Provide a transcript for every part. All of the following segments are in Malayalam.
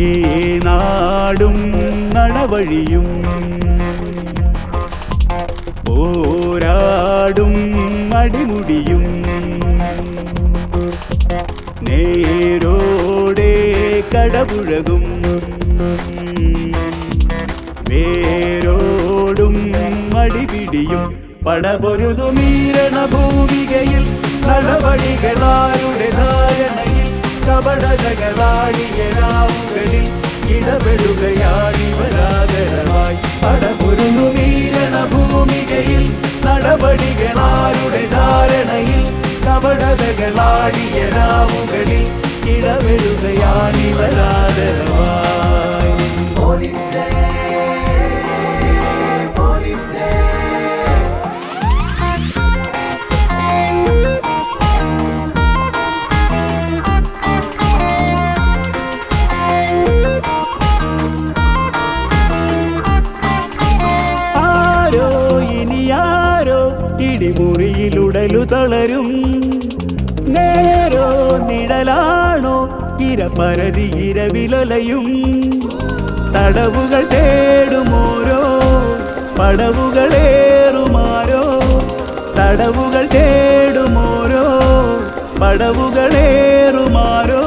ഈ നാടും നടവഴിയും പോരാടും അടിമുടിയും നേരോടെ കടപുഴകും വേരോടും അടിപിടിയും പടപൊരുതുമീരണ ഭൂമികയിൽ നടവഴികളാരുടെ ധാരണയിൽ കപടതകളാടിയ രാവുകളിൽ ഇടപെടുകയാണിവരാദരവായി പടപൊരുതുമീരണ ഭൂമികയിൽ നടപടികളാരുടെ ധാരണയിൽ കപടതകളാടിയ രാവുകളിൽ ഇടപെടുകയാണിവരാദരവായി. Police day, police day. ആരോ ഇനിയാരോ ഇടിമുറിയിലുടലു തളരും നേരോ നിഴലാണോ ഇരപരതി ഇരവിലലയും തടവുകൾ തേടുമോരോ പടവുകളേറുമാരോ തടവുകൾ തേടുമോരോ പടവുകളേറുമാരോ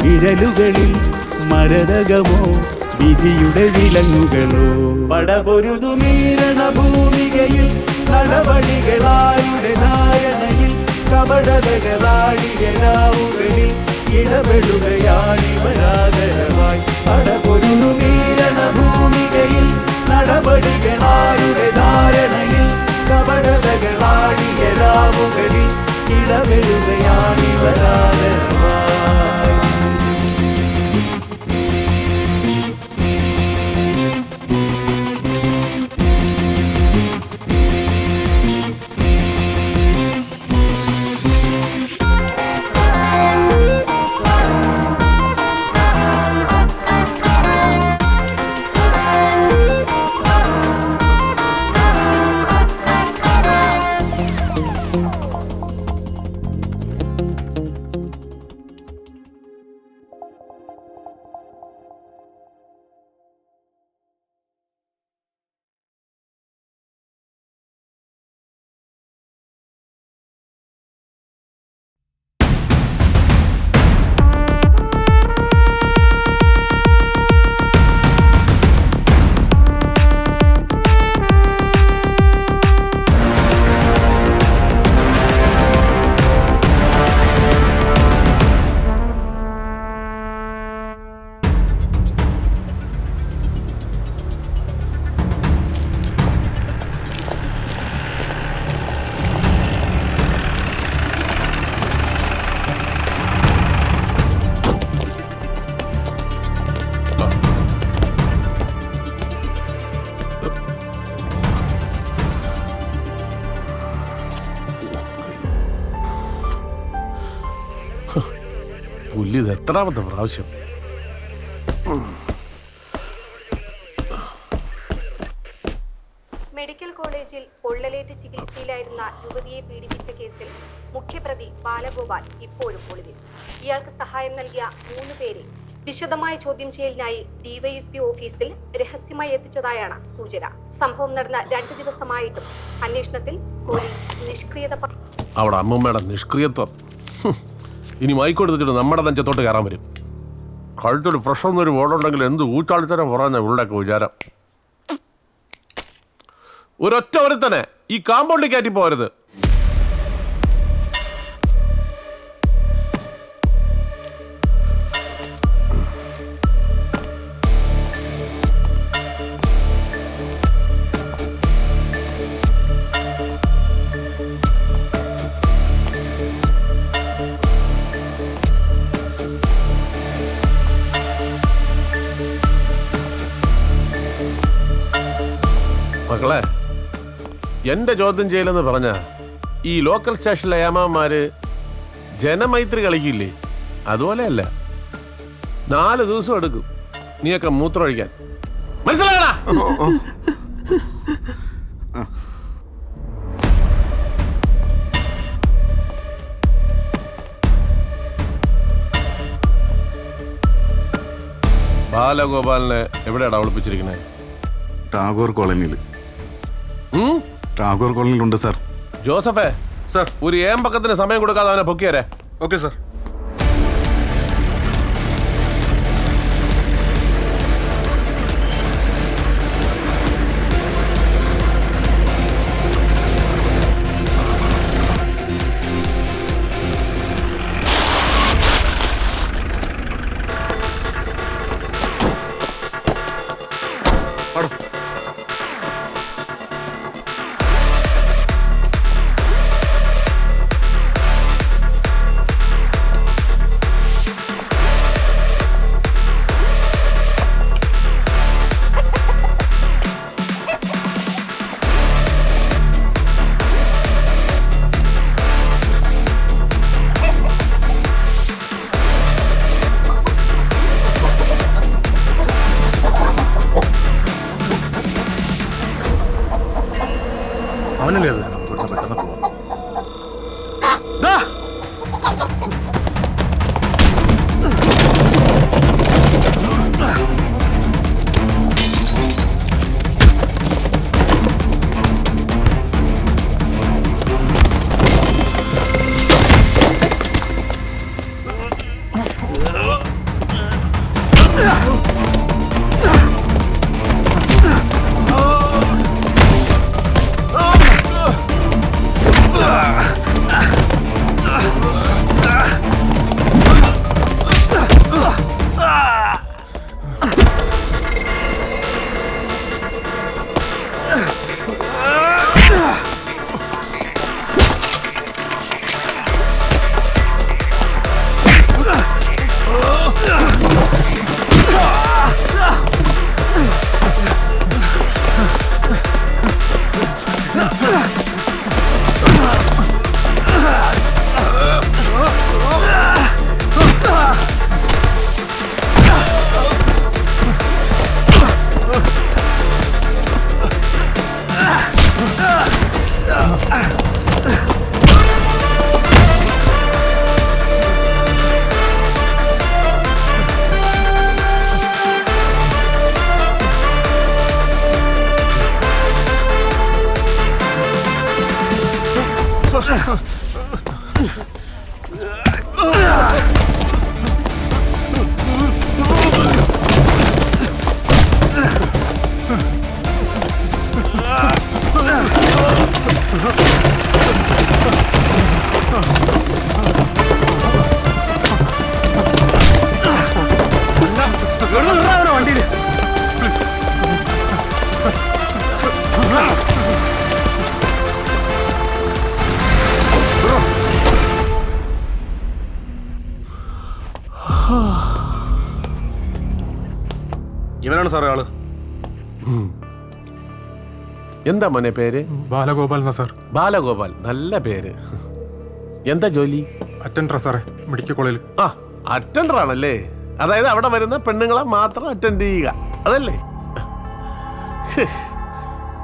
വിരലുകളിൽ മരതകമോ വിധിയുടെ വിലങ്ങുകളോ പടപൊരുതുമീരണ ഭൂമികയിൽ നടപടികളാരുടെ ധാരണയിൽ കപടതകളാടിയ രാവുകളിൽ ഇടപെടുകയാണിവരാദരവായി പടപൊരുതുമീരണ ഭൂമികയിൽ നടപടികളാരുടെ ധാരണയിൽ കപടതകളാടിയ രാവുകളിൽ ഇടപെടുകയാണിവരാദരവായി. പുല്ലിത് എത്രാമത്തെ പ്രാവശ്യം? മെഡിക്കൽ കോളേജിൽ പൊള്ളലേറ്റ് ചികിത്സയിലായിരുന്ന യുവതിയെ പീഡിപ്പിച്ച കേസിൽ മുഖ്യപ്രതി ബാലഗോപാൽ ഇപ്പോഴും ഒളിവിൽ. ഇയാൾക്ക് സഹായം നൽകിയ 3 പേരെ വിശദമായ ചോദ്യം ചെയ്യലിനായി ഡിവൈഎസ്പി ഓഫീസിൽ രഹസ്യമായി എത്തിച്ചതായാണ് സൂചന. സംഭവം നടന്ന 2 ദിവസമായിട്ടും അന്വേഷണത്തിൽ പോലീസ് നിഷ്ക്രിയത. അവിടെ അമ്മമ്മയുടെ നിഷ്ക്രിയത്വം ഇനി മൈക്കൊടുത്തിട്ട് നമ്മുടെ നെഞ്ചത്തോട്ട് കയറാൻ വരും. കഴുത്തൊരു പ്രശ്നമൊന്നൊരു ബോർഡുണ്ടെങ്കിൽ എന്ത് ഊച്ചാളിത്തരം പറയുന്ന ഉള്ളൊക്കെ വിചാരം. ഒരൊറ്റ ഒരുത്തനെ ഈ കാമ്പൗണ്ടിൽ കയറ്റി പോകരുത്. മക്കളെ, എന്റെ ചോദ്യം ചെയ്യലെന്ന് പറഞ്ഞ ഈ ലോക്കൽ സ്റ്റേഷനിലെ ഏമാന്മാര് ജനമൈത്രി കളിക്കില്ലേ, അതുപോലെയല്ല. 4 ദിവസം എടുക്കും നീയൊക്കെ മൂത്രമൊഴിക്കാൻ. മനസ്സിലാകണ? ബാലഗോപാലിനെ എവിടെയാടാ ഒളിപ്പിച്ചിരിക്കണേ? ടാഗോർ കോളനിയിൽ. ടാഗോർ കോളനിയിലുണ്ട് സാർ. ജോസഫേ, സാർ. ഒരു ഏമ്പക്കത്തിന് സമയം കൊടുക്കാതെ അവനെ പൊക്കിയാരേ. Okay sir. അവനല്ലേ അത്? പെട്ടെന്ന് പോവാം. വണ്ടിയിൽ ഇവനാണ് സാറേ ആള്. എന്താ മോനെ പേര്? ബാലഗോപാൽ എന്നാ സാർ. ബാലഗോപാൽ, നല്ല പേര്. എന്താ ജോലി? അറ്റൻഡറാ സാറേ, മെഡിക്കൽ കോളേജിൽ. ആ, അറ്റൻഡർ ആണല്ലേ? അതായത് അവിടെ വരുന്ന പെണ്ണുങ്ങളെ മാത്രം അറ്റൻഡ് ചെയ്യുക, അതല്ലേ?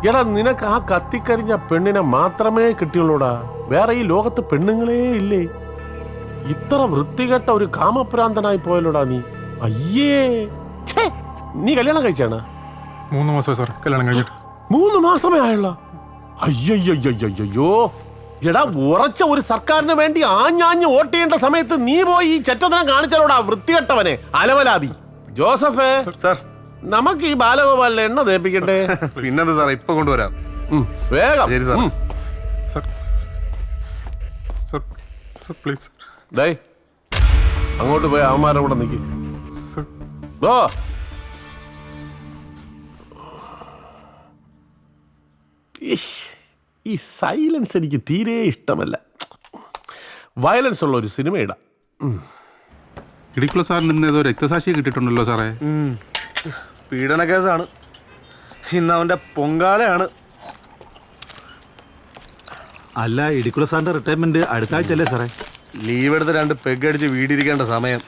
എടാ, നിനക്ക് ആ കത്തിക്കരിഞ്ഞ പെണ്ണിനെ മാത്രമേ കിട്ടിയുള്ളൂടാ. വേറെ ഈ ലോകത്ത് പെണ്ണുങ്ങളേ ഇല്ലേ? ഇത്ര വൃത്തികെട്ട ഒരു കാമപ്രാന്തനായി പോയല്ലോടാ നീ. അയ്യേ, ഛേ, നീ കല്യാണം കഴിച്ചാണ്? 3 മാസമായി സാർ കല്യാണം കഴിഞ്ഞിട്ട്. 3 മാസമേ ആയുള്ള? അയ്യോ, എടാ, ഉറച്ച ഒരു സർക്കാരിന് വേണ്ടി ആഞ്ഞാഞ്ഞ് വോട്ട് ചെയ്യേണ്ട സമയത്ത് നീ പോയി ഈ ചെറ്റത്തനം കാണിച്ചാലോടാ, വൃത്തികെട്ടവനെ, അലവലാതി. ജോസഫേ സാർ, നമുക്ക് ഈ ബാലഗോപാലിനെ എണ്ണ തേപ്പിക്കണ്ടേ? പിന്നെന്താ സാറേ, ഇപ്പൊ കൊണ്ടുവരാം. വേഗം. ശരി sir. Sir sir sir please ദേ, അങ്ങോട്ട് പോയി അവന്മാരുടെ കൂടെ നിൽക്കും. സാർ. ഈ സൈലൻസ് എനിക്ക് തീരെ ഇഷ്ടമല്ല. വയലൻസ് ഉള്ള ഒരു സിനിമ ഇടാം. ഇടിക്കുള്ള സാറിന് ഇന്ന് ഏതോ രക്തസാക്ഷിയെ കിട്ടിയിട്ടുണ്ടല്ലോ സാറേ. പീഡന കേസാണ്. ഇന്ന് അവന്റെ പൊങ്കാലയാണ്. അല്ല, ഇടിക്കുള്ള സാറിന്റെ റിട്ടയർമെന്റ് അടുത്ത ആഴ്ചയല്ലേ സാറേ? ലീവ് എടുത്ത് 2 പെഗ് അടിച്ച് വീടിരിക്കേണ്ട സമയം.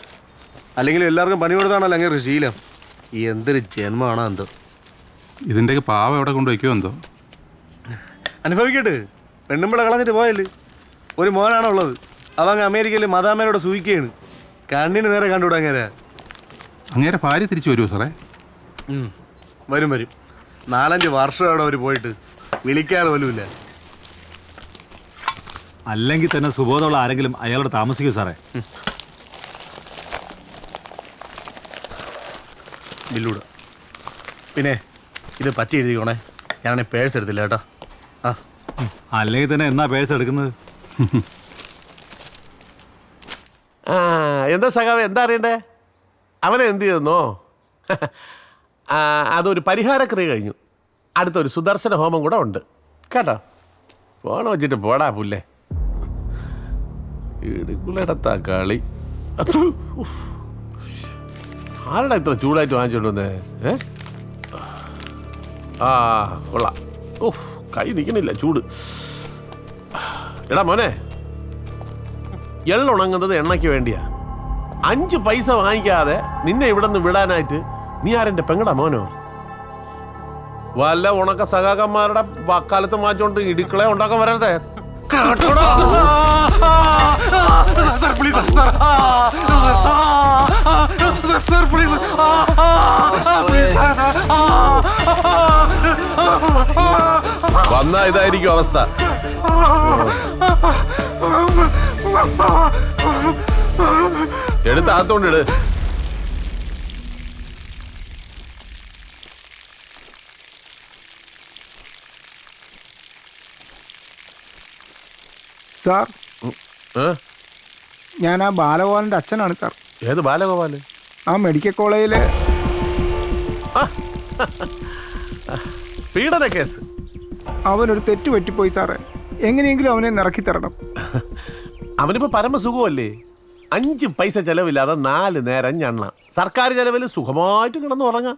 അല്ലെങ്കിൽ എല്ലാവർക്കും പണി കൊടുത്താണല്ലോ അങ്ങനെ ശീലം. എന്തൊരു ജന്മമാണോ എന്തോ. ഇതിൻ്റെയൊക്കെ പാവം എവിടെ കൊണ്ട് വയ്ക്കുമോ എന്തോ. അനുഭവിക്കട്ടെ. പെണ്ണുമ്പിള കളഞ്ഞിട്ട് പോയല്ലേ. ഒരു മോനാണോ ഉള്ളത്. അവങ്ങ് അമേരിക്കയിൽ മദാമേനോട് സൂയിക്കുകയാണ്. കണ്ണിന് നേരെ കണ്ടുവിടാൻ. അങ്ങേരെ ഭാര്യ തിരിച്ചു വരുമോ സാറേ? വരും വരും. 4-5 വർഷം അവിടെ അവർ പോയിട്ട് വിളിക്കാറ് പോലുമില്ല. അല്ലെങ്കിൽ തന്നെ സുബോധമുള്ള ആരെങ്കിലും അയാളോട് താമസിക്കൂ സാറേ. ബില്ലൂടെ. പിന്നെ ഇത് പറ്റി എഴുതിക്കോണേ. ഞാനാണെങ്കിൽ പേഴ്സ് എടുത്തില്ല കേട്ടോ. ആ അല്ലെങ്കിൽ തന്നെ എന്നാ പേഴ്സ് എടുക്കുന്നത്? ആ എന്താ സഖാവ്, എന്താ അറിയണ്ടേ? അവനെ എന്ത് ചെയ്തെന്നോ? അതൊരു പരിഹാരക്രിയ കഴിഞ്ഞു. അടുത്തൊരു സുദർശന ഹോമം കൂടെ ഉണ്ട് കേട്ടോ. ഫോൺ വെച്ചിട്ട് പോടാ പുല്ലേ. ഇടുക്കുളടത്താ കളി. ആരടാ ഇത്ര ചൂടായിട്ട് വാങ്ങിച്ചോണ്ട് വന്നേ? ആ കൊള്ളാം. ഓഹ് കൈ നിൽക്കണില്ല, ചൂട്. എടാ മോനെ, എള്ളുണങ്ങുന്നത് എണ്ണയ്ക്ക് വേണ്ടിയാ. 5 പൈസ വാങ്ങിക്കാതെ നിന്നെ ഇവിടെ നിന്ന് വിടാനായിട്ട് നീ ആരെന്റെ പെങ്ങടാ മോനോ? വല്ല ഉണക്ക സഖാക്കന്മാരുടെ വക്കാലത്ത് മാറ്റോണ്ട് ഇടുക്കളെ ഉണ്ടാക്കാൻ വരരുതേ. വന്നാ ഇതായിരിക്കും അവസ്ഥ. എടുത്ത് അകത്തോണ്ടിട്. സാർ, ഞാൻ ആ ബാലഗോപാലിൻ്റെ അച്ഛനാണ് സാർ. ഏത് ബാലഗോപാല്? ആ മെഡിക്കൽ കോളേജിലെ പീഡന കേസ്. അവനൊരു തെറ്റ് പറ്റിപ്പോയി സാറേ. എങ്ങനെയെങ്കിലും അവനെ നിറക്കി തരണം. അവനിപ്പോ പരമസുഖമല്ലേ? 5 പൈസ ചെലവില്ലാതെ 4 നേരം ഞണ്ണ. സർക്കാർ ചെലവിൽ സുഖമായിട്ട് കിടന്ന് ഉറങ്ങാം.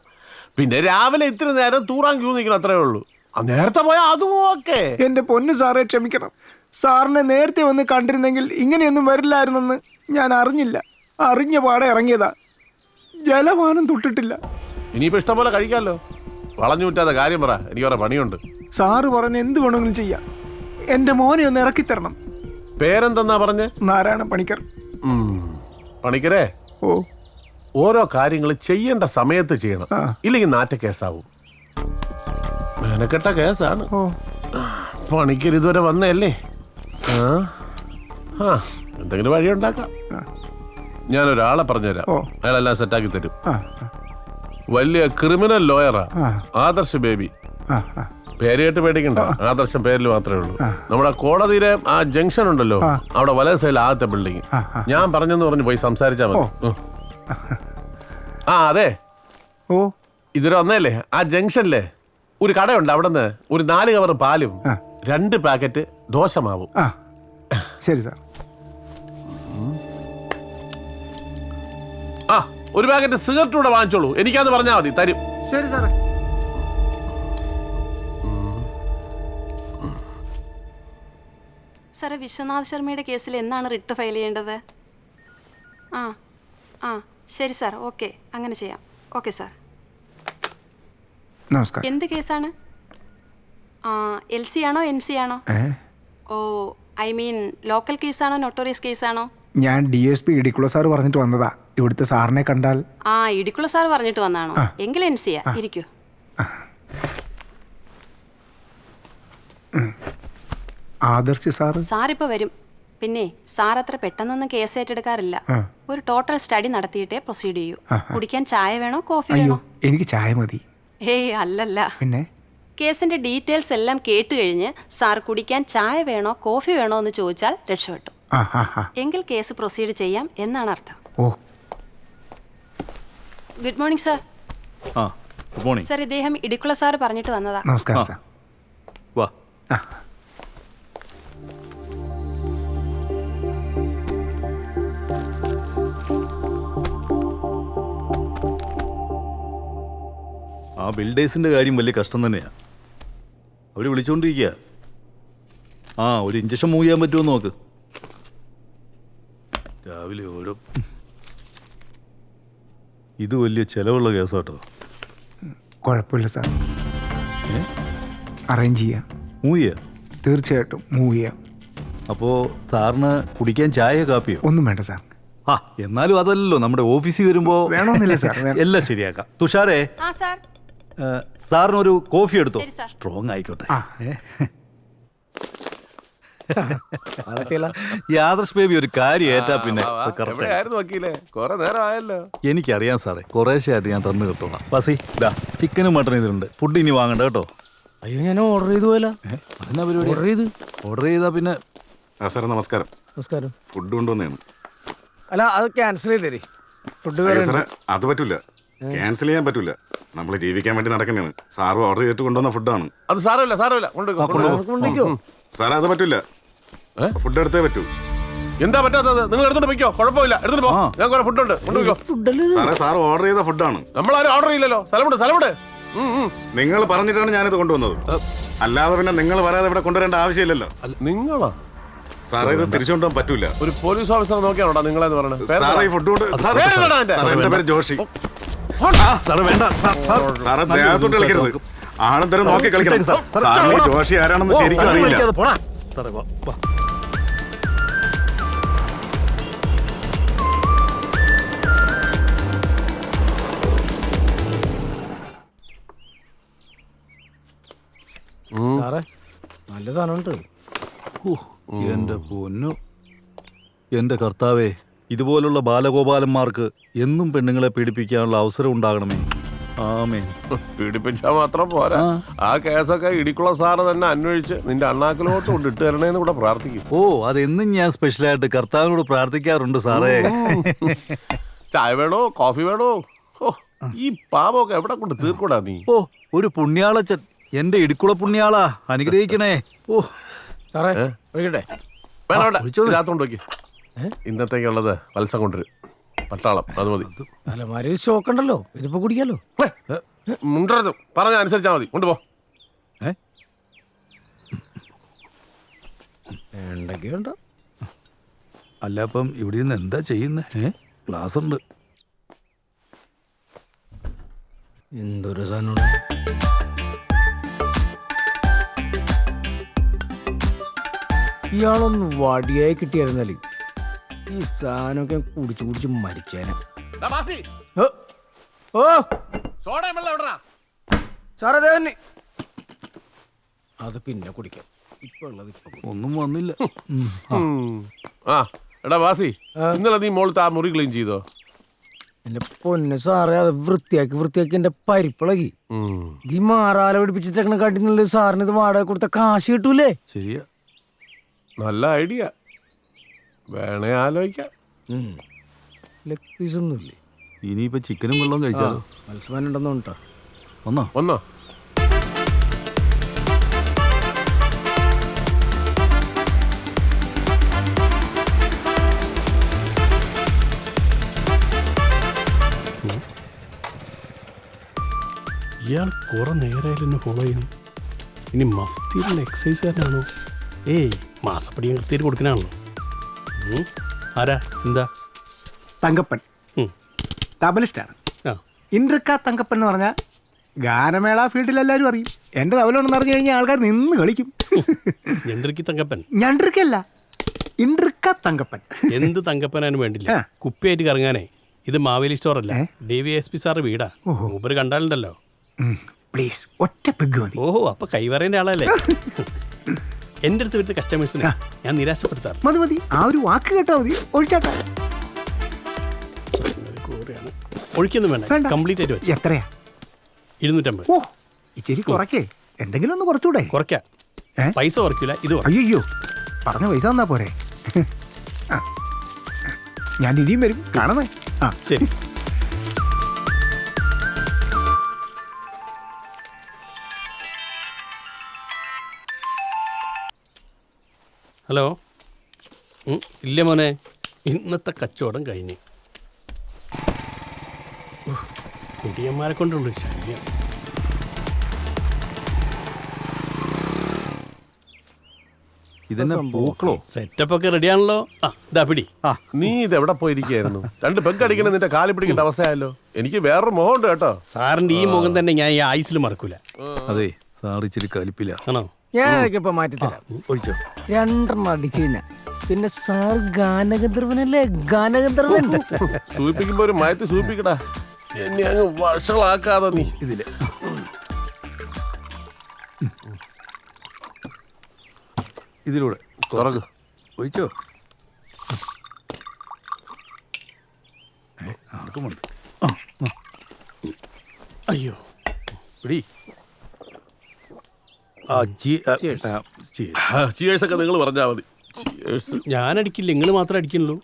പിന്നെ രാവിലെ ഇത്തിരി നേരം തൂറാൻ ക്യൂ നിൽക്കണം, അത്രേ ഉള്ളൂ. നേരത്തെ പോയാൽ അതും ഓക്കെ. എൻ്റെ പൊന്നു സാറേ, ക്ഷമിക്കണം. സാറിനെ നേരത്തെ വന്ന് കണ്ടിരുന്നെങ്കിൽ ഇങ്ങനെയൊന്നും വരില്ലായിരുന്നെന്ന് ഞാൻ അറിഞ്ഞില്ല. അറിഞ്ഞ പാടെ ഇറങ്ങിയതാ. ജലപാനം തൊട്ടിട്ടില്ല. ഇനിയിപ്പോ ഇഷ്ടം പോലെ കഴിക്കാമല്ലോ. വളഞ്ഞു വിറ്റാതെ കാര്യം പറ, എനിക്ക് വേറെ പണിയുണ്ട്. സാറ് പറഞ്ഞ് എന്ത് വേണമെങ്കിലും ചെയ്യാം. എൻ്റെ മോനെ ഒന്ന് ഇറക്കി തരണം. പേരെന്തെന്നാ പറഞ്ഞേ? നാരായണ പണിക്കർ. പണിക്കരേ, ഓ, ഓരോ കാര്യങ്ങൾ ചെയ്യേണ്ട സമയത്ത് ചെയ്യണം. ആ. ഇല്ലെങ്കിൽ നാറ്റ കേസാവും. മെനക്കെട്ട കേസാണ്. ഓ, പണിക്കർ ഇതുവരെ വന്നല്ലേ? ആ എന്തെങ്കിലും വഴി ഉണ്ടാക്കാം. ഞാനൊരാളെ പറഞ്ഞുതരാം. ഓ. അയാളെല്ലാം സെറ്റാക്കി തരും. ആ, വലിയ ക്രിമിനൽ ലോയറാ. ആ. ആദർശ് ബേബി. ആ, ആ. പേര് കേട്ട് പേടിക്കണ്ട, ആദർശം പേരിൽ മാത്രമേ ഉള്ളൂ. നമ്മുടെ കോടതിയിലെ ആ ജംഗ്ഷൻ ഉണ്ടല്ലോ, അവിടെ വലത് സൈഡിൽ ആദ്യത്തെ ബിൽഡിങ്. ഞാൻ പറഞ്ഞെന്ന് പറഞ്ഞ് പോയി സംസാരിച്ചാൽ മതി. ആ അതെ, ഓ, ഇതുവരെ വന്നല്ലേ? ആ ജംഗ്ഷനിലെ ഒരു കടയുണ്ട്, അവിടെ നിന്ന് ഒരു 4 കവർ പാലും 2 പാക്കറ്റ് ദോശമാവും. ആ, ശരി സാർ. ആ ഒരു പാക്കറ്റ് സിഗരറ്റ് കൂടെ വാങ്ങിച്ചോളൂ, എനിക്കാന്ന് പറഞ്ഞാൽ മതി, തരും. ശരി സാറേ. സാറേ, വിശ്വനാഥ് ശർമ്മയുടെ കേസിൽ എന്നാണ് റിട്ട് ഫയൽ ചെയ്യേണ്ടത്? ആ ആ ശരി സാർ, ഓക്കെ, അങ്ങനെ ചെയ്യാം. Okay sir. നമസ്കാരം. എന്ത് കേസാണ്? LC ആണോ NC ആണോ? ഓ, ഐ മീൻ ലോക്കൽ കേസാണോ നൊട്ടോറിയസ് കേസാണോ? ഞാൻ DSP ഇടിക്കുള്ള സാർ പറഞ്ഞിട്ട് വന്നതാ. ഇവിടുത്തെ സാറിനെ കണ്ടാൽ. ഇടിക്കുള്ള സാർ പറഞ്ഞിട്ട് വന്നാണോ? എങ്കിൽ NC യാ. ഇരിക്കൂ. ആദർശ് സാർ. സാർ ഇപ്പോൾ വരും. പിന്നെ സാർ അത്ര പെട്ടെന്നൊന്നും കേസ് ഏറ്റെടുക്കാറില്ല. ഒരു ടോട്ടൽ സ്റ്റഡി നടത്തിയിട്ടേ പ്രൊസീഡ് ചെയ്യൂ. കുടിക്കാൻ ചായ വേണോ കോഫി അയ്യോ, വേണോ? എനിക്ക് ചായ മതി. ഹേയ് അല്ലല്ല. പിന്നെ കേസിന്റെ ഡീറ്റെയിൽസ് എല്ലാം കേട്ട് കഴിഞ്ഞ് സാർ കുടിക്കാൻ ചായ വേണോ കോഫി വേണോ എന്ന് ചോദിച്ചാൽ രക്ഷപ്പെട്ടു. എങ്കിൽ കേസ് പ്രൊസീഡ് ചെയ്യാം എന്നാണ് അർത്ഥം. ഓ, good morning sir. Good morning. Sir, ഇദ്ദേഹം ഇടിക്കുള്ള സാർ പറഞ്ഞിട്ട് വന്നതാ. നമസ്കാരം സാർ. വാ. ആ ബിൽഡേഴ്സിൻ്റെ കാര്യം വലിയ കഷ്ടം തന്നെയാണ്. അവർ വിളിച്ചുകൊണ്ടിരിക്കുക. ഒരു ഇഞ്ചക്ഷൻ മൂവ് ചെയ്യാൻ പറ്റുമോ നോക്ക്. രാവിലെ ഓരോ ഇത് വലിയ ചിലവുള്ള കേസാട്ടോ. കുഴപ്പമില്ല സാർ, അറേഞ്ച് ചെയ്യാം. മൂവ് ചെയ്യാം? തീർച്ചയായിട്ടും മൂവ് ചെയ്യാം. അപ്പോൾ സാറിന് കുടിക്കാൻ ചായ കാപ്പിയോ? ഒന്നും വേണ്ട സാർ. ആ എന്നാലും അതല്ലോ നമ്മുടെ ഓഫീസിൽ വരുമ്പോ വേണമെന്നില്ല സാർ, എല്ലാം ശരിയാക്കാം. തുഷാരേ, ആ സാർ. സാറിനൊരു കോഫി എടുത്തോ. ശരി, സാർ. സ്ട്രോങ് ആയിക്കോട്ടെ. യാദർശ് ബേബി ഒരു കാര്യം ഏറ്റാ പിന്നെ അത് correct ആയി. എവിടെയായിരുന്നു വക്കീലേ? കുറെ നേരം ആയല്ലോ. എനിക്കറിയാം സാറേ, കുറേശ്ശെയായിട്ട് ഞാൻ തന്നു തീർത്തോളാം. ബസി ദാ ചിക്കനും മട്ടനും ഇതിലുണ്ട്. ഫുഡ് ഇനി വാങ്ങണ്ട കേട്ടോ. അയ്യോ, ഞാൻ ഓർഡർ ചെയ്തു പോയല്ലോ. അതിനാ പരിപാടി. ഓർഡർ ചെയ്താ പിന്നെ. സാറേ നമസ്കാരം. നമസ്കാരം. ഫുഡ് കൊണ്ടുവന്നതാണ്. അല്ല, അത് ക്യാൻസൽ ചെയ്തേരി. ഫുഡ് അയ്യോ സാറേ, അത് പറ്റൂല. ക്യാൻസൽ ചെയ്യാൻ പറ്റൂല. നമ്മൾ ജീവിക്കാൻ വേണ്ടി നടക്കുന്നതാണ്. സാറ് ഓർഡർ ചെയ്തിട്ട് കൊണ്ടുവന്ന ഫുഡാണ്. അത് സാരമില്ല, സാരമില്ല. കൊണ്ടിരിക്കോ? സാറേ അത് പറ്റൂല. ഫുഡ് എടുത്തേ പറ്റൂ. എന്താ പറ്റാത്തത്? നിങ്ങൾ എടുത്തോണ്ട് പോയിക്കോ, കുഴപ്പമില്ല. എടുത്തോണ്ട് പോ. ഞാൻ കുറെ ഫുഡ് ഉണ്ട്, കൊണ്ടുപോയിക്കോ. സാറേ സാറ് ഓർഡർ ചെയ്ത ഫുഡാണ്. നമ്മളാരും ഓർഡർ ചെയ്യില്ലല്ലോ. സ്ഥലമുണ്ട്, സ്ഥലമുണ്ട്. നിങ്ങൾ പറഞ്ഞിട്ടാണ് ഞാനിത് കൊണ്ടുവന്നത്. അല്ലാതെ പിന്നെ നിങ്ങൾ പറയാതെ ഇവിടെ കൊണ്ടുവരേണ്ട ആവശ്യമില്ലല്ലോ. നിങ്ങളാ? സാറേ ഇത് തിരിച്ചു കൊണ്ടുപോകാൻ പറ്റൂല. ഒരു പോലീസ് ഓഫീസറെ നോക്കിയാണോ നിങ്ങളെന്ന് പറഞ്ഞത്? സാറേ ഈ ഫുഡ് കൊണ്ട്. സാറേ എന്റെ പേര് ജോഷി. സാറ് വേണ്ട. സാറേ ദേഹത്തോട്ട് കളിക്കരുത്. ആണെന്തരം നോക്കി കളിക്കണം. സാറിന് ജോഷി ആരാണെന്ന് ശരിക്കും അറിയില്ല. സാറേ വാ. സാറേ, നല്ല സാധനമുണ്ട്. എന്റെ പൊന്നു, എന്റെ കർത്താവേ, ഇതുപോലുള്ള ബാലഗോപാലന്മാർക്ക് എന്നും പെണ്ണുങ്ങളെ പീഡിപ്പിക്കാനുള്ള അവസരം ഉണ്ടാകണമേ. ആമേൻ. പീഡിപ്പിച്ചാൽ മാത്രം പോരാ, ആ കേസൊക്കെ ഇടിക്കുള്ള സാറ് തന്നെ അന്വേഷിച്ച് നിന്റെ അണ്ണാക്കിലോട്ട് കൊണ്ട് ഇട്ട് തരണേന്ന് കൂടെ പ്രാർത്ഥിക്കും. ഓ, അതെന്നും ഞാൻ സ്പെഷ്യലായിട്ട് കർത്താവിനോട് പ്രാർത്ഥിക്കാറുണ്ട് സാറേ. ചായ വേണോ, കോഫി വേണോ? ഓ, ഈ പാപമൊക്കെ എവിടെ കൊണ്ട് തീർക്കൂടാ നീ? ഓ, ഒരു പുണ്യാളച്ചൻ, എന്റെ ഇടുക്കുള പുണ്യാളാ, അനുഗ്രഹിക്കണേ. ഓ സാറേ, ഒഴിക്കട്ടെ? വേണ്ട വേണ്ട, ഇതിനകത്തോണ്ട് നോക്കി. ഇന്നത്തേക്കുള്ളത് വത്സം കൊണ്ടുവരും. പട്ടാളം അത് മതി. അലമാരി സ്റ്റോക്ക് ഉണ്ടല്ലോ, ഇതിപ്പോ കുടിക്കാലോ. മുണ്ടരുത്, പറഞ്ഞ അനുസരിച്ചാ മതി. കൊണ്ടുപോ. എന്തൊക്കെയുണ്ടോ? അല്ല, അപ്പം ഇവിടെ നിന്ന് എന്താ ചെയ്യുന്നത്? ക്ലാസ് ഉണ്ട്. എന്തൊരു സാധനമാണ്. ഇയാളൊന്ന് വടിയായി കിട്ടിയായിരുന്നാല് ഈ സാധനമൊക്കെ കുടിച്ചു കുടിച്ച് മരിച്ചേനെ. ഓ സാറേ, തന്നെ അത് പിന്നെ കുടിക്കാം. ഇപ്പൊ ഉള്ളത് ഇപ്പൊ ഒന്നും വന്നില്ല. ആ എടാ വാസി, ഇന്നലെ നീ മോളത്തെ ആ മുറി ക്ലീൻ ചെയ്തോ? എന്റെ പൊന്നെ സാറേ, അത് വൃത്തിയാക്കി എന്റെ പരിപ്പിളകി. ഈ മാറാല പിടിപ്പിച്ചിട്ടേക്കണ കാട്ടിന്നുള്ളത് സാറിന് ഇത് വാടക കൊടുത്ത കാശ് കിട്ടൂലേ? ശരിയാ, നല്ല ഐഡിയ. വേണേ ആലോചിക്കാം. ലെഗ് പീസ് ഒന്നുമില്ലേ? ഇനിയിപ്പോ ചിക്കനും വെള്ളം കഴിച്ചാലോ? മത്സ്യമാനം ഉണ്ടെന്നോ കേട്ടോ. ഒന്നോ ഇയാൾ കുറെ നേരമായാലും എന്നെ ഫോളോ ചെയ്യുന്നു. ഇനി മഫ്തിയിലുള്ള എക്സസൈസുകാരനാണോ? ഏയ്, മാസപ്പടി കൃത്യമായിട്ട് കൊടുക്കണാണല്ലോ. ആരാ? എന്താ? തങ്കപ്പൻ തബലിസ്റ്റാണ്. ഇൻട്രിക്ക തങ്കപ്പൻ എന്ന് പറഞ്ഞാൽ ഗാനമേള ഫീൽഡിൽ എല്ലാവരും അറിയും. എൻ്റെ തബലുണ്ടെന്ന് അറിഞ്ഞു കഴിഞ്ഞാൽ ആൾക്കാർ നിന്ന് കളിക്കും. ഞണ്ടിരിക്കി തങ്കപ്പൻ? ഞണ്ടിരിക്കല്ല, ഇൻട്രിക്ക തങ്കപ്പൻ. എന്ത് തങ്കപ്പനാനും വേണ്ടില്ല, കുപ്പിയായിട്ട് കറങ്ങാനേ. ഇത് മാവേലി സ്റ്റോർ അല്ല, DVSP സാറ് വീടാ. മൂപ്പര് കണ്ടാലുണ്ടല്ലോ. പ്ലീസ്, ഒറ്റ പെഗ് മതി. ഓഹോ, അപ്പൊ കൈവറേന്റെ ആളല്ലേ? എന്റെ അടുത്ത് വരുന്ന കസ്റ്റമേഴ്സിനെ ഞാൻ നിരാശപ്പെടുത്താറ്. മതി മതി, ആ ഒരു വാക്ക് കേട്ടാ മതി. ഒഴിച്ചാട്ടാ. ഒഴിക്കൊന്നും വേണ്ട, കംപ്ലീറ്റ് ആയിട്ട് വെച്ചു. എത്രയാ? 250. ഓ, ഇച്ചിരി കുറയ്ക്കേ. എന്തെങ്കിലും ഒന്ന് കുറച്ചുകൂടെ? കുറയ്ക്കാം. പൈസ കുറയ്ക്കില്ല, ഇത്. അയ്യോ, പറഞ്ഞ പൈസ തന്നാ പോരെ. ഞാൻ ഇനിയും വരും, കാണണേ. ആ ശരി. ഹലോ. ഇല്ല മോനെ, ഇന്നത്തെ കച്ചവടം കഴിഞ്ഞ്. കുടിയന്മാരെ കൊണ്ടുള്ള ശല്യം. ഇതെന്നെ പൂക്കളോ? സെറ്റപ്പ് ഒക്കെ റെഡിയാണല്ലോ. ആ ഇതാ പിടി. നീ ഇത് എവിടെ പോയിരിക്കായിരുന്നു? 2 പെഗ് അടിക്കണം, നിന്റെ കാലി പിടിക്കേണ്ട അവസ്ഥയല്ലോ. എനിക്ക് വേറൊരു മുഖം ഉണ്ട് കേട്ടോ. സാറിന്റെ ഈ മുഖം തന്നെ ഞാൻ ഈ ആയുസിൽ മറക്കൂല. അതെ, സാർ ഇച്ചിരി കലിപ്പില്ല. ആണോ? ഞാനൊക്കെ ഇപ്പൊ മാറ്റി തരാം. ഒഴിച്ചോ? 2 അടിച്ചു കഴിഞ്ഞാൽ പിന്നെ സാർ ഗാനഗന്ധർവനല്ലേ? ഗാനഗന്ധർവൻ. സൂചിപ്പിക്കുമ്പോ ഒരു മയത്തി സൂചിപ്പിക്കടാ, എന്നെ അങ്ങ് വഷളാക്കാതെ നീ. ഇതില് ഇതിലൂടെ തുറക്ക്. ഒഴിച്ചോ? ആർക്കുമുണ്ട്. അയ്യോ പിടി. ചിയേഴ്സ് ഒക്കെ നിങ്ങൾ പറഞ്ഞാ മതി. ചിയേഴ്സ്. ഞാൻ അടിക്കില്ല, നിങ്ങൾ മാത്രമേ അടിക്കുള്ളൂ.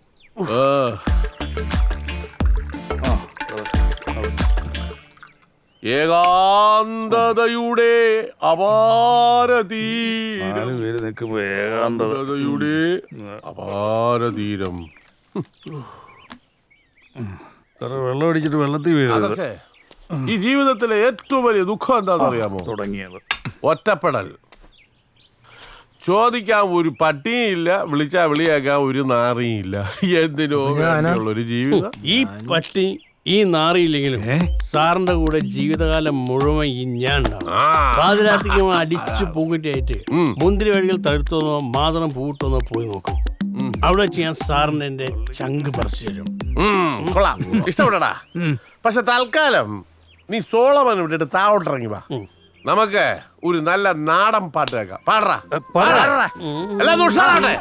ഏകാന്തതയുടെ അപാരതീരം, പേര് നിൽക്കുമ്പോ ഏകാന്തത. ഏകാന്തതയുടെ അപാരതീരം. വെള്ളം അടിച്ചിട്ട് വെള്ളത്തിൽ വീഴരുത്. പക്ഷേ ഈ ജീവിതത്തിലെ ഏറ്റവും വലിയ ദുഃഖം എന്താണെന്ന് അറിയാമോ? തുടങ്ങിയത് ഒറ്റപ്പെടൽ. ചോദിക്കാൻ ഒരു പട്ടിയില്ല, വിളിച്ചാ വിളിയാക്കാൻ ഒരു നാറിയില്ല. എന്തിനോ വേണ്ടിയുള്ളൊരു ജീവിതം. ഈ പട്ടി ഈ നാറിയില്ലെങ്കിലും സാറിന്റെ കൂടെ ജീവിതകാലം മുഴുവൻ ഈ ഞാൻ ഉണ്ടാവും. പാതിരാത്രിക്ക് അടിച്ചു പൂക്കുറ്റിയായിട്ട് മുന്തിരി വഴികൾ തടുത്തോന്നോ മാതളം പൂട്ടോന്നോ പോയി നോക്കും. അവിടെ വെച്ച് ഞാൻ സാറിന് എന്റെ ചങ്ക് പറിച്ചു തരും. കൊള്ളാം, ഇഷ്ടപ്പെടടാ. പക്ഷെ തൽക്കാലം നീ സോളമൻ വിട്ടിട്ട് താഴോട്ടിറങ്ങി വാ. നമുക്ക് ഒരു നല്ല നാടൻ പാട്ട് കേൾക്കാം. പാടറാ, എല്ലാം ഉഷാറാട്ടെ.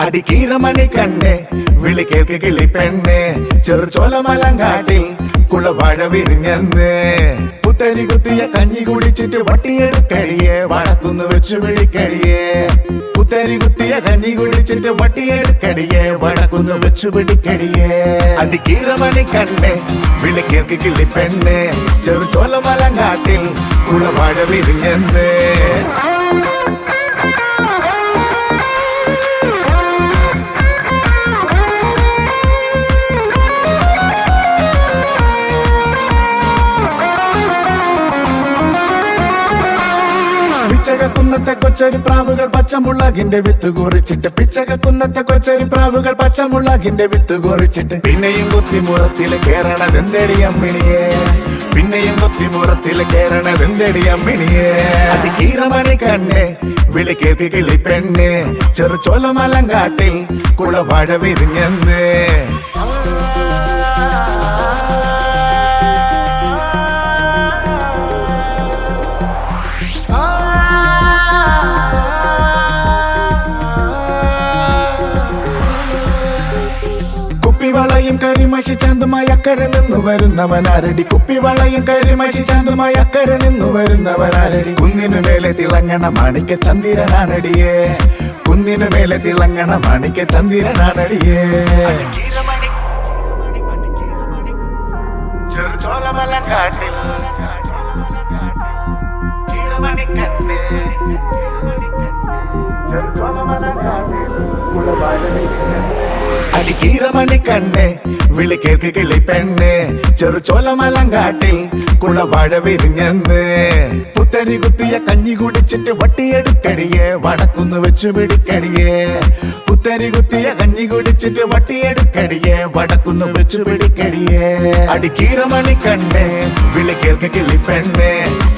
അടിക്കീറമണി കണ്ണേ വിളി കേൾക്ക് കിളി പെണ്ണേ, ചെറുചോലമലങ്കാട്ടിൽ കുളവാഴ വിരിഞ്ഞെന്ന്. പുത്തരി കുത്തിയ കഞ്ഞി കുടിച്ചിട്ട് വട്ടിയെടുക്കടിയേ, വടക്കുന്ന് വെച്ചു പിടിക്കടിയേ. പുത്തരി കുത്തിയ കഞ്ഞി കുടിച്ചിട്ട് വട്ടിയെടുക്കടിയേ, വടക്കുന്ന് വെച്ചു പിടിക്കടിയേ. അടിക്കീറമണി കണ്ണേ വിളി കേൾക്ക് കിളി പെണ്ണേ, ചെറുചോലമലങ്കാട്ടിൽ കുളവാഴ വിരിഞ്ഞെന്ന്. പിച്ചകക്കുന്നത്തെ കൊച്ചരി പ്രാവുകൾ പച്ചമുളകിന്റെ വിത്ത് കുറിച്ചിട്ട്, പിച്ചകക്കുന്നത്തെ കൊച്ചരി പ്രാവുകൾ പച്ചമുളകിന്റെ വിത്ത് കുറിച്ചിട്ട്, പിന്നെയും കുത്തിമുറത്തില് കേറണതെന്തടി അമ്മിണിയെ, പിന്നെയും കുത്തിമുറത്തില് കേറണതെന്തടി അമ്മിണിയെ. അടിക്കീറമണി കണ്ണേ വിളി കേൾക്ക് കിളി പെണ്ണേ, ചെറുചോലമലങ്കാട്ടിൽ കുളവാഴ വിരിഞ്ഞെന്ന്. കുപ്പിവളയും കരിമഷി ചാന്തുമായി അക്കരെ നിന്നു വരുന്നവനാരടി, കുപ്പിവളയും കരിമഷി ചാന്തുമായി അക്കരെ നിന്നു വരുന്നവനാരടി. കുന്നിനു മേലെ തിളങ്ങണ മാണിക്ക ചന്ദ്രനാണടിയേ, കുന്നിനു മേലെ തിളങ്ങണ മാണിക്ക ചന്ദ്രനാണടിയേ. ചെറുചോലമലങ്കാട്ടിൽ കീറമണിക്കണ്ണേ, ചെറുചോലമലങ്കാട്ടിൽ കുളവാഴ വിരിഞ്ഞെന്ന്. അടിക്കീറമണി കണ്ണേ വിളി കേൾക്ക് കിളി പെണ്ണേ, ചെറുചോലമലങ്കാട്ടിൽ കുളവാഴ വിരിഞ്ഞെന്ന്. പുത്തരി കുത്തിയ കഞ്ഞി കുടിച്ചിട്ട് വട്ടിയെടുക്കടിയേ, വടക്കുന്ന് വെച്ചു പിടിക്കടിയേ. പുത്തരി കുത്തിയ കഞ്ഞി കുടിച്ചിട്ട് വട്ടിയെടുക്കടിയേ, വടക്കുന്ന് വെച്ചു പിടിക്കടിയേ. അടിക്കീറമണി കണ്ണേ വിളി കേൾക്ക് കിളി പെണ്ണേ,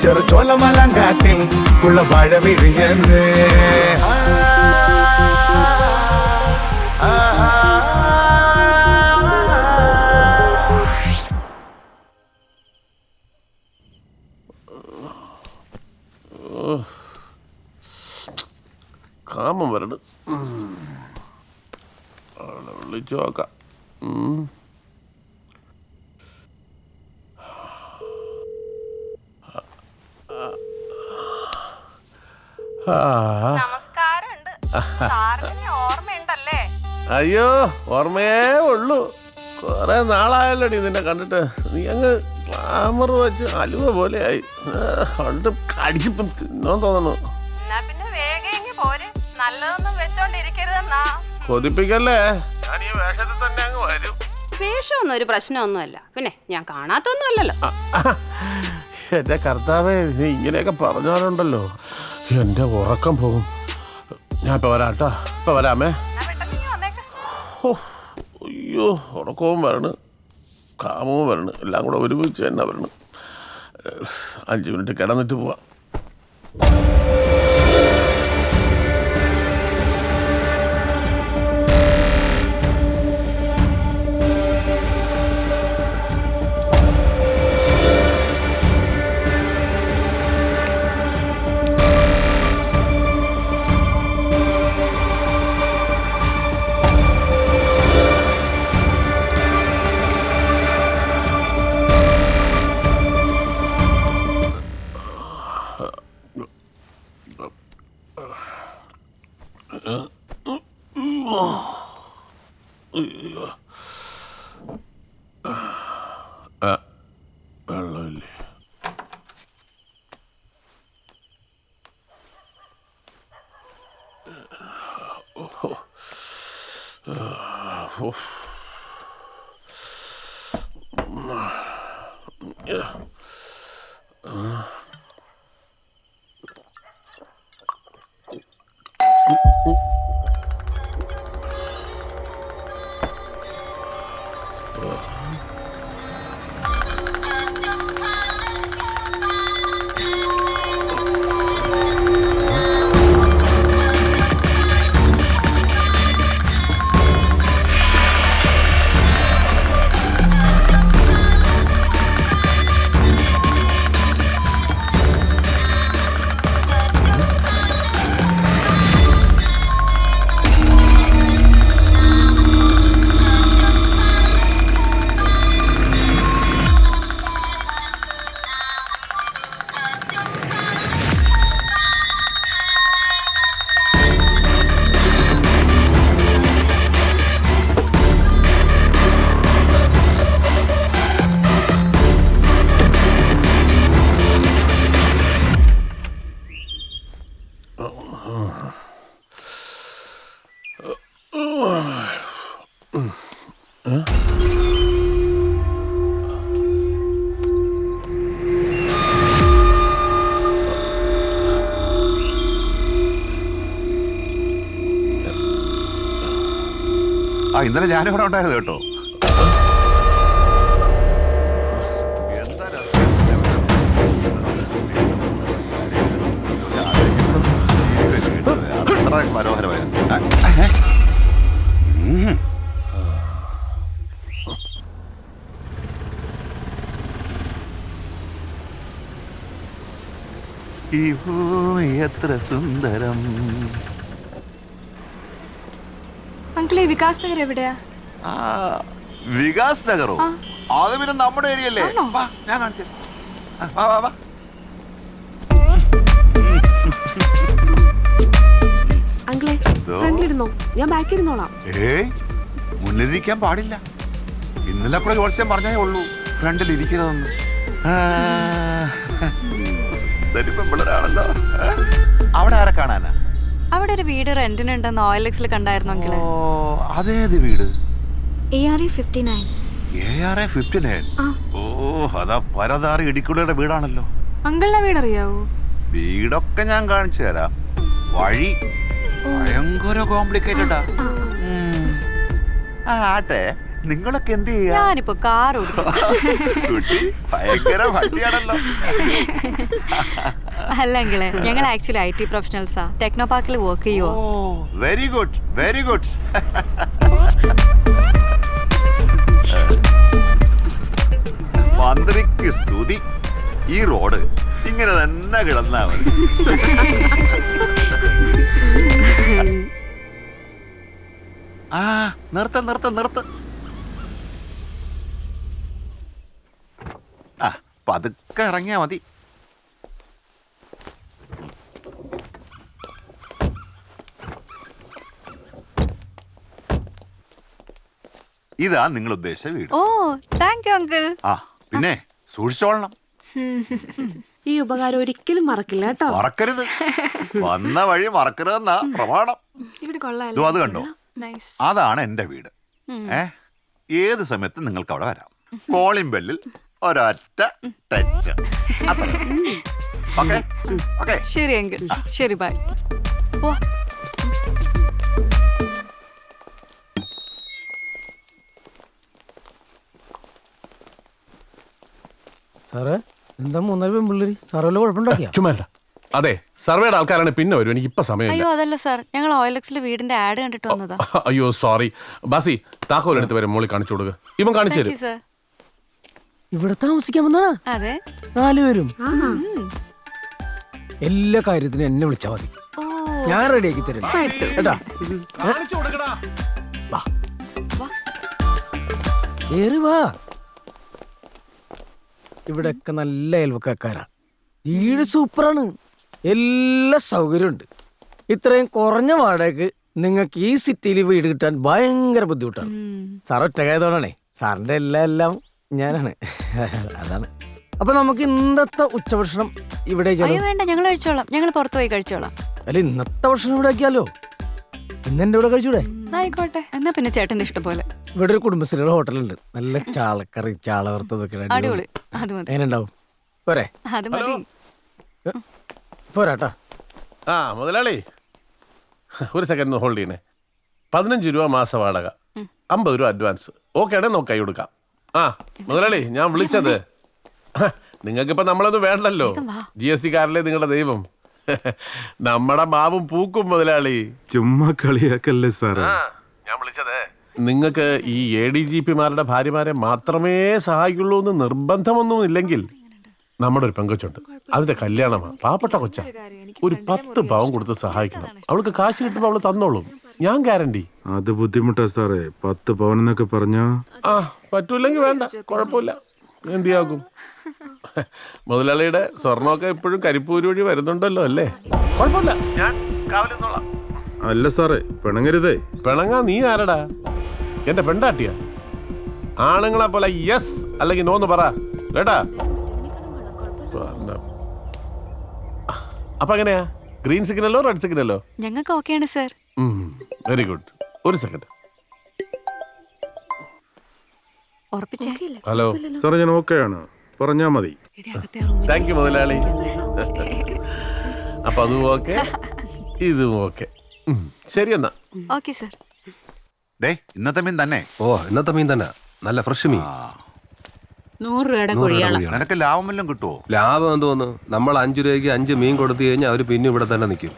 ചെറുചോലമലങ്കാട്ടിൽ കുളവാഴ വിരിഞ്ഞെന്ന്. കാമം വരട്, വിളിച്ചു നോക്കാം. അയ്യോ, ഓർമ്മയേ ഉള്ളൂ. കൊറേ നാളായല്ലോടി നിന്നെ കണ്ടിട്ട്. നീ അങ്ങ് ഗ്ലാമർ വെച്ച് അലുവ പോലെ ആയി. കടിച്ചിപ്പം തിന്നോ തോന്നുന്നു. കൊതിപ്പിക്കല്ലേ, ഞാൻ ഈ വേഷത്തിൽ തന്നെ അങ്ങ് വരും. വേഷമൊന്നും ഒരു പ്രശ്നമൊന്നുമല്ല, പിന്നെ ഞാൻ കാണാത്തൊന്നും അല്ലല്ലോ. എന്റെ കർത്താവേ, നീ ഇങ്ങനെയൊക്കെ പറഞ്ഞാലുണ്ടല്ലോ, എന്റെ ഉറക്കം പോകും. ഞാൻ ഇപ്പൊ വരാട്ടാ, ഇപ്പൊ വരാമേ. ഓ, അയ്യോ, ഉറക്കവും വരണ്, കാമവും വരണ്, എല്ലാം കൂടെ ഒരുമിച്ച് തന്നെ വരണ്. 5 മിനിറ്റ് കിടന്നിട്ട് പോവാം. വെള്ളമില്ലേ? ഇന്നലെ ഞാനിവിടെ ഉണ്ടായിരുന്നു കേട്ടോ. അത്ര മനോഹരമായിരുന്നു. ഈ ഭൂമി എത്ര സുന്ദരം. അങ്കിളെ വികാസ് നഗർ എവിടെയാ? വികാസ് നഗറോ? അത് പിന്നെ നമ്മുടെ ഏരിയ അല്ലേ? ഞാൻ കാണിച്ചു. അങ്കിളെ ഫ്രണ്ടിലിരുന്നോ, ഞാൻ ബാക്കിൽ ഇരുന്നോളാം. ഏയ്, മുന്നിലിരിക്കാൻ പാടില്ല. ഇന്നലെ കൂടെ ജോത്സ്യം പറഞ്ഞേ ഉള്ളൂ ഫ്രണ്ടിൽ ഇരിക്കരുതെന്ന്. പിള്ളേരാണല്ലോ. അവിടെ ആരെ കാണാനാ? അവിടെ ഒരു വീട് റെന്റിനുണ്ടെന്ന് OLX കണ്ടായിരുന്നു. അതേത് വീട്? ARA 59. ARA 59? ഓ, അതാ പരതാറി ഇടിക്കുള്ളിയുടെ വീടാണല്ലോ. അങ്കിളിന്റെ വീട് അറിയാവോ? വീടൊക്കെ ഞാൻ കാണിച്ചു തരാം. വഴി ഭയങ്കര കോംപ്ലിക്കേറ്റഡാ. ആട്ടെ, നിങ്ങളൊക്കെ എന്ത് ചെയ്യാ? ഞാനിപ്പോ കാർ കുട്ടി ഭയങ്കര വണ്ടിയാണല്ലോ. അല്ലെങ്കിലേ ഞങ്ങൾ ആക്ച്വലി IT പ്രൊഫഷണൽസാ. ടെക്നോ പാർക്കിൽ വർക്ക് ചെയ്യുവോ? Very good, very good. മന്ത്രിക്ക് സ്തുതി. ഈ റോഡ് ഇങ്ങനെ തന്നെ കിടന്നാ മതി. നിർത്ത നിർത്ത നിർത്ത. പതുക്കെ ഇറങ്ങിയാ മതി. ഇതാ നിങ്ങൾ ഉദ്ദേശിച്ച വീട്. ഓ, താങ്ക് യു അങ്കിൾ. പിന്നെ സൂക്ഷിച്ചോളണം. ഈ ഉപകാരം ഒരിക്കലും മറക്കില്ല കേട്ടോ. മറക്കരുത്. വന്ന വഴി മറക്കരുതെന്നാ പ്രമാണം. ഇവിടെ കൊള്ളാം. അത് കണ്ടോ? അതാണ് എന്റെ വീട്. ഏത് സമയത്തും നിങ്ങൾക്ക് അവിടെ വരാം. കോളിംഗ് ബെല്ലിൽ ഒരൊറ്റ ടച്ച്. ഓക്കെ ഓക്കെ ശരി എങ്കിൽ ശരി ബൈ ഓ സാറേ എന്താ 3 പെൺപിള്ളേര് സാറല്ലോ കുഴപ്പമുണ്ടാക്കിയ ചുമല്ല. അതെ, സർവേയുടെ ആൾക്കാരാണ് പിന്നെ വരും. എനിക്ക് ഇപ്പൊ സമയമില്ല. അയ്യോ അതല്ല സാർ, ഞങ്ങൾ OLX വീടിന്റെ ആഡ് കണ്ടിട്ട് വന്നതാ. അയ്യോ സോറി. ബാസി, താക്കോൽ എടുത്ത് വരും, മോളി കാണിച്ചു കൊടുക്കുക. ഇവൻ കാണിച്ചു തരും. സാർ ഇവിടെ താമസിക്കാൻ വന്നാ അതെ 4 പേരും. എല്ലാ കാര്യത്തിനും എന്നെ വിളിച്ചാ മതി, ഞാൻ റെഡിയാക്കി തരും കേട്ടാ. കാണിച്ചു കൊടുക്കടാ. കേറി വാ. ഇവിടെയൊക്കെ നല്ല അയൽവക്കാരാ. വീട് സൂപ്പറാണ്, എല്ലാ സൗകര്യമുണ്ട്. ഇത്രയും കുറഞ്ഞ വാടകയ്ക്ക് നിങ്ങൾക്ക് ഈ സിറ്റിയിൽ വീട് കിട്ടാൻ ഭയങ്കര ബുദ്ധിമുട്ടാണ്. സാർ ഒറ്റക്കായതുകൊണ്ടാണേ, സാറിന്റെ എല്ലാം ഞാനാണ്. അതാണ്. അപ്പൊ നമുക്ക് ഇന്നത്തെ ഉച്ചഭക്ഷണം ഇവിടെ വേണ്ട, ഞങ്ങൾ കഴിച്ചോളാം. ഞങ്ങൾ പുറത്തു പോയി കഴിച്ചോളാം. അല്ല, ഇന്നത്തെ ഭക്ഷണം ഇവിടെ ആക്കിയാലോ? ഇന്ന് എന്റെ ഇവിടെ കഴിച്ചൂടെ? ആയിക്കോട്ടെ, എന്നാ പിന്നെ ചേട്ടന്റെ ഇഷ്ടം പോലെ. ഇവിടെ ഒരു കുടുംബശ്രീയുടെ ഹോട്ടലുണ്ട്, നല്ല ചാളക്കറി ചാള വറുത്തതൊക്കെ അടിപൊളി. അത് മതി. എങ്ങനെ ഉണ്ടാവും? പോരെ? അത് മതി. പോരാട്ടാ. ആ മുതലാളി, ഒരു സെക്കൻഡ് ഹോൾഡ് ചെയ്യണേ. 15 രൂപ മാസ വാടക, 50 രൂപ അഡ്വാൻസ്. ഓക്കെ ആണേ നോക്കായി കൊടുക്കാം. ആ മുതലാളി, ഞാൻ വിളിച്ചത് നിങ്ങൾക്കിപ്പോ നമ്മളൊന്നും വേണ്ടല്ലോ. GST കാരല്ലേ നിങ്ങളുടെ ദൈവം. നമ്മുടെ മാവും പൂക്കും മുതലാളി. ചുമ്മാ കളിയാക്കല്ലേ സാറേ. ഞാൻ വിളിച്ചത് നിങ്ങൾക്ക് ഈ ADGPമാരുടെ ഭാര്യമാരെ മാത്രമേ സഹായിക്കുള്ളൂ എന്ന് നിർബന്ധമൊന്നും ഇല്ലെങ്കിൽ, നമ്മുടെ ഒരു പെങ്കൊച്ചുണ്ട്, അതിന്റെ കല്യാണമാണ്. പാവപ്പെട്ട കൊച്ച, ഒരു 10 പവൻ കൊടുത്ത് സഹായിക്കണം. അവൾക്ക് കാശ് കിട്ടുമ്പോൾ അവള് തന്നോളും, ഞാൻ ഗ്യാരണ്ടി. അത് ബുദ്ധിമുട്ടാ സാറേ, 10 പവൻ എന്നൊക്കെ പറഞ്ഞാ. ആ പറ്റൂല്ലെങ്കിൽ വേണ്ട, കുഴപ്പമില്ല, എന്തിയാക്കും. മുതലാളിയുടെ സ്വർണ്ണമൊക്കെ ഇപ്പോഴും കരിപ്പൂര് വഴി വരുന്നുണ്ടല്ലോ അല്ലേ? കുഴപ്പമില്ല, ഞാൻ കാവലിന്നോളാം. അല്ല സാറേ, പിണങ്ങരുതേ. പിണങ്ങാ നീ ആരടാ? എന്റെ പെണ്ടാട്ടിയ. ആണുങ്ങളെ പോലെ യെസ് അല്ലെങ്കിൽ നോന്ന് പറ കേട്ടാ. അപ്പൊ എങ്ങനെയാ, ഗ്രീൻ സിഗ്നലോ റെഡ് സിഗ്നലോ? ഞങ്ങൾക്ക് ഓക്കെയാണ് സാർ. Very good. ഒരു സെക്കൻഡ്. ഉറപ്പിച്ചേ? ഹലോ സാറേ, ഞാൻ ഓക്കെ ആണ്, പറഞ്ഞാ മതി. താങ്ക് യു മുതലാളി. അപ്പൊ അതും ഓക്കെ, ഇതും ഓക്കെ. ശരി എന്നാ. Okay sir. ഇന്നത്തെ മീൻ തന്നെ. ഓ, ഇന്നത്തെ മീൻ തന്നെ, നല്ല ഫ്രഷ് മീൻ. 100 രൂപയുടെ കോഴിയാണ്. നിനക്ക് ലാഭം വല്ലതും കിട്ടുമോ? ലാഭം എന്തോന്ന്, നമ്മൾ 5 രൂപയ്ക്ക് 5 മീൻ കൊടുത്തു കഴിഞ്ഞാൽ അവർ പിന്നെ ഇവിടെ തന്നെ നിൽക്കും.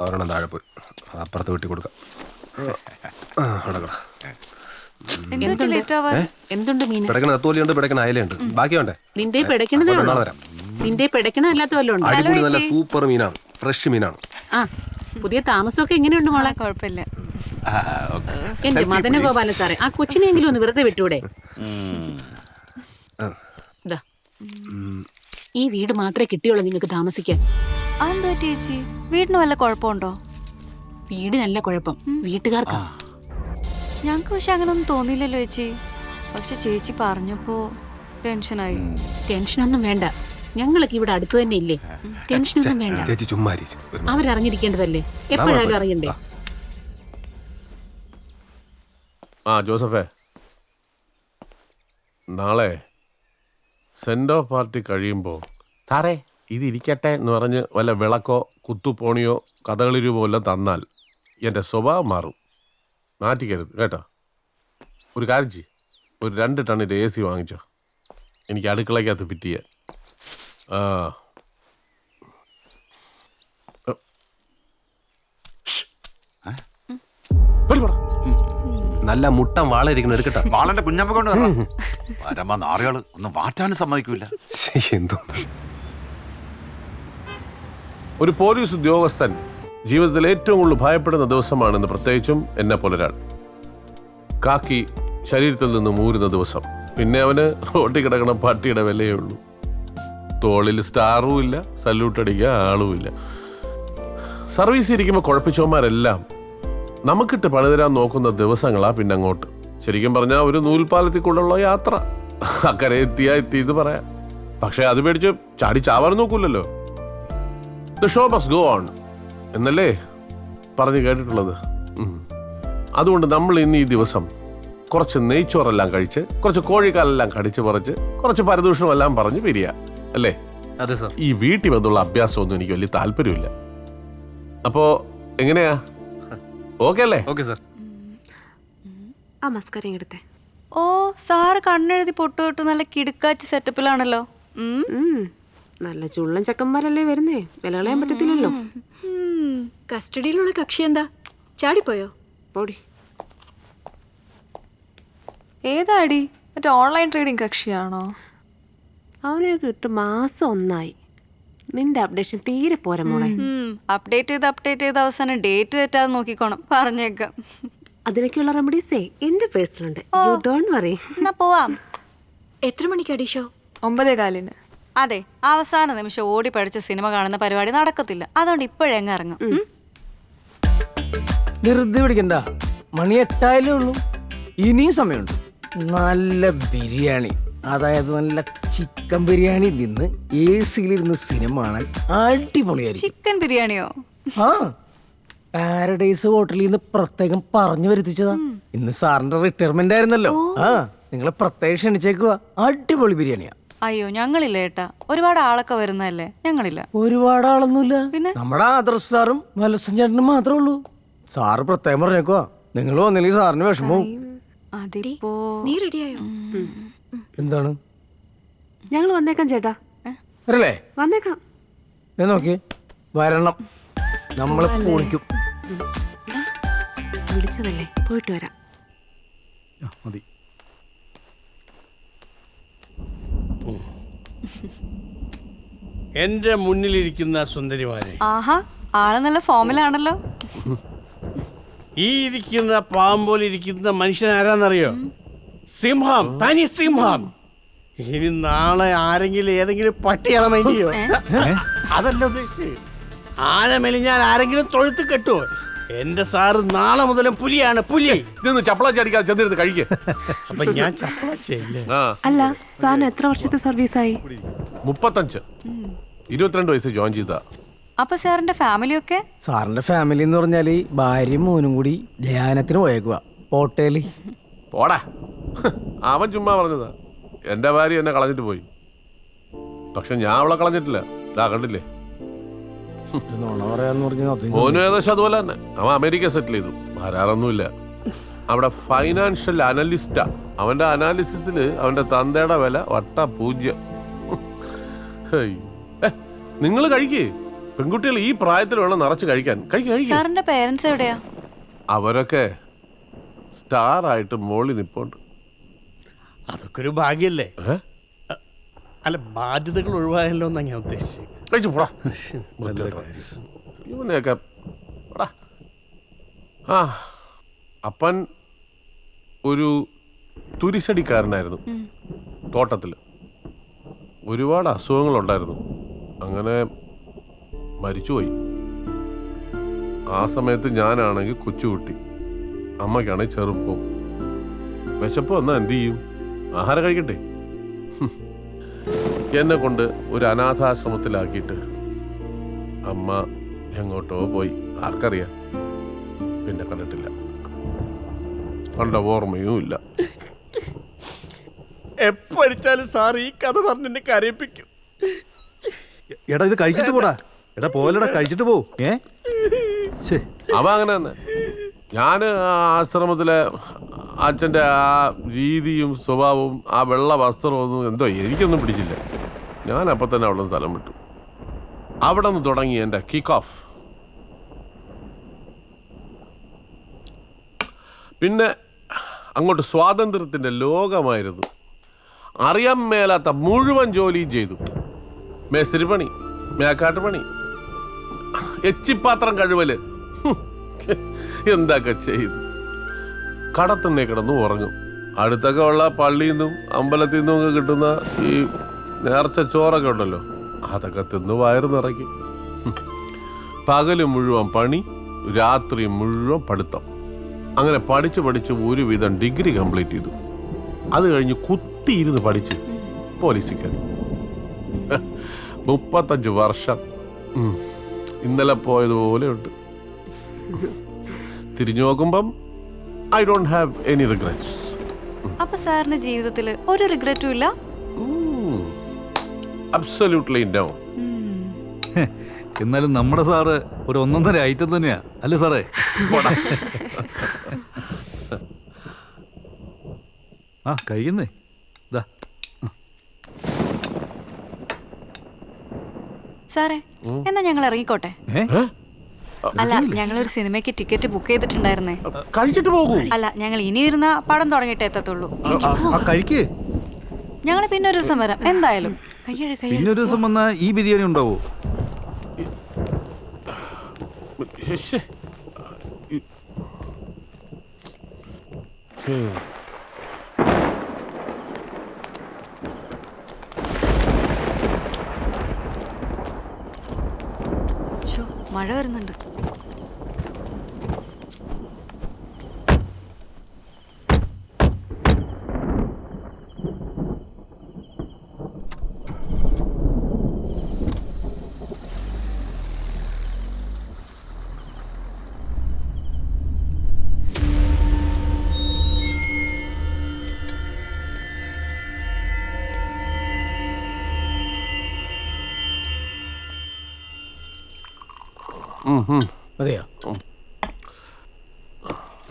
ഒരെണ്ണം താഴെ പോയി അപ്പുറത്ത് വെട്ടി കൊടുക്കാം. എന്തുണ്ട് മീൻ? പിടക്കണ എത്തോലിയുണ്ട്, പിടക്കണ അയലുണ്ട്. ബാക്കി വേണ്ടേ? നിന്റെ പിടക്കണതേ ഉള്ളൂ. തരാം. നിന്റെ പിടക്കണ അല്ലാത്ത വല്ലതും ഉണ്ടോ? അടിപൊളി നല്ല സൂപ്പർ മീനാണ്, ഫ്രഷ് മീനാണ്. ആ, പുതിയ താമസമൊക്കെ എങ്ങനെയുണ്ട് മോളെ? കുഴപ്പമില്ല. എന്റെ മദന ഗോപാല സാറേ, ആ കൊച്ചിനെങ്കിലും ഒന്ന് വെറുതെ വിട്ടൂടെ? ഈ വീട് മാത്രമേ കിട്ടിയുള്ളൂ നിങ്ങൾക്ക് താമസിക്കാൻ. അതെന്താ ചേച്ചി, വീടിന് വല്ല കുഴപ്പമുണ്ടോ? വീടിനല്ല കുഴപ്പം, വീട്ടുകാർക്കാ. ഞങ്ങൾക്ക് പക്ഷെ അങ്ങനെ ഒന്നും തോന്നിയില്ലല്ലോ ചേച്ചി. പക്ഷെ ചേച്ചി പറഞ്ഞപ്പോ ടെൻഷനായി. ടെൻഷനൊന്നും വേണ്ട, ഞങ്ങളൊക്കെ ഇവിടെ അടുത്ത് തന്നെ ഇല്ലേ. ടെൻഷനൊന്നും വേണ്ട ചേച്ചി, ചുമ്മാ അവരറിഞ്ഞിരിക്കേണ്ടതല്ലേ, എപ്പോഴായാലും അറിയണ്ടേ. ആ ജോസഫേ, നാളെ സെൻഡ് ഓഫ് പാർട്ടി കഴിയുമ്പോൾ സാറേ ഇതിരിക്കട്ടെ എന്ന് പറഞ്ഞ് വല്ല വിളക്കോ കുത്തുപോണിയോ കഥകളി രൂപമോ എല്ലാം തന്നാൽ എൻ്റെ സ്വഭാവം മാറും. നാറ്റിക്കരുത് കേട്ടോ. ഒരു കാര്യം ചെയ്യ്, ഒരു 2 ടണ്ണിൻ്റെ AC വാങ്ങിച്ചോ, എനിക്ക് അടുക്കളയ്ക്കകത്ത് ഫിറ്റ് ചെയ്യാൻ. നല്ല മുട്ടൻ വാളയിരിക്കണം, എടുക്കട്ടെ. വാളന്റെ കുഞ്ഞമ്മ കൊണ്ട് വരമ്പ നാറികള് ഒന്നും മാറ്റാനും സമ്മതിക്കൂല. എന്തോ ഒരു പോലീസ് ഉദ്യോഗസ്ഥൻ ജീവിതത്തിൽ ഏറ്റവും കൂടുതൽ ഭയപ്പെടുന്ന ദിവസമാണെന്ന്, പ്രത്യേകിച്ചും എന്നെ പോലൊരാൾ. കാക്കി ശരീരത്തിൽ നിന്ന് മൂരുന്ന ദിവസം. പിന്നെ അവന് റോട്ടിൽ കിടക്കണ പട്ടിയുടെ വിലയേ ഉള്ളൂ. തോളിൽ സ്റ്റാറും ഇല്ല, സല്യൂട്ട് അടിക്കാൻ ആളുമില്ല. സർവീസ് ഇരിക്കുമ്പോൾ കുഴപ്പിച്ചവന്മാരെല്ലാം നമുക്കിട്ട് പണിതരാൻ നോക്കുന്ന ദിവസങ്ങളാ പിന്നെ അങ്ങോട്ട്. ശരിക്കും പറഞ്ഞാൽ ഒരു നൂൽപ്പാലത്തിൽ കൂടെയുള്ള യാത്ര. അക്കരെ എത്തിയെന്ന് പറയാം. പക്ഷെ അത് പേടിച്ച് ചാടി ചാവാൻ നോക്കൂലല്ലോ. The show must go on എന്നല്ലേ പറഞ്ഞ് കേട്ടിട്ടുള്ളത്. അതുകൊണ്ട് നമ്മൾ ഇന്ന് ഈ ദിവസം കുറച്ച് നെയ്ച്ചോറെല്ലാം കഴിച്ച്, കുറച്ച് കോഴിക്കാലെല്ലാം കടിച്ച് പറിച്ച്, കുറച്ച് പരദൂഷണമെല്ലാം പറഞ്ഞ് പിരിയാ അല്ലേ? അതെ സാർ. ഈ വീട്ടിൽ വന്നുള്ള അഭ്യാസമൊന്നും എനിക്ക് വലിയ താല്പര്യമില്ല. അപ്പോ എങ്ങനെയാ, ഓക്കെ അല്ലേ? Okay sir. ആ മസ്കാരം എടുത്തേ. ഓ സാറ് കണ്ണെഴുതി പൊട്ടുതൊട്ട് നല്ല കിടുക്കാച്ചി സെറ്റപ്പിലാണല്ലോ. നല്ല ചുള്ളൻ ചക്കന്മാരല്ലേ വരുന്നേ, വില കളയാൻ പറ്റത്തില്ലല്ലോ. കസ്റ്റഡിയിലുള്ള കക്ഷി എന്താ ചാടിപ്പോയോ? പോടി. ഏതാടി? മറ്റേ ഓൺലൈൻ ട്രേഡിംഗ് കക്ഷിയാണോ? അവനൊക്കെ ഇട്ട് മാസം 1 ആയി. നിന്റെ അപ്ഡേഷൻ തീരെ പോരാ മോളെ. അപ്ഡേറ്റ് ചെയ്ത് അവസാനം ഡേറ്റ് തെറ്റാതെ നോക്കിക്കോണം, പറഞ്ഞേക്കാം. അതിനൊക്കെയുള്ള റെമഡീസേ എന്റെ പേഴ്സണുണ്ട്. You don't worry. എന്നാ പോവാം. എത്ര മണിക്കടി ഷോ? 9:15. അതെ, അവസാന നിമിഷം ഓടി പഠിച്ച സിനിമ കാണുന്ന പരിപാടി നടക്കത്തില്ല. അതുകൊണ്ട് ഇപ്പോഴെങ്ങ് ഇറങ്ങും. ധൃതി പിടിക്കണ്ട, മണി 8 ഉള്ളൂ, ഇനിയും സമയമുണ്ട്. നല്ല ബിരിയാണി, അതായത് നല്ല ചിക്കൻ ബിരിയാണി നിന്ന് AC-ലിരുന്ന് സിനിമ കാണാൻ അടിപൊളിയായിരിക്കും. ചിക്കൻ ബിരിയാണിയോ? ആ, പാരഡൈസ് ഹോട്ടലിൽ നിന്ന് പ്രത്യേകം പറഞ്ഞു വരുത്തിച്ചതാ. ഇന്ന് സാറിന്റെ റിട്ടയർമെന്റ് ആയിരുന്നല്ലോ. ആ, നിങ്ങളെ പ്രത്യേകം ക്ഷണിച്ചേക്കുക. അടിപൊളി ബിരിയാണിയാ. അയ്യോ ഞങ്ങളില്ല ഏട്ടാ, ഒരുപാട് ആളൊക്കെ വരുന്നതല്ലേ, ഞങ്ങളില്ല. ഒരുപാട് ആളൊന്നുമില്ല, പിന്നെ നമ്മുടെ ആദർശ് സാറും വലസൻ ചേട്ടനും മാത്രമേ ഉള്ളൂ. സാറ് പ്രത്യേകം പറഞ്ഞേക്കുവാ, നിങ്ങൾ വന്നില്ലെങ്കിൽ സാറിന് വിഷമവും. നീ റെഡിയായോ? എന്താണ്? ഞങ്ങൾ വന്നേക്കാം ചേട്ടാ. വരല്ലേ? വന്നേക്കാം. നോക്കി വരണം, നമ്മളെ പൊളിക്കും. വിളിച്ചതല്ലേ, പോയിട്ട് വരാം. മതി. എന്റെ മുന്നിലിരിക്കുന്ന സുന്ദരിമാരെ, ആഹാ, ആള് നല്ല ഫോമിലാണല്ലോ. ഈ ഇരിക്കുന്ന പാവം പോലെ ഇരിക്കുന്ന മനുഷ്യൻ ആരാന്നറിയോ? സിംഹം, തനി സിംഹം. ഇനി നാളെ ആരെങ്കിലും ഏതെങ്കിലും പട്ടിയാളെ മൈൻഡ് ചെയ്യോ? അതല്ല ഉദ്ദേശിച്ചത്. ആന മെലിഞ്ഞാൽ ആരെങ്കിലും തൊഴുത്ത് കെട്ടുവോ? എന്റെ സാറ് നാളെ മുതലും പുലിയാണ്, പുലി. ഇതൊന്ന് ചപ്പളാച്ചി അടിക്കാതെ ചെന്നിരുന്ന് കഴിക്കുക. അപ്പൊ ഞാൻ ചപ്പളാച്ചല്ലേ? അല്ല, സാറിന് എത്ര വർഷത്തെ സർവീസായി? 35. 22 വയസ്സ് ജോയിൻ ചെയ്താ. അപ്പൊ സാറിന്റെ ഫാമിലിയൊക്കെ? സാറിന്റെ ഫാമിലി എന്ന് പറഞ്ഞാല് ഭാര്യയും മോനും കൂടി ധ്യാനത്തിന് പോയേക്കുക ഹോട്ടലിൽ. പോടാ, അവൻ ചുമ്മാ പറഞ്ഞതാ. എന്റെ ഭാര്യ എന്നെ കളഞ്ഞിട്ട് പോയി, പക്ഷെ ഞാൻ അവളെ കളഞ്ഞിട്ടില്ല. ഇതാ കണ്ടില്ലേ? നോണ പറയാന്ന് പറഞ്ഞാൽ മോനും ഏകദേശം അതുപോലെ തന്നെ. അവൻ അമേരിക്ക സെറ്റിൽ ചെയ്തു, വരാറൊന്നുമില്ല. അവിടെ ഫൈനാൻഷ്യൽ അനലിസ്റ്റാ. അവന്റെ അനാലിസിസില് അവന്റെ തന്തയുടെ വില വട്ട 0. നിങ്ങൾ കഴിക്കേ, പെൺകുട്ടികൾ ഈ പ്രായത്തിൽ വേണം നിറച്ച് കഴിക്കാൻ. സാറിന്റെ പേരൻസ് എവിടെയാ? അവരൊക്കെ സ്റ്റാർ ആയിട്ട് മോളി നിപ്പുണ്ട്. അതൊക്കെ ഒരു ഭാഗ്യല്ലേ? അല്ല, ബാധ്യതകൾ ഒഴിവായല്ലോ എന്നാ ഞാൻ ഉദ്ദേശിച്ചത്. ഇവനെയൊക്കെ അപ്പൻ ഒരു തുരിശടിക്കാരനായിരുന്നു. തോട്ടത്തിൽ ഒരുപാട് അസുഖങ്ങളുണ്ടായിരുന്നു. അങ്ങനെ മരിച്ചുപോയി. ആ സമയത്ത് ഞാനാണെങ്കിൽ കൊച്ചുകുട്ടി, അമ്മയ്ക്കാണെങ്കിൽ ചെറുപ്പം. വിശപ്പ് വന്നാൽ എന്ത് ചെയ്യും? ആഹാരം കഴിക്കട്ടെ. എന്നെ കൊണ്ട് ഒരു അനാഥാശ്രമത്തിലാക്കിയിട്ട് അമ്മ എങ്ങോട്ടോ പോയി, ആർക്കറിയാം. പിന്നെ കണ്ടിട്ടില്ല, കണ്ട ഓർമ്മയും ഇല്ല. എപ്പടിച്ചാലും സാർ ഈ കഥ പറഞ്ഞ് എന്നെ കരയിപ്പിക്കും. എടാ ഇത് കഴിച്ചിട്ട് പോടാ. എടാ പോലടാ, കഴിച്ചിട്ട് പോ. അവ അങ്ങനെ തന്നെ. ഞാൻ ആ ആശ്രമത്തിലെ അച്ഛൻ്റെ ആ രീതിയും സ്വഭാവവും ആ വെള്ള വസ്ത്രമൊന്നും എന്തോ എനിക്കൊന്നും പിടിച്ചില്ല. ഞാൻ അപ്പം തന്നെ അവിടെ നിന്ന് സ്ഥലം വിട്ടു. അവിടെ നിന്ന് തുടങ്ങി എൻ്റെ കിക്ക് ഓഫ്. പിന്നെ അങ്ങോട്ട് സ്വാതന്ത്ര്യത്തിൻ്റെ ലോകമായിരുന്നു. അറിയാൻ മേലാത്ത മുഴുവൻ ജോലിയും ചെയ്തു. മേസ്തിരി പണി, മേക്കാട്ട് പണി, എച്ചിപ്പാത്രം കഴുവല്, എന്തൊക്കെ ചെയ്തു. കടത്തുണ്ണി കിടന്നു ഉറങ്ങും. അടുത്തൊക്കെ ഉള്ള പള്ളിയിൽ നിന്നും അമ്പലത്തിൽ നിന്നും ഒക്കെ കിട്ടുന്ന ഈ നേർച്ച ചോറൊക്കെ ഉണ്ടല്ലോ, അതൊക്കെ തിന്ന് വയറ് നിറയ്ക്കും. പകല് മുഴുവൻ പണി, രാത്രി മുഴുവൻ പഠിത്തം. അങ്ങനെ പഠിച്ച് ഒരുവിധം ഡിഗ്രി കംപ്ലീറ്റ് ചെയ്തു. അത് കഴിഞ്ഞ് കുത്തിയിരുന്ന് പഠിച്ച് പോലീസിക്കാൻ 35 വർഷം. ഇന്നലെ പോയതുപോലെ ഉണ്ട്. തിരിഞ്ഞു നോക്കുമ്പം I don't have any regrets. അപ്പൊ സാറിന്റെ ജീവിതത്തിൽ ഒരു റിഗ്രറ്റും ഇല്ല? Absolutely no. എന്നാലും നമ്മുടെ സാറ് ഒരു ഒന്നൊന്നര ഐറ്റം തന്നെയാ അല്ലേ സാറേ? ആ കഴിയുന്നേ ഇതാ. സാറേ എന്നാ ഞങ്ങൾ ഇറങ്ങിക്കോട്ടെ. അല്ല ഞങ്ങളൊരു സിനിമയ്ക്ക് ടിക്കറ്റ് ബുക്ക് ചെയ്തിട്ടുണ്ടായിരുന്നേ. കഴിച്ചിട്ട് പോകൂ. അല്ല ഞങ്ങൾ ഇനി ഇരുന്ന പടം തുടങ്ങിയിട്ട് എത്തത്തുള്ളൂ. കഴിക്കേ. ഞങ്ങൾ പിന്നെ ഒരു ദിവസം വരാം എന്തായാലും. പിന്നെ ഒരു ദിവസം വന്നാ ഈ ബിരിയാണി ഉണ്ടാവോ? മഴ വരുന്നുണ്ട്. അതെയോ?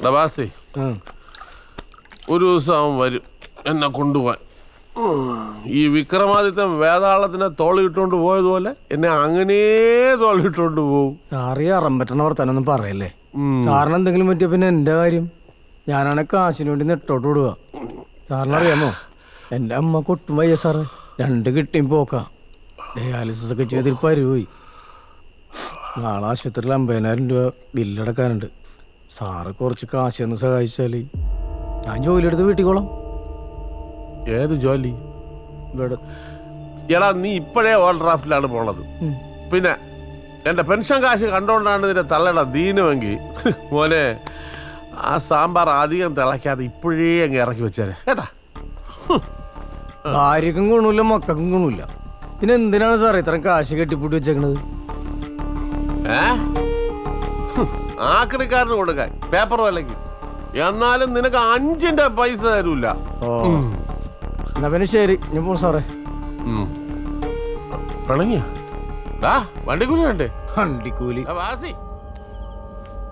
ഡബാസി ഒരു ദിവസം അവൻ വരും എന്നെ കൊണ്ടുപോവാൻ. ഈ വിക്രമാദിത്യൻ വേതാളത്തിനെ തോളിട്ടുകൊണ്ട് പോയതുപോലെ എന്നെ അങ്ങനെ തോളിട്ടുകൊണ്ട് പോകും. സാറിയ അറമ്പറ്റണ വർത്താനൊന്നും പറയല്ലേ. സാറിന് എന്തെങ്കിലും പറ്റിയ പിന്നെ എൻ്റെ കാര്യം. ഞാനാണെ കാശിന് വേണ്ടി നെട്ടോട്ട് വിടുക. സാറിനറിയാമോ എൻ്റെ അമ്മ കൊട്ടും വയ്യ സാറ്. 2 കിട്ടിയും പോക്കാം. ഡയാലിസിസ് ഒക്കെ ചെയ്തിൽ പരുപോയി. നാളെ ആശുപത്രിയിൽ 50,000 രൂപ ബില്ലടക്കാനുണ്ട്. സാറ് കുറച്ച് കാശ് ഒന്ന് സഹായിച്ചാൽ ഞാൻ ജോലി എടുത്ത് വീട്ടിക്കോളാം. ഏത് ജോലി? ഇവിടെ. എടാ നീ ഇപ്പോഴേ ഓവർ ഡ്രാഫ്റ്റിലാണ് പോണത്. പിന്നെ എൻ്റെ പെൻഷൻ കാശ് കണ്ടോണ്ടാണ് നിന്റെ തള്ളയുടെ ദീനമെങ്കിൽ മോനെ ആ സാമ്പാർ അധികം തിളയ്ക്കാതെ ഇപ്പോഴേ അങ്ങ് ഇറക്കി വെച്ചേരെ കേട്ടാ. ഭാര്യക്കും ഗുണമില്ല, മക്കൾക്കും ഗുണമില്ല. പിന്നെ എന്തിനാണ് സാറേ ഇത്രയും കാശ് കെട്ടിപ്പൂട്ടി വെച്ചേക്കണത്? ആക്രിക്കാരന് കൊടുക്കാൻ പേപ്പർ വിലക്ക്. എന്നാലും നിനക്ക് 5 പൈസ തരൂല. എന്നാ പിന്നെ ശരി ഞാൻ പോ സാറേ. പിണങ്ങിയ വണ്ടിക്കൂലി വേണ്ടേ? വണ്ടിക്കൂലി വാസി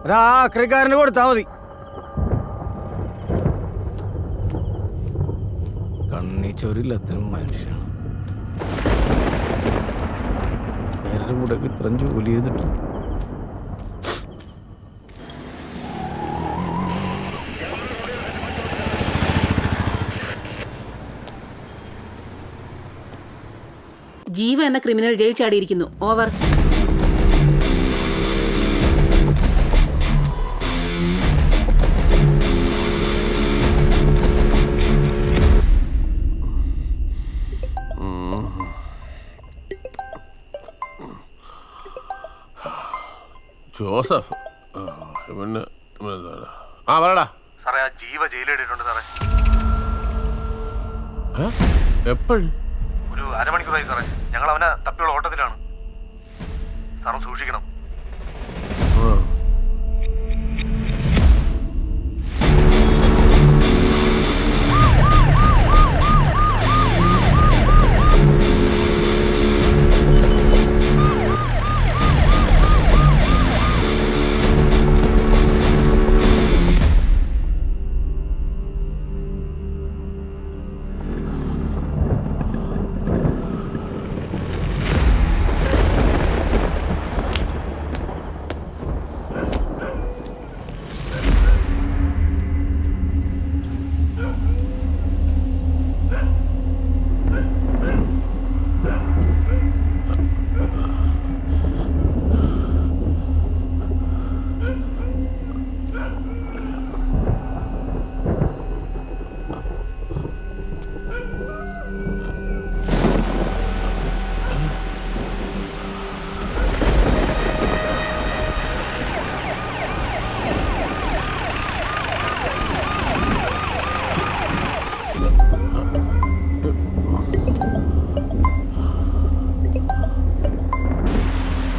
ഒരാക്രിക്കാരന് കൊടുത്താ മതി. കണ്ണിച്ചോരില്ലാത്ത മനുഷ്യനാണ്. നേരെ കൂടെ ഇത്രയും ജോലി ചെയ്തിട്ട് ജീവ എന്ന ക്രിമിനൽ ജയിൽ ചാടിയിരിക്കുന്നു. ഓവർ. ജോസഫ് പറയടാ. സാറേ ആ ജീവ ജയിലിട്ടിട്ടുണ്ട് സാറേ. എപ്പോഴും? ഒരു അരമണിക്കൂറായി സാറേ. ഞങ്ങൾ അവനെ തപ്പിയുള്ള ഓട്ടത്തിലാണ്. സാറും സൂക്ഷിക്കണം.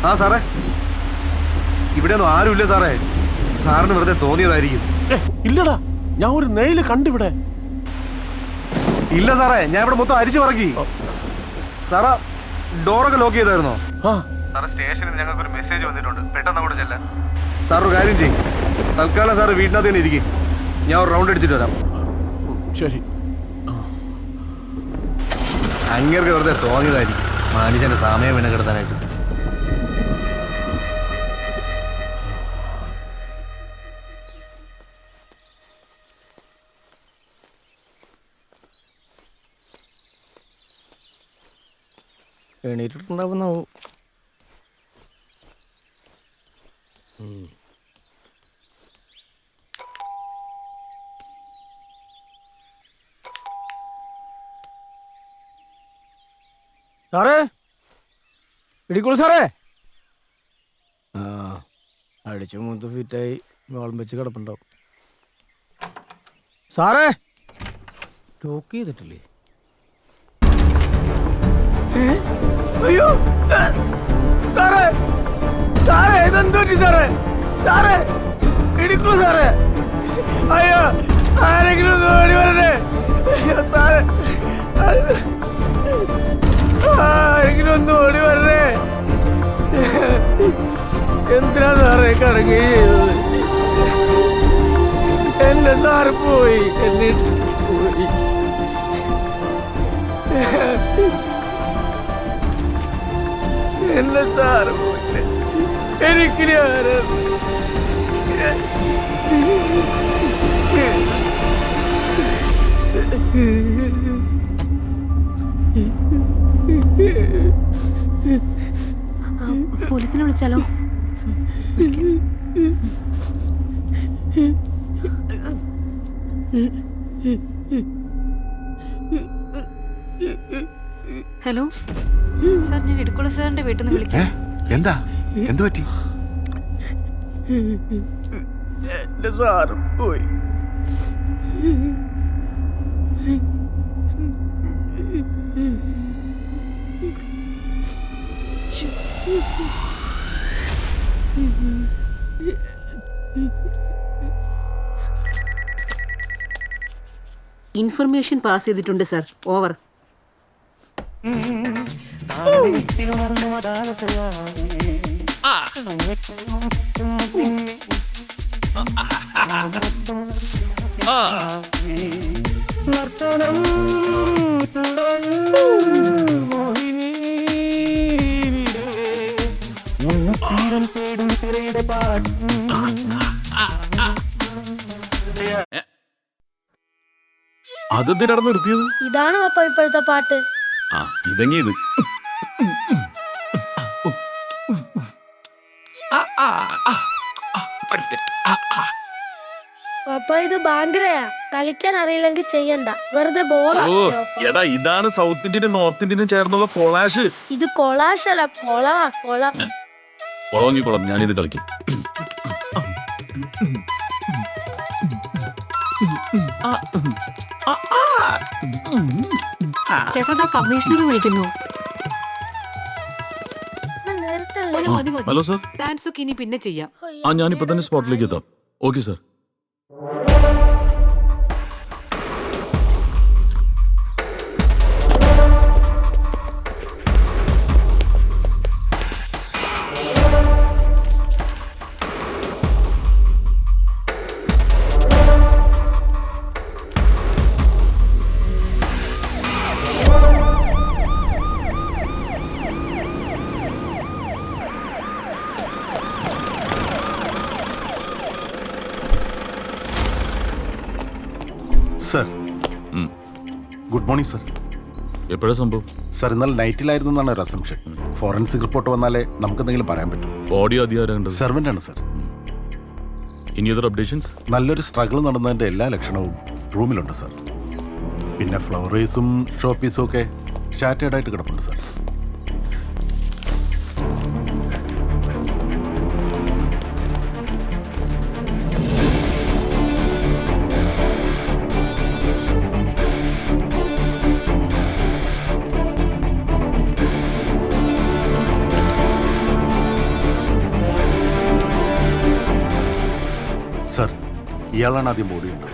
ആ സാറേ ഇവിടെ ഒന്നും ആരുമില്ല സാറേ. സാറിന് വെറുതെ തോന്നിയതായിരിക്കും. ഇല്ലടാ ഞാൻ ഒരു നെയില് കണ്ടിവിടെ. ഇല്ല സാറേ ഞാൻ ഇവിടെ മൊത്തം അരിച്ചു പറക്കി. സാറാ ഡോറൊക്കെ ലോക്ക് ചെയ്തായിരുന്നോ? സാറേ സ്റ്റേഷനിൽ ഞങ്ങൾക്ക് ഒരു മെസ്സേജ് വന്നിട്ടുണ്ട്, പെട്ടെന്ന് അങ്ങോട്ട് ചെല്ലാൻ. സാർ ഒരു കാര്യം ചെയ്യും, തൽക്കാലം സാറ് വീട്ടിനകത്ത് തന്നെ ഇരിക്കും, ഞാൻ ഒരു റൗണ്ട് അടിച്ചിട്ട് വരാം. ശരി. അങ്ങേർക്ക് വെറുതെ തോന്നിയതായിരിക്കും മനുഷ്യന്റെ സമയം വീണ കിടത്താനായിട്ട്. എണീറ്റിട്ടുണ്ടാവുന്നാവും. സാറേ, ഇടിക്കോളൂ സാറേ. ആ, അടിച്ചു മൂത്ത് ഫിറ്റായി വാളം വെച്ച് കിടപ്പുണ്ടാവും. സാറേ, ലോക്ക് ചെയ്തിട്ടില്ലേ? അയ്യോ സാറേ, സാറേ ഇതെന്തോ സാറേ, സാറേ ഇടിക്കൂ സാറേ. അയ്യോ, ആരെങ്കിലും ഒന്ന് ഓടി വരണേ. സാറേ, ആരെങ്കിലും ഒന്ന് ഓടി വരണേ. എന്തിനാ സാറേ കടങ്ങി ചെയ്തത്? എന്റെ സാറ് പോയി, എന്നെ പോയി. എന്നെ സാറ് പോയി, എനിക്കിനി ആരാണ്? പോലീസിനെ വിളിച്ചാലോ? ഹലോ സാർ, ഞാൻ ഇടുക്കുള്ള സാറിന്റെ വീട്ടിൽ നിന്ന് വിളിക്കാം. എന്താ, എന്തു പറ്റി? എന്റെ സാറ് പോയി. ഇൻഫർമേഷൻ പാസ് ചെയ്തിട്ടുണ്ട് സർ. ഓവർ. അതെന്തിനാണ് നിർത്തിയത്? ഇതാണ് അപ്പൊ ഇപ്പോഴത്തെ പാട്ട്. ഇതെങ്ങിയത് പപ്പ ഇത് ബാങ്കരയാ, കളിക്കാൻ അറിയില്ലെങ്കിൽ ചെയ്യണ്ട, വെറുതെ ബോറാ. എടാ, ഇതാണ് സൗത്ത് ഇന്ത്യനും നോർത്ത് ഇന്ത്യനും ചേർന്നുള്ള കൊളാഷ്. ഇത് കൊളാശല്ല, കൊളവാ, കൊളം. കൊളങ്ങിക്കൊളം, ഞാനിത് കളിക്കും. ചേട്ടാ, കമ്മീഷണർ വിളിക്കുന്നു. Hello sir. ഡാൻസ് ഒക്കെ ഇനി പിന്നെ ചെയ്യാം. ഞാനിപ്പോ തന്നെ സ്പോട്ടിലേക്ക് എത്താം. Okay sir. Sir, good morning sir. എപ്പോഴാ സംഭവം? സർ, ഇന്നലെ നൈറ്റിലായിരുന്നു എന്നാണ് ഒരു അസംഷൻ. ഫോറൻസിക് റിപ്പോർട്ട് വന്നാലേ നമുക്ക് എന്തെങ്കിലും പറയാൻ പറ്റും. ഓഡിയോ അധികാരം സെർവൻ്റ് ആണ് സർ. ഇനി അതർ അപ്ഡേഷൻസ്? നല്ലൊരു സ്ട്രഗിൾ നടന്നതിൻ്റെ എല്ലാ ലക്ഷണവും റൂമിലുണ്ട് സർ. പിന്നെ ഫ്ലവറേസും ഷോപ്പീസും ഒക്കെ ഷാറ്റേഡായിട്ട് കിടപ്പുണ്ട് സർ. സർ, ഇയാളാണ് ആദ്യം ബോഡി ഉണ്ടത്.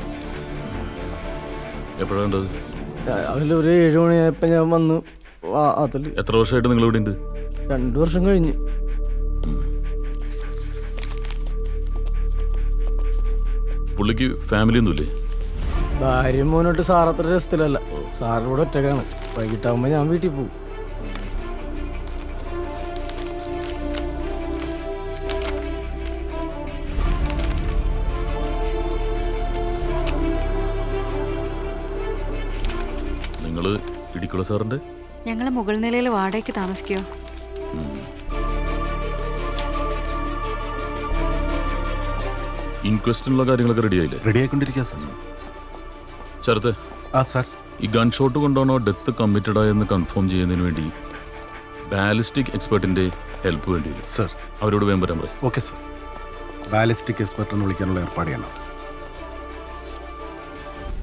എപ്പോഴാണ്? രാവിലെ ഒരു 7 മണിയായപ്പോൾ ഞാൻ വന്നു. അതില് എത്ര വർഷമായിട്ട് നിങ്ങൾ ഇവിടെ ഉണ്ട്? 2 വർഷം കഴിഞ്ഞ്. പുള്ളിക്ക് ഫാമിലി ഒന്നുമില്ലേ? ഭാര്യയും മോനോട്ട് സാർ അത്ര രസത്തിലല്ല. സാറിനോട് ഒറ്റക്കാണ്. വൈകിട്ടാകുമ്പോ ഞാൻ വീട്ടിൽ പോകും. നിങ്ങള് ഇടിക്കുള സാറിന്റെ? ഞങ്ങൾ മുകൾ നിലയിൽ വാടകയ്ക്ക് താമസിക്കോ? ഇൻക്വസ്റ്റിനുള്ള കാര്യങ്ങളൊക്കെ റെഡി ആയില്ലേ? റെഡി ആയിക്കൊണ്ടിരിക്കുക സാർ. ശരത്തെ, സാർ, ഈ ഗൺ ഷോട്ട് കൊണ്ടാണോ ഡെത്ത് കമ്മിറ്റഡ് ആയെന്ന് കൺഫേം ചെയ്യുന്നതിന് വേണ്ടി ബാലിസ്റ്റിക് എക്സ്പെർട്ടിന്റെ ഹെൽപ്പ് വേണ്ടി വരും സാർ. അവരോട് വേഗം വരാൻ പറയും. Okay sir. ബാലിസ്റ്റിക് എക്സ്പെർട്ടിനെ വിളിക്കാനുള്ള ഏർപ്പാട് ചെയ്യണം.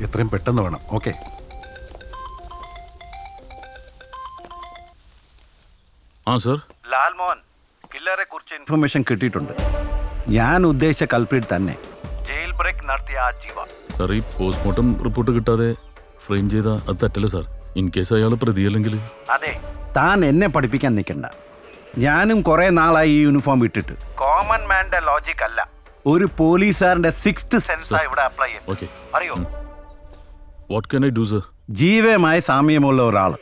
എത്രയും പെട്ടെന്ന് വേണം. ഓക്കെ. സർ. ലാൽമോഹൻ, കില്ലറെ കുറിച്ച് ഇൻഫർമേഷൻ കിട്ടിയിട്ടുണ്ട്. ഞാൻ ഉദ്ദേശിച്ച കൾപ്രിറ്റ് തന്നെ. ജയിൽ ബ്രേക്ക് നടത്തിയ ആ ജീവ. സാർ, ഈ പോസ്റ്റ്മോർട്ടം റിപ്പോർട്ട് കിട്ടാതെ ഫ്രെയിം ചെയ്ത അത് തെറ്റല്ലേ സാർ? ഇൻ കേസ് അയാൾ പ്രതിയല്ലെങ്കിൽ? അതെ, താൻ എന്നെ പഠിപ്പിക്കാൻ നിൽക്കണ്ട. ഞാനും കുറെ നാളായി ഈ യൂണിഫോം ഇട്ടിട്ട്. കോമൺ മാന്റെ ലോജിക് അല്ല, ഒരു പോലീസുകാരന്റെ 6th സെൻസാ ഇവിടെ അപ്ലൈ ചെയ്യുന്നത്. അറിയോ? What can I do sir? ജീവയുമായി സാമ്യമുള്ള ഒരാൾ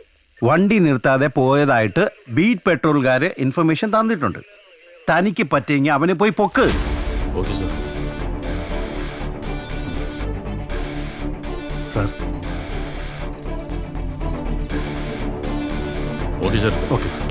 വണ്ടി നിർത്താതെ പോയതായിട്ട് ബീറ്റ് പെട്രോളുകാർ ഇൻഫർമേഷൻ തന്നിട്ടുണ്ട്. തനിക്ക് പറ്റിയെങ്കിൽ അവനെ പോയി പൊക്ക്. Okay sir. Sir. Okay sir. Okay sir.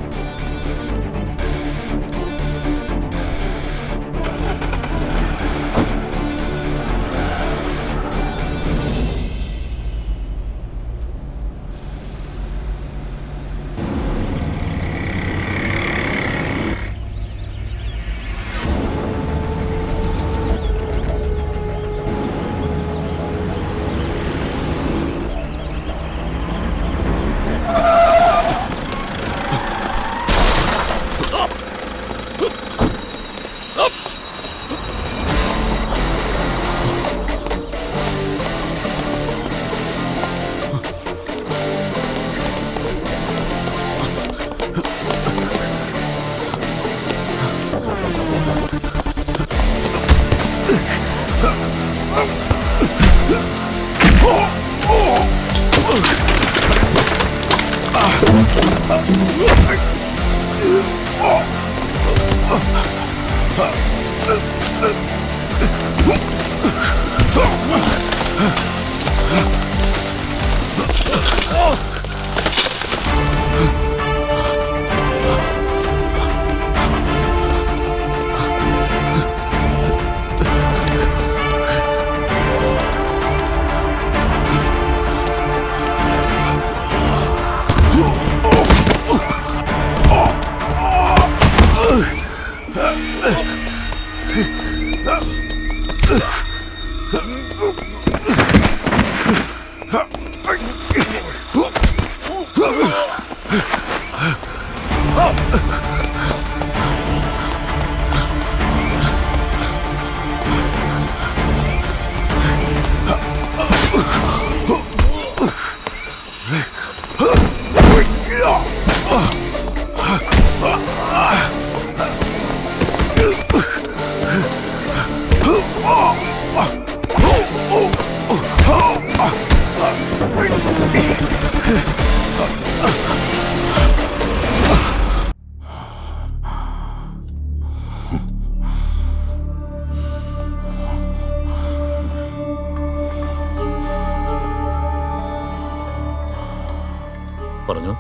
പറഞ്ഞു.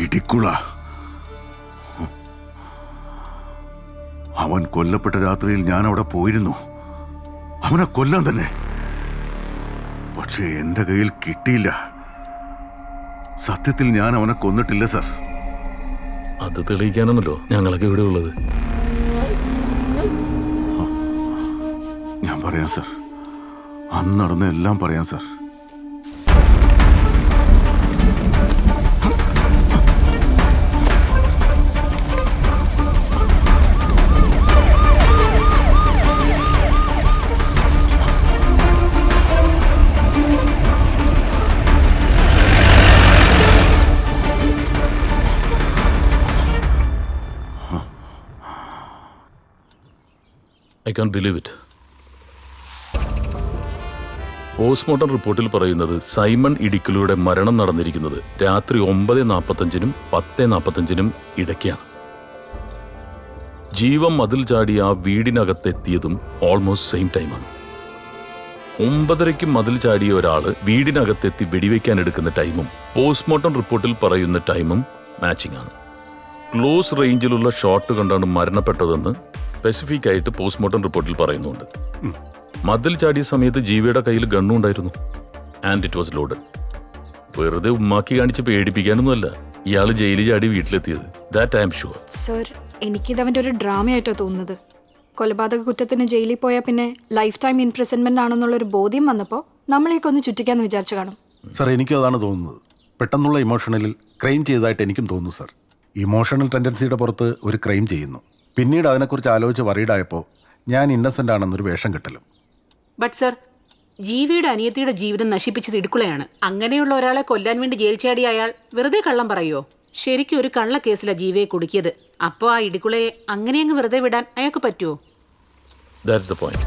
ഇടിക്കുള. അവൻ കൊല്ലപ്പെട്ട രാത്രിയിൽ ഞാൻ അവിടെ പോയിരുന്നു. അവനെ കൊല്ലാൻ തന്നെ. പക്ഷേ എന്റെ കയ്യിൽ കിട്ടിയില്ല. സത്യത്തിൽ ഞാൻ അവനെ കൊന്നിട്ടില്ല സർ. അത് തെളിയിക്കാനാണല്ലോ ഞങ്ങളൊക്കെ ഇവിടെ ഉള്ളത്. ഞാൻ പറയാം സർ. അന്ന് നടന്ന എല്ലാം പറയാം sir. I can believe it. Postmortem റിപ്പോർട്ടിൽ പറയുന്നത് സൈമൺ ഇടിക്കലുടെ മരണം നടന്നിരിക്കുന്നത് രാത്രി 9:45-നും 10:45-നും ഇടയ്ക്കാണ്. ജീവൻ മതിൽ ചാടി ആ വീടിനകത്തെത്തിയതും ഓൾമോസ്റ്റ് സെയിം ടൈമാണ്. 9:30-ക്ക് മതിൽ ചാടിയ ഒരാള് വീടിനകത്തെത്തി വെടിവെക്കാൻ എടുക്കുന്ന ടൈമും പോസ്റ്റ്മോർട്ടം റിപ്പോർട്ടിൽ പറയുന്ന ടൈമും മാച്ചിങ് ആണ്. ക്ലോസ് റേഞ്ചിലുള്ള ഷോട്ട് കണ്ടാണ് മരണപ്പെട്ടതെന്ന് സ്പെസിഫിക് ആയിട്ട് പോസ്റ്റ്മോർട്ടം റിപ്പോർട്ടിൽ പറയുന്നുണ്ട്. മതിൽ ചാടിയ സമയത്ത് ജീവയുടെ കയ്യിൽ ഗണ്ണുണ്ടായിരുന്നു. And it was loaded. വെറുതെ ഉമ്മാക്കി കാണിച്ച് പേടിപ്പിക്കാനൊന്നുമല്ല ഇയാൾ ജയിലിൽ ചാടി വീട്ടിലെത്തിയത്. That I am sure. Sir, എനിക്കിത് അവൻ്റെ ഒരു ഡ്രാമയായിട്ടാണ് തോന്നുന്നത്. കൊലപാതക കുറ്റത്തിന് ജയിലിൽ പോയാൽ പിന്നെ ലൈഫ് ടൈം ഇംപ്രിസൺമെന്റ് ആണെന്നുള്ളൊരു ബോധ്യം വന്നപ്പോൾ നമ്മളേക്ക് ഒന്ന് ചുറ്റിക്കാന്ന് വിചാരിച്ചു കാണും. സാർ, എനിക്കും അതാണ് തോന്നുന്നത്. പെട്ടെന്നുള്ള ഇമോഷണലിൽ ക്രൈം ചെയ്തതായിട്ട് എനിക്കും തോന്നുന്നു സാർ. ഇമോഷണൽ ടെൻഡൻസിയുടെ പുറത്ത് ഒരു ക്രൈം ചെയ്യുന്നു, പിന്നീട് അതിനെക്കുറിച്ച് ആലോചിച്ച് വറീഡായപ്പോൾ ഞാൻ ഇന്നസെൻ്റ് ആണെന്നൊരു വേഷം കെട്ടലും. ബട്ട് സർ, ജീവിയുടെ അനിയത്തിയുടെ ജീവിതം നശിപ്പിച്ചത് ഇടുക്കുളയാണ്. അങ്ങനെയുള്ള ഒരാളെ കൊല്ലാൻ വേണ്ടി ജയിൽ ചാടിയ അയാൾ വെറുതെ കള്ളം പറയുമോ? ശരിക്കും ഒരു കള്ള കേസിലാണ് ജീവിയെ കുടുക്കിയത്. അപ്പോൾ ആ ഇടുക്കുളയെ അങ്ങനെയങ്ങ് വെറുതെ വിടാൻ അയാൾക്ക് പറ്റുമോ? That's the point.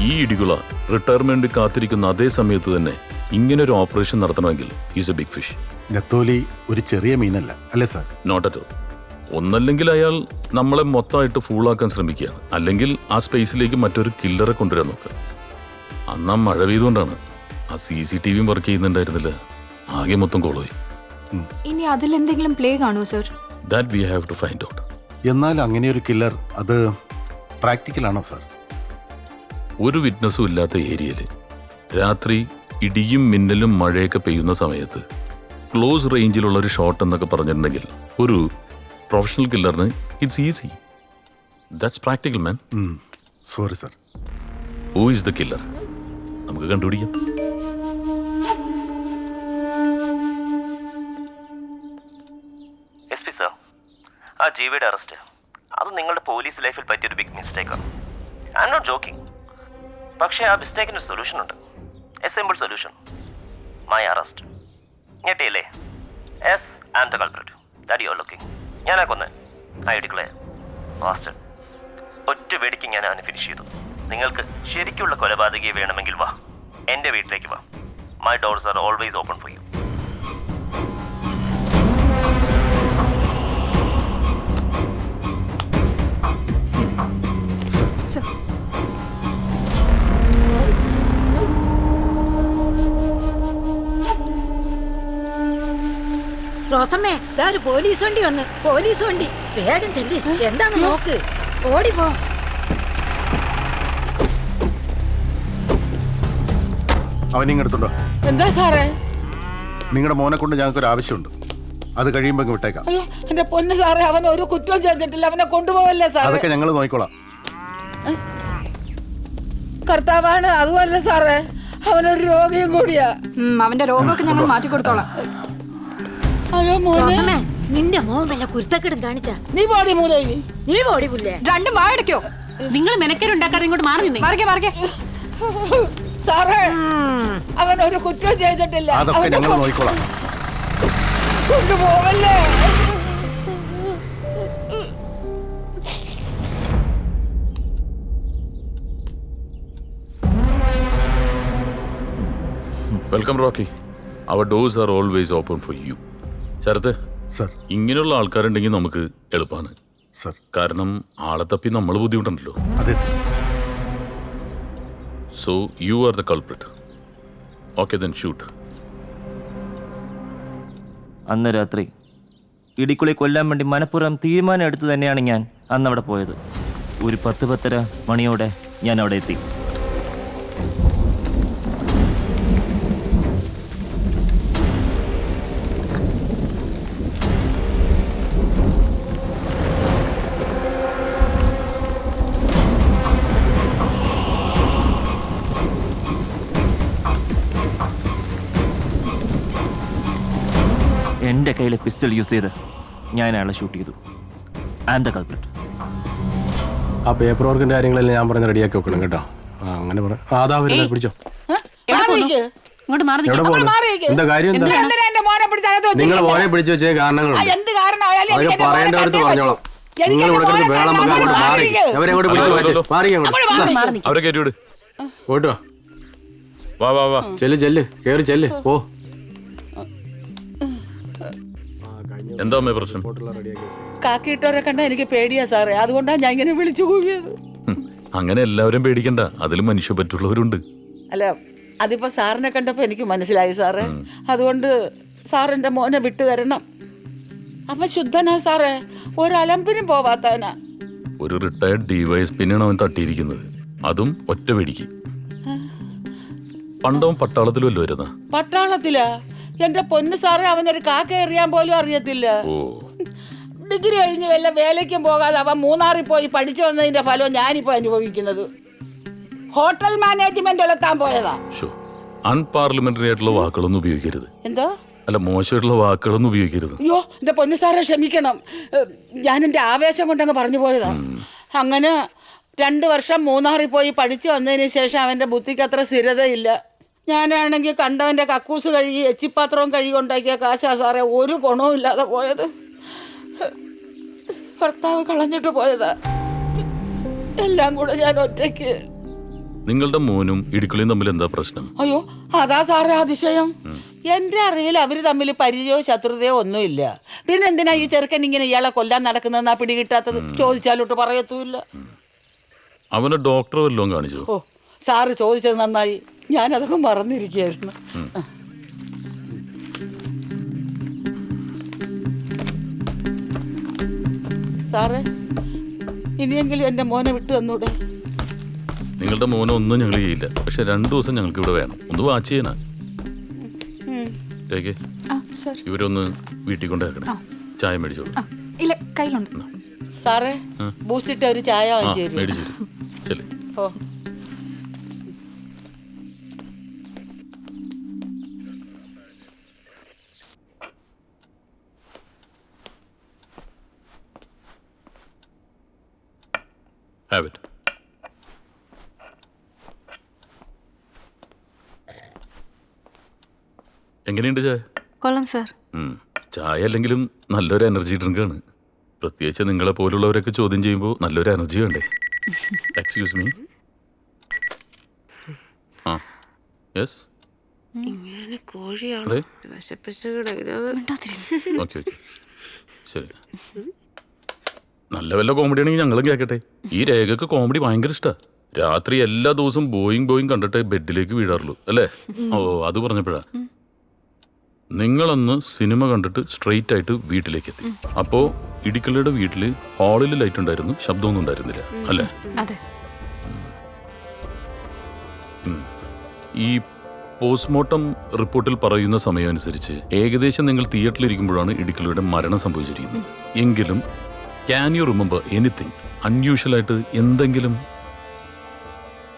ഈ ഇടികുള റിട്ടയർമെന്റ് കാത്തിരിക്കുന്ന അതേ സമയത്ത് തന്നെ ഇങ്ങനൊരു ഓപ്പറേഷൻ നടത്തണമെങ്കിൽ ഈസ് എ ബിഗ് ഫിഷ്. നെത്തോലി ഒരു ചെറിയ മീനല്ല അല്ലേ സാർ? Not at all. ഒന്നല്ലെങ്കിൽ അയാൾ നമ്മളെ മൊത്തമായിട്ട് ഫൂളാക്കാൻ ശ്രമിക്കുകയാണ്, അല്ലെങ്കിൽ ആ സ്പേസിലേക്ക് മറ്റൊരു കില്ലറെ കൊണ്ടുവരാൻ നോക്കുക. അന്ന് ആ മഴ പെയ്തുകൊണ്ടാണ്. ആ CCTV വർക്ക് ചെയ്യുന്നുണ്ടായിരുന്നില്ല. ആകെ മൊത്തം കോളോയി. ഇനി അതിലെന്തെങ്കിലും പ്ലേ കാണുമോ sir? That we have to find out. എന്നാൽ അങ്ങനെയൊരു കില്ലർ അത് പ്രാക്ടിക്കലാണോ സാർ? ഒരു വിറ്റ്നസ്സും ഇല്ലാത്ത ഏരിയയിൽ രാത്രി ഇടിയും മിന്നലും മഴയൊക്കെ പെയ്യുന്ന സമയത്ത് ക്ലോസ് റേഞ്ചിലുള്ള ഒരു ഷോട്ട് എന്നൊക്കെ പറഞ്ഞിട്ടുണ്ടെങ്കിൽ ഒരു പ്രൊഫഷണൽ കില്ലറിന് it's easy. That's practical man. Sorry sir. Who is the killer? നമുക്ക് കണ്ടുപിടിക്കാം. SP സർ, ആ ജീവിയുടെ അറസ്റ്റ് അത് നിങ്ങളുടെ പോലീസ് ലൈഫിൽ പറ്റിയൊരു ബിഗ് മിസ്റ്റേക്കാണ്. I'm not joking. പക്ഷേ ആ മിസ്റ്റേക്കിന് ഒരു സൊല്യൂഷൻ ഉണ്ട്. A simple solution. My arrest. ഞെട്ടിയില്ലേ? Yes, I am the culprit that you are looking. ഞാനാ കൊന്നേ ആ ഇടിക്കുളെ ബാസ്റ്റർഡ്. ഒറ്റ വെടിക്ക് ഞാൻ അവനെ ഫിനിഷ് ചെയ്തു. നിങ്ങൾക്ക് ശരിക്കുള്ള കൊലപാതകയെ വേണമെങ്കിൽ വാ, എൻ്റെ വീട്ടിലേക്ക് വാ. My doors are always open for you. Sir, റോസമ്മേ, ദാ ഒരു പോലീസ് വണ്ടി വന്ന്. പോലീസ് വണ്ടി, വേഗം ചെല്ലി. എന്താന്ന് നോക്ക്, ഓടിപ്പോ. അവനിങ്ങെടുത്തുണ്ടോ? എന്താ സാറേ? നിങ്ങളുടെ മോനെ കൊണ്ട് ഞങ്ങൾക്കൊരു ആവശ്യമുണ്ട്. അത് കഴിയുമ്പോൾ വിട്ടേക്കാം. അയ്യോ എന്റെ പൊന്ന് സാറേ, അവൻ ഒരു കുറ്റവും ചെയ്തിട്ടില്ല. അവനെ കൊണ്ടുപോവല്ലേ സാറേ? അതൊക്കെ ഞങ്ങൾ നോക്കിക്കോളാം. കർത്താവാണ്. അതുമല്ല സാറേ, അവനൊരു രോഗിയും കൂടിയാ. അവന്റെ രോഗമൊക്കെ ഞങ്ങൾ മാറ്റി കൊടുത്തോളാം. അയ്യോ മോനെ, നിന്റെ മോൻ വല്ല കുരുത്തക്കെടും കാണിച്ചാ? നീ പോടി മൂലവി, നീ പോടി പുല്ലേ. രണ്ടും വായടക്കോ? നിങ്ങൾ മെനക്കേരുണ്ടാക്കാതെ ഇങ്ങോട്ട് മാറി നിന്നേ. മറികെ സാറേ, അവൻ ഒരു കുറ്റവും ചെയ്തിട്ടില്ല. അതൊക്കെ ഞങ്ങൾ നോക്കിക്കോളാം. കൊണ്ടുപോവല്ലേ? Welcome Rocky. Our doors are always open for you. Sharath sir, ഇങ്ങനെയുള്ള ആൾക്കാരുണ്ടെങ്കിൽ നമുക്ക് എളുപ്പമാണ് സർ. കാരണം ആളെ തപ്പി നമ്മൾ ബുദ്ധിമുട്ടുണ്ടല്ലോ. അതെ sir. So you are the culprit. Okay, then shoot. അന്ന് രാത്രി ഇടിക്കുളി കൊല്ലാൻ വേണ്ടി മനഃപൂർവ്വം തീരുമാനം എടുത്തു തന്നെയാണ് ഞാൻ അന്ന് അവിടെ പോയത്. ഒരു 10-10:30 മണിയോടെ ഞാൻ അവിടെ എത്തി. എൻ്റെ കയ്യിലെ പിസ്റ്റൾ യൂസ് ചെയ്ത് ഞാൻ അയാളെ ഷൂട്ട് ചെയ്തു. I am the culprit. ആ പേപ്പർ വർക്കിന്റെ കാര്യങ്ങളെല്ലാം ഞാൻ പറഞ്ഞ് റെഡിയാക്കി വെക്കണം കേട്ടോ. അങ്ങനെ അതാ വരുന്നത്. പിടിച്ചോ. ഇങ്ങോട്ട് മാറി എവിടെ പോകുന്നു? എന്താ കാര്യം? എന്താ നിങ്ങൾ മോനെ പിടിച്ചു വെച്ചേ കാരണങ്ങളുണ്ട്. അതൊക്കെ പറയേണ്ടവർക്ക് പറഞ്ഞോളാം. നിങ്ങൾ ഇവിടെ കിടന്ന് വേളം വെക്കാൻ അങ്ങോട്ട് മാറി അവരെ അങ്ങോട്ട് പിടിച്ചു മാറ്റി മാറി അങ്ങോട്ട് അവരെ കയറ്റി വിട്. പോട്ടോ വാ വാ വാ. ചെല്ല് കേറി ചെല്ല് പോ. എന്താ അമ്മേ പ്രശ്നം? കാക്കിയിട്ടവരെ കണ്ട എനിക്ക് പേടിയാ സാറേ, അതുകൊണ്ടാണ് ഞാൻ ഇങ്ങനെ വിളിച്ചു കൂവിയത്. അങ്ങനെ എല്ലാവരും പേടിക്കണ്ട, അതിലും മനുഷ്യ പറ്റുള്ളവരുണ്ട്. അല്ല, അതിപ്പോ സാറിനെ കണ്ടപ്പോ എനിക്ക് മനസ്സിലായി സാറേ. അതുകൊണ്ട് സാറിന്റെ മോനെ വിട്ടു തരണം. അവൻ ശുദ്ധനാ സാറേ, ഒരലമ്പിനും പോവാത്തവനാ. ഒരു റിട്ടയർഡ് ഡിവൈഎസ്പിന്നാണ് അവൻ തട്ടിയിരിക്കുന്നത്, അതും ഒറ്റ വെടിക്ക്. പണ്ടവൻ പട്ടാളത്തിലും വരുന്ന പട്ടാളത്തിലാ? എന്റെ പൊന്നു സാറേ, അവനൊരു കാക്ക എറിയാൻ പോലും അറിയത്തില്ല. ഡിഗ്രി കഴിഞ്ഞ് വല്ല വേലയ്ക്കും പോകാതെ അവൻ മൂന്നാറിൽ പോയി പഠിച്ചു വന്നതിന്റെ ഫലവും ഞാനിപ്പോ അനുഭവിക്കുന്നത്. ഹോട്ടൽ മാനേജ്മെന്റ് ഉളത്താൻ പോയതാ. അൺപാർലമെന്ററി ആയിട്ടുള്ള വാക്കുകളൊന്നും ഉപയോഗിക്കരുത്. എന്തോ? അല്ല, മോശമായിട്ടുള്ള വാക്കുകളൊന്നും ഉപയോഗിക്കരുത്. അയ്യോ, എന്റെ പൊന്നു സാറെ ക്ഷമിക്കണം, ഞാൻ എന്റെ ആവേശം കൊണ്ടങ്ങ് പറഞ്ഞു പോയതാ. അങ്ങനെ 2 വർഷം മൂന്നാറിൽ പോയി പഠിച്ചു വന്നതിന് ശേഷം അവന്റെ ബുദ്ധിക്ക് അത്ര സ്ഥിരതയില്ല. ഞാനാണെങ്കിൽ കണ്ടവന്റെ കക്കൂസ് കഴുകി എച്ചിപ്പാത്രവും കഴുകി ഉണ്ടാക്കിയ കാശാ സാറേ, ഒരു ഗുണവും ഇല്ലാതെ പോയത്. ഭർത്താവ് കളഞ്ഞിട്ട് പോയതാ. എല്ലാം കൂടെ ഞാൻ ഒറ്റയ്ക്ക്. നിങ്ങളുടെ മോനും ഇടുക്കളിയും തമ്മിൽ എന്താ പ്രശ്നം? അയ്യോ, അതാ സാറേ അതിശയം. എന്റെ അറിവിൽ അവര് തമ്മിൽ പരിചയമോ ശത്രുതയോ ഒന്നുമില്ല. പിന്നെ എന്തിനാ ഈ ചെറുക്കൻ ഇങ്ങനെ ഇയാളെ കൊല്ലാൻ നടക്കുന്നതെന്നാ പിടികിട്ടാത്തത്? ചോദിച്ചാലോട്ട് പറയത്തുമില്ല. അവനെ ഡോക്ടർ വല്ലതും കാണിച്ചു? ഓ, സാറ് ചോദിച്ചത് നന്നായി, ഞാനതൊക്കെ മറന്നിരിക്കുകയായിരുന്നു. സാറേ, ഇനിയെങ്കിലും എന്റെ മോനെ വിട്ടു തന്നൂടെ? നിങ്ങളുടെ മോനെ ഒന്നും ഞങ്ങൾ ചെയ്യില്ല, പക്ഷെ 2 ദിവസം ഞങ്ങൾക്ക് ഇവിടെ വേണം, ഒന്ന് വാച്ച് ചെയ്യാനാ. ഇവരൊന്ന് വീട്ടിൽ കൊണ്ടുവെക്കണേ. ചായ മേടിച്ചോളൂ. ഇല്ല, കയ്യിലുണ്ട്. സാറേ, ബൂസ്റ്റിട്ട് ഒരു ചായ വാങ്ങിച്ചു തരും. മേടിച്ചു ചെല്ലേ. ഓ, Have it. എങ്ങനെയുണ്ട് ചായ? കൊള്ളാം സാർ. ചായ അല്ലെങ്കിലും നല്ലൊരു എനർജി ഡ്രിങ്കാണ്. പ്രത്യേകിച്ച് നിങ്ങളെ പോലുള്ളവരൊക്കെ ചോദ്യം ചെയ്യുമ്പോൾ നല്ലൊരു എനർജി വേണ്ടേ? Excuse me. ആ, യെസ്. അതെ, ഓക്കെ ഓക്കെ, ശരി. നല്ല വല്ല കോമഡി ആണെങ്കിൽ ഞങ്ങളും കേൾക്കട്ടെ. ഈ രേഖക്ക് കോമഡി ഭയങ്കര ഇഷ്ടമാണ്. രാത്രി എല്ലാ ദിവസവും ബോയിങ് കണ്ടിട്ട് ബെഡിലേക്ക് വീഴാറുള്ളൂ അല്ലേ? ഓ, അത് പറഞ്ഞപ്പോഴാ. നിങ്ങളന്ന് സിനിമ കണ്ടിട്ട് സ്ട്രെയിറ്റ് ആയിട്ട് വീട്ടിലേക്ക് എത്തി. അപ്പോ ഇടിക്കലയുടെ വീട്ടില് ഹാളിൽ ലൈറ്റ് ഉണ്ടായിരുന്നു, ശബ്ദമൊന്നും ഉണ്ടായിരുന്നില്ല അല്ലേ? ഈ പോസ്റ്റ്മോർട്ടം റിപ്പോർട്ടിൽ പറയുന്ന സമയം അനുസരിച്ച് ഏകദേശം നിങ്ങൾ തിയേറ്ററിലിരിക്കുമ്പോഴാണ് ഇടിക്കലയുടെ മരണം സംഭവിച്ചിരിക്കുന്നത്. എങ്കിലും can you remember anything unusual ആയിട്ട് എന്തെങ്കിലും?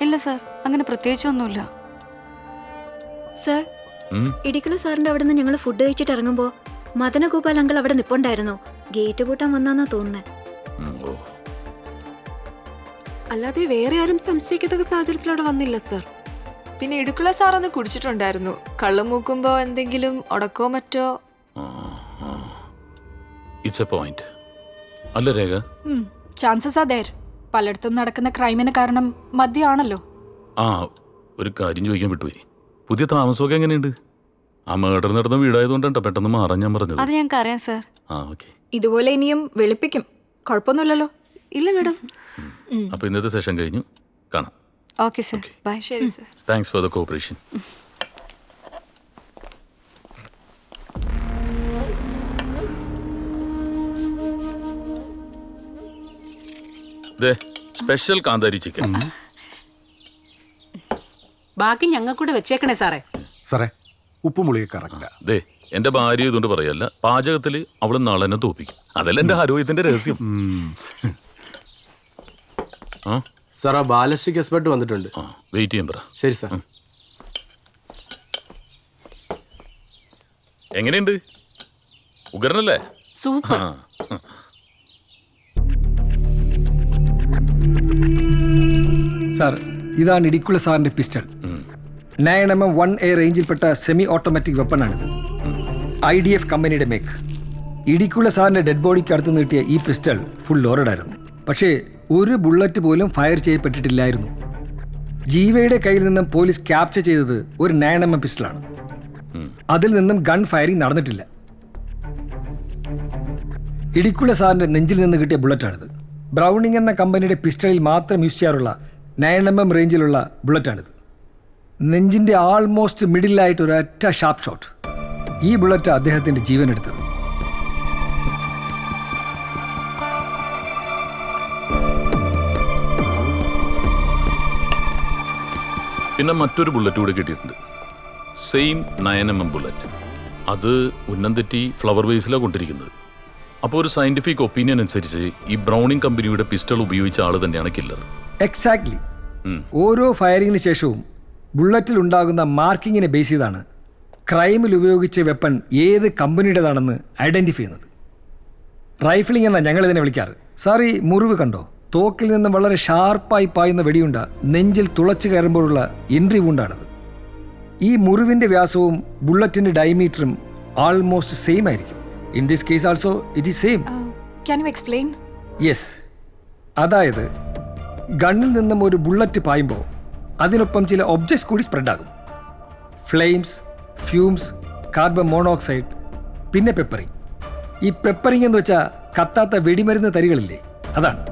ഇല്ല സാർ, അങ്ങനെ പ്രത്യേകിച്ചൊന്നുമില്ല. സാർ, ഇടിക്കല സാറിന്റെ അവിടെ നിന്ന് ഞങ്ങൾ ഫുഡ് കഴിച്ചിട്ട് ഇറങ്ങുമ്പോ മദനഗോപാൽ അങ്കിൾ അവിടെ നിപ്പുണ്ടായിരുന്നു. ഗേറ്റ് പൂട്ടാൻ വന്നാന്നാ തോന്നുന്നേ. അല്ലാതെ വേറെ ആരും സംശയിക്കത്തക്ക സാഹചര്യത്തിലൂടെ വന്നില്ല സാർ. പിന്നെ ഇടുക്കുള്ള സാറൊന്ന് കുടിച്ചിട്ടുണ്ടായിരുന്നു. കള്ളു മൂക്കുമ്പോ എന്തെങ്കിലും ഉടക്കോ മറ്റോ? ഇറ്റ്സ് എ പോയിന്റ് അല്ല രേഖ? Chances are there. പലയിടത്തും നടക്കുന്ന ക്രൈമിന് കാരണം മദ്യമാണല്ലോ. ആ, ഒരു കാര്യം ചോദിക്കാൻ വിട്ടുപോയി. പുതിയ താമസമൊക്കെ എങ്ങനെയുണ്ട്? ആ മേഡർ നടന്ന വീടായതുകൊണ്ടാണ് പെട്ടെന്ന് മാറാൻ ഞാൻ പറഞ്ഞത്. അത് ഞങ്ങൾക്ക് അറിയാം സാർ. ആ, ഓക്കെ. ഇതുപോലെ ഇനിയും വെളുപ്പിക്കും, കുഴപ്പമൊന്നുമില്ലല്ലോ? ഇല്ല മേഡം. അപ്പൊ ഇന്നത്തെ സെഷൻ കഴിഞ്ഞു, കാണാം. Okay sir, bye. ശരി sir. Thanks for the cooperation. Special കാന്താരി ചിക്കൻ. ബാക്കി ഞങ്ങൾക്കൂടെ വെച്ചേക്കണേ സാറേ. സാറേ, ഉപ്പുമുളിയെ കറക്റ്റാ. ദേ, എന്റെ ഭാര്യ ഇതുകൊണ്ട് പറയല്ല, പാചകത്തില് അവള് നാളെന്നെ തോപ്പിക്കും. അതല്ല എന്റെ ആരോഗ്യത്തിന്റെ രഹസ്യം. സാർ, ആ ബാലസ്റ്റിക് എക്സ്പെർട്ട് വന്നിട്ടുണ്ട്. വെയിറ്റ് ചെയ്യാൻ പറ. ശരി സാർ. എങ്ങനെയുണ്ട്? ഉഗ്രനല്ലേ? സൂപ്പർ. സാർ, ഇതാണ് ഇടിക്കുള്ള സാറിന്റെ പിസ്റ്റൾ. 9mm 1A റേഞ്ചിൽപ്പെട്ട സെമി ഓട്ടോമാറ്റിക് വെപ്പണാണിത്. IDF കമ്പനിയുടെ മേക്ക്. ഇടിക്കുള്ള സാറിന്റെ ഡെഡ് ബോഡിക്ക് അടുത്ത് നീട്ടിയ ഈ പിസ്റ്റൾ ഫുൾ ലോഡഡ് ആയിരുന്നു. പക്ഷേ ഒരു ബുള്ളറ്റ് പോലും ഫയർ ചെയ്യപ്പെട്ടിട്ടില്ലായിരുന്നു. ജീവയുടെ കയ്യിൽ നിന്നും പോലീസ് ക്യാപ്ചർ ചെയ്തത് ഒരു 9mm പിസ്റ്റളാണ്. അതിൽ നിന്നും ഗൺ ഫയറിംഗ് നടന്നിട്ടില്ല. ഇടിക്കുള്ള സാറിന്റെ നെഞ്ചിൽ നിന്ന് കിട്ടിയ ബുള്ളറ്റാണിത്. ബ്രൗണിംഗ് എന്ന കമ്പനിയുടെ പിസ്റ്റളിൽ മാത്രം യൂസ് ചെയ്യാറുള്ള 9mm റേഞ്ചിലുള്ള ബുള്ളറ്റാണിത്. നെഞ്ചിന്റെ ആൾമോസ്റ്റ് മിഡിലായിട്ട് ഒരൊറ്റ ഷാർപ്പ് ഷോട്ട്. ഈ ബുള്ളറ്റ് അദ്ദേഹത്തിന്റെ ജീവൻ എടുത്തത്. പിന്നെ മറ്റൊരു ബുള്ളറ്റ് കൂടെ കിട്ടിയിട്ടുണ്ട്. Same 9mm bullet. അത് ഉന്നം തെറ്റി ഫ്ലവർ വേസിലാണ് കൊണ്ടിരിക്കുന്നത്. അപ്പോൾ ഒരു സയന്റിഫിക് ഒപ്പീനിയൻ അനുസരിച്ച് ഈ ബ്രൗണിംഗ് കമ്പനിയുടെ പിസ്റ്റൾ ഉപയോഗിച്ച ആൾ തന്നെയാണ് കില്ലർ. എക്സാക്ട്ലി. ഓരോ ഫയറിങ്ങിന് ശേഷവും ബുള്ളറ്റിൽ ഉണ്ടാകുന്ന മാർക്കിങ്ങിനെ ബേസ് ചെയ്താണ് ക്രൈമിൽ ഉപയോഗിച്ച വെപ്പൺ ഏത് കമ്പനിയുടേതാണെന്ന് ഐഡന്റിഫൈ ചെയ്യുന്നത്. റൈഫിളിംഗ് എന്നാണ് ഞങ്ങൾ ഇതിനെ വിളിക്കാറ്. സാർ, ഈ മുറിവ് കണ്ടോ? തോക്കിൽ നിന്ന് വളരെ ഷാർപ്പായി പായുന്ന വെടിയുണ്ട നെഞ്ചിൽ തുളച്ചു കയറുമ്പോഴുള്ള എൻട്രി വൂണ്ടാണിത്. ഈ മുറിവിന്റെ വ്യാസവും ബുള്ളറ്റിന്റെ ഡയമീറ്ററും ആൾമോസ്റ്റ് സെയിം ആയിരിക്കും. In this case also it is same. Can you explain? Yes. അതായത് ഗണ്ണിൽ നിന്നും ഒരു ബുള്ളറ്റ് പായുമ്പോൾ അതിനൊപ്പം ചില ഒബ്ജക്ട്സ് കൂടി സ്പ്രെഡാകും. ഫ്ലെയിംസ്, ഫ്യൂംസ്, കാർബൺ മോണോക്സൈഡ്, പിന്നെ പെപ്പറിങ്. ഈ പെപ്പറിങ് എന്ന് വെച്ചാൽ കത്താത്ത വെടിമരുന്ന് തരികളില്ലേ, അതാണ്.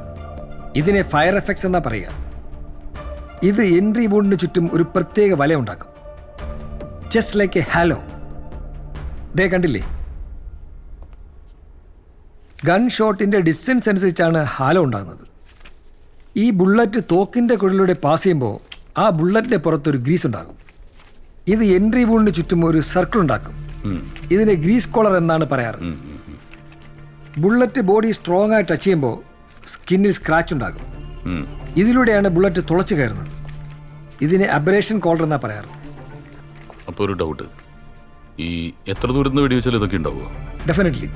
ഇതിനെ ഫയർ എഫക്ട്സ് എന്നാ പറയുക. ഇത് എൻട്രി വൂണ്ടിന് ചുറ്റും ഒരു പ്രത്യേക വല ഉണ്ടാക്കും. Just like a halo. ദേ കണ്ടില്ലേ? ഗൺ ഷോട്ടിന്റെ ഡിസ്റ്റൻസ് അനുസരിച്ചാണ് ഹാലോ ഉണ്ടാകുന്നത്. ഈ ബുള്ളറ്റ് തോക്കിന്റെ കുഴലിലൂടെ പാസ് ചെയ്യുമ്പോൾ ആ ബുള്ളറ്റിന്റെ പുറത്തൊരു ഗ്രീസ് ഉണ്ടാകും. ഇത് എൻട്രി വൂണ്ടിന് ചുറ്റും ഒരു സർക്കിൾ ഉണ്ടാക്കും. ഇതിനെ ഗ്രീസ് കോളർ എന്നാണ് പറയാറ്. ബുള്ളറ്റ് ബോഡി സ്ട്രോങ് ആയി ടച്ച് ചെയ്യുമ്പോൾ സ്കിന്നിൽ സ്ക്രാച്ച് ഉണ്ടാകും. ഇതിലൂടെയാണ് ബുള്ളറ്റ് തുളച്ചു കയറുന്നത്. ഇതിനെ അബ്രേഷൻ കോളർ എന്നാ പറയാറ്. അപ്പോൾ ഒരു ഡൗട്ട്, ഈ എത്ര ദൂരം നിന്ന് വെടിവെച്ചാലും ഇതൊക്കെ ഉണ്ടാവുമോ? ഡെഫിനറ്റ്ലി.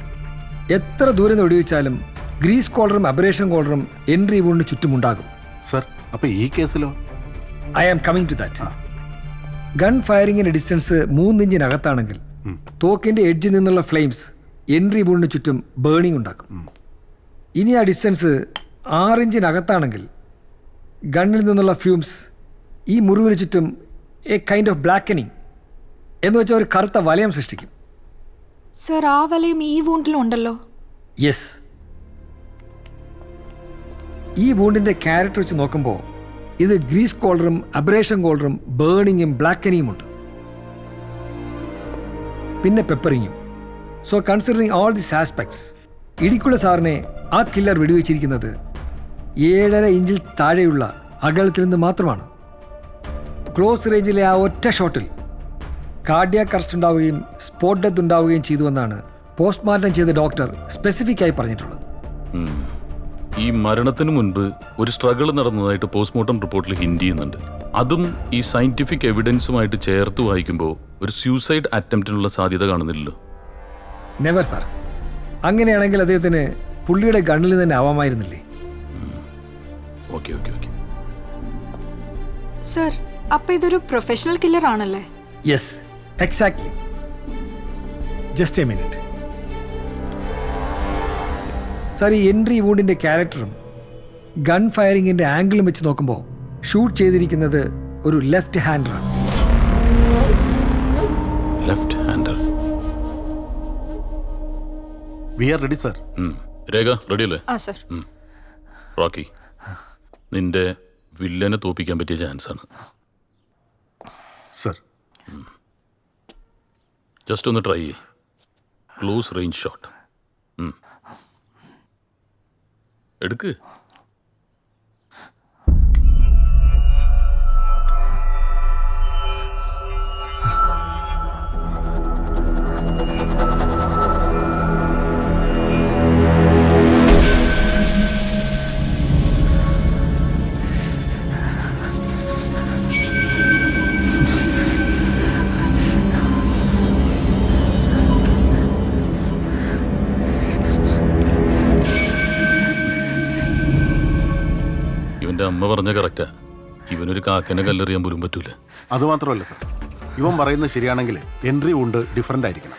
എത്ര ദൂരം നിന്ന് വെടിവെച്ചാലും ഗ്രീസ് കോളറും അബ്രേഷൻ കോളറും എൻട്രി വൂണ്ടിന് ചുറ്റും ഉണ്ടാകും. സർ, അപ്പോൾ ഈ കേസിലോ? I am coming to that. Gun ഫയറിങ്ങിന്റെ ഡിസ്റ്റൻസ് 3 ഇഞ്ചിനകത്താണെങ്കിൽ തോക്കിന്റെ എഡ്ജിൽ നിന്നുള്ള ഫ്ലെയിംസ് എൻട്രി വൂണ്ടിന് ചുറ്റും ബേണിംഗ് ഉണ്ടാക്കും. ഇനി ആ ഡിസ്റ്റൻസ് 6 ഇഞ്ചിനകത്താണെങ്കിൽ ഗണ്ണിൽ നിന്നുള്ള ഫ്യൂംസ് ഈ മുറിവിന് ചുറ്റും എ കൈൻഡ് ഓഫ് ബ്ലാക്കനിങ് എന്ന് വെച്ചാൽ ഒരു കറുത്ത വലയം സൃഷ്ടിക്കും. സർ, ആ വലയം ഈ വൂണ്ടിലും ഉണ്ടല്ലോ. യെസ്. ഈ വൂണ്ടിന്റെ ക്യാരക്ടർ വെച്ച് നോക്കുമ്പോൾ ഇത് ഗ്രീസ് കോളറും അബ്രേഷൻ കോളറും ബേണിങ്ങും ബ്ലാക്കനിങ്ങും ഉണ്ട്. പിന്നെ പെപ്പറിങ്ങും. So considering all this aspects, Idikkula സാറിനെ ആ കില്ലർ വെടിവെച്ചിരിക്കുന്നത് 7.5 ഇഞ്ചിൽ താഴെയുള്ള അകലത്തിൽ നിന്ന് മാത്രമാണ്. ക്ലോസ് റേഞ്ചിലെ ആ ഒറ്റ ഷോട്ടിൽ കാർഡിയാക് അറസ്റ്റ് ഉണ്ടാവുകയും സ്പോട്ട് ഡെത്ത് ഉണ്ടാവുകയും ചെയ്തുവെന്നാണ് പോസ്റ്റ്മോർട്ടം ചെയ്ത ഡോക്ടർ സ്പെസിഫിക് ആയി പറഞ്ഞിട്ടുള്ളത്. ഈ മരണത്തിന് മുൻപ് ഒരു സ്ട്രഗിൾ നടന്നതായിട്ട് പോസ്റ്റ്മോർട്ടം റിപ്പോർട്ടിൽ ഹിന്റ് ചെയ്യുന്നുണ്ട്. അതും ഈ സയന്റിഫിക് എവിഡൻസുമായിട്ട് ചേർത്ത് വായിക്കുമ്പോൾ ഒരു സൂസൈഡ് അറ്റംപ്റ്റിനുള്ള സാധ്യത കാണുന്നില്ലല്ലോ. Never sir. അങ്ങനെയാണെങ്കിൽ അദ്ദേഹത്തിന് പുള്ളിയുടെ ഗണ്ണിൽ തന്നെ ആവാമായിരുന്നില്ലേ? Okay okay okay. സർ, അപ്പൊ ഇതൊരു പ്രൊഫഷണൽ കില്ലർ ആണല്ലേ? Yes, exactly. Just a minute. Sir, ഈ എൻട്രി വൂണ്ടിന്റെ ക്യാരക്ടറും ഗൺ ഫയറിങ്ങിന്റെ ആംഗിളും വെച്ച് നോക്കുമ്പോൾ ഷൂട്ട് ചെയ്തിരിക്കുന്നത് ഒരു ലെഫ്റ്റ് ഹാൻഡറാണ്. ലെഫ്റ്റ് ഹാൻഡർ. We are ready sir. Rekha ready അല്ലേ? ആ സർ. റോക്കി, നിന്റെ വില്ലനെ തോപ്പിക്കാൻ പറ്റിയ ചാൻസ് ആണ് സർ. ജസ്റ്റ് ഒന്ന് ട്രൈ ചെയ്യ്. ക്ലോസ് റേഞ്ച് ഷോട്ട് എടുക്ക്. ഇവന്റെ അമ്മ പറഞ്ഞ കറക്റ്റാ. ഇവനൊരു കാക്കനെ കല്ലെറിയാൻ പോലും പറ്റൂല. അതുമാത്രമല്ല സർ, ഇവൻ പറയുന്നത് ശരിയാണെങ്കിൽ എൻട്രി ഉണ്ട് ഡിഫറൻ്റ് ആയിരിക്കണം.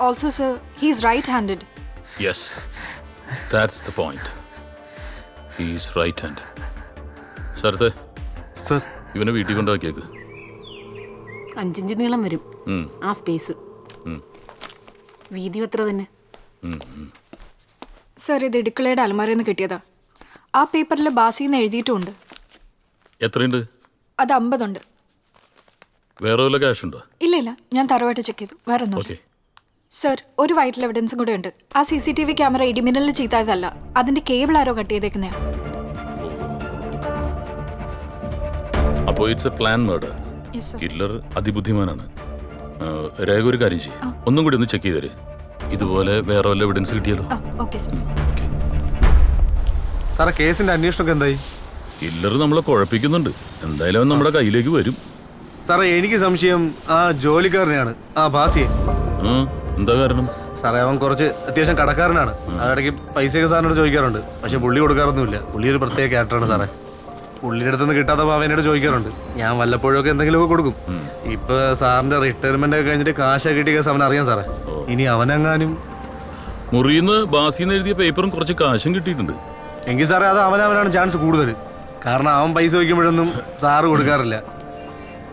Also sir, he's right handed. Yes, that's the point. He's right hand. ശരത്തെ, സർ, ഇവനെ വീട്ടിൽ കൊണ്ടാക്കിയേക്ക്. 5 ഇഞ്ച് നീളം വരും ആ സ്പേസ്. വീതി എത്ര തന്നെ? സർ, ഇത് ഇടുക്കളയുടെ അലമാരയിൽ നിന്ന് കിട്ടിയതാ. ആ പേപ്പറിൽ ബാസിന്ന് എഴുതിയിട്ടുമുണ്ട്. എത്രയുണ്ട്? അത് 50 ഉണ്ട്. വേറെ വല്ല ക്യാഷ് ഉണ്ടോ? ഇല്ല, ഞാൻ തറവായിട്ട് ചെക്ക് ചെയ്തു. വേറെ ഒന്നും. ഓക്കെ. സർ, ഒരു വൈറ്റൽ എവിഡൻസും കൂടെ ഉണ്ട്. ആ CCTV ക്യാമറ ഇടിമിന്നലിൽ ചെയ്തതല്ല, അതിന്റെ കേബിൾ ആരോ കട്ട് ചെയ്തേക്കുന്നയാ. അപ്പോൾ it's a plan murder. Yes, sir. Killer അതിബുദ്ധിമാനാണ്. രേഖ ഒരു കാര്യം ചെയ്യും, ഒന്നും കൂടി ഒന്ന് ചെക്ക് ചെയ്തേര്. ഇതുപോലെ വേറെ വല്ല എവിഡൻസ് കിട്ടിയാലോ? Okay sir. സാറേ, കേസിന്റെ അന്വേഷണമൊക്കെ എന്തായി? കില്ലർ നമ്മളെ കുഴപ്പിക്കുന്നുണ്ട്. എന്തായാലും അവൻ നമ്മുടെ കയ്യിലേക്ക് വരും. സാറേ, എനിക്ക് സംശയം ആ ജോലിക്കാരനെയാണ്, ആ ബാസിയെ. എന്താ കാരണം? സാറേ, അവൻ കുറച്ച് അത്യാവശ്യം കടക്കാരനാണ്. അതിടയ്ക്ക് പൈസയൊക്കെ സാറിനോട് ചോദിക്കാറുണ്ട്. പക്ഷെ പുള്ളി കൊടുക്കാറൊന്നുമില്ല. പുള്ളി ഒരു പ്രത്യേക ക്യാരക്ടറാണ് സാറേ. പുള്ളിയുടെ അടുത്തുനിന്ന് കിട്ടാത്തപ്പോൾ അവനോട് ചോദിക്കാറുണ്ട്. ഞാൻ വല്ലപ്പോഴൊക്കെ എന്തെങ്കിലുമൊക്കെ കൊടുക്കും. ഇപ്പൊ സാറിന്റെ റിട്ടയർമെന്റ് ഒക്കെ കഴിഞ്ഞിട്ട് കാശൊക്കെ കിട്ടിയ കേസ് അവൻ അറിയാം സാറേ. ഇനി അവനെങ്ങാനും മുറിയിന്ന് ബാസിന്ന് എഴുതിയ പേപ്പറും കുറച്ച് കാശും കിട്ടിയിട്ടുണ്ട്. എങ്കിൽ സാറേ, അത് അവനവനാണ് ചാൻസ് കൂടുതൽ. കാരണം അവൻ പൈസ വയ്ക്കുമ്പോഴൊന്നും സാറ് കൊടുക്കാറില്ല.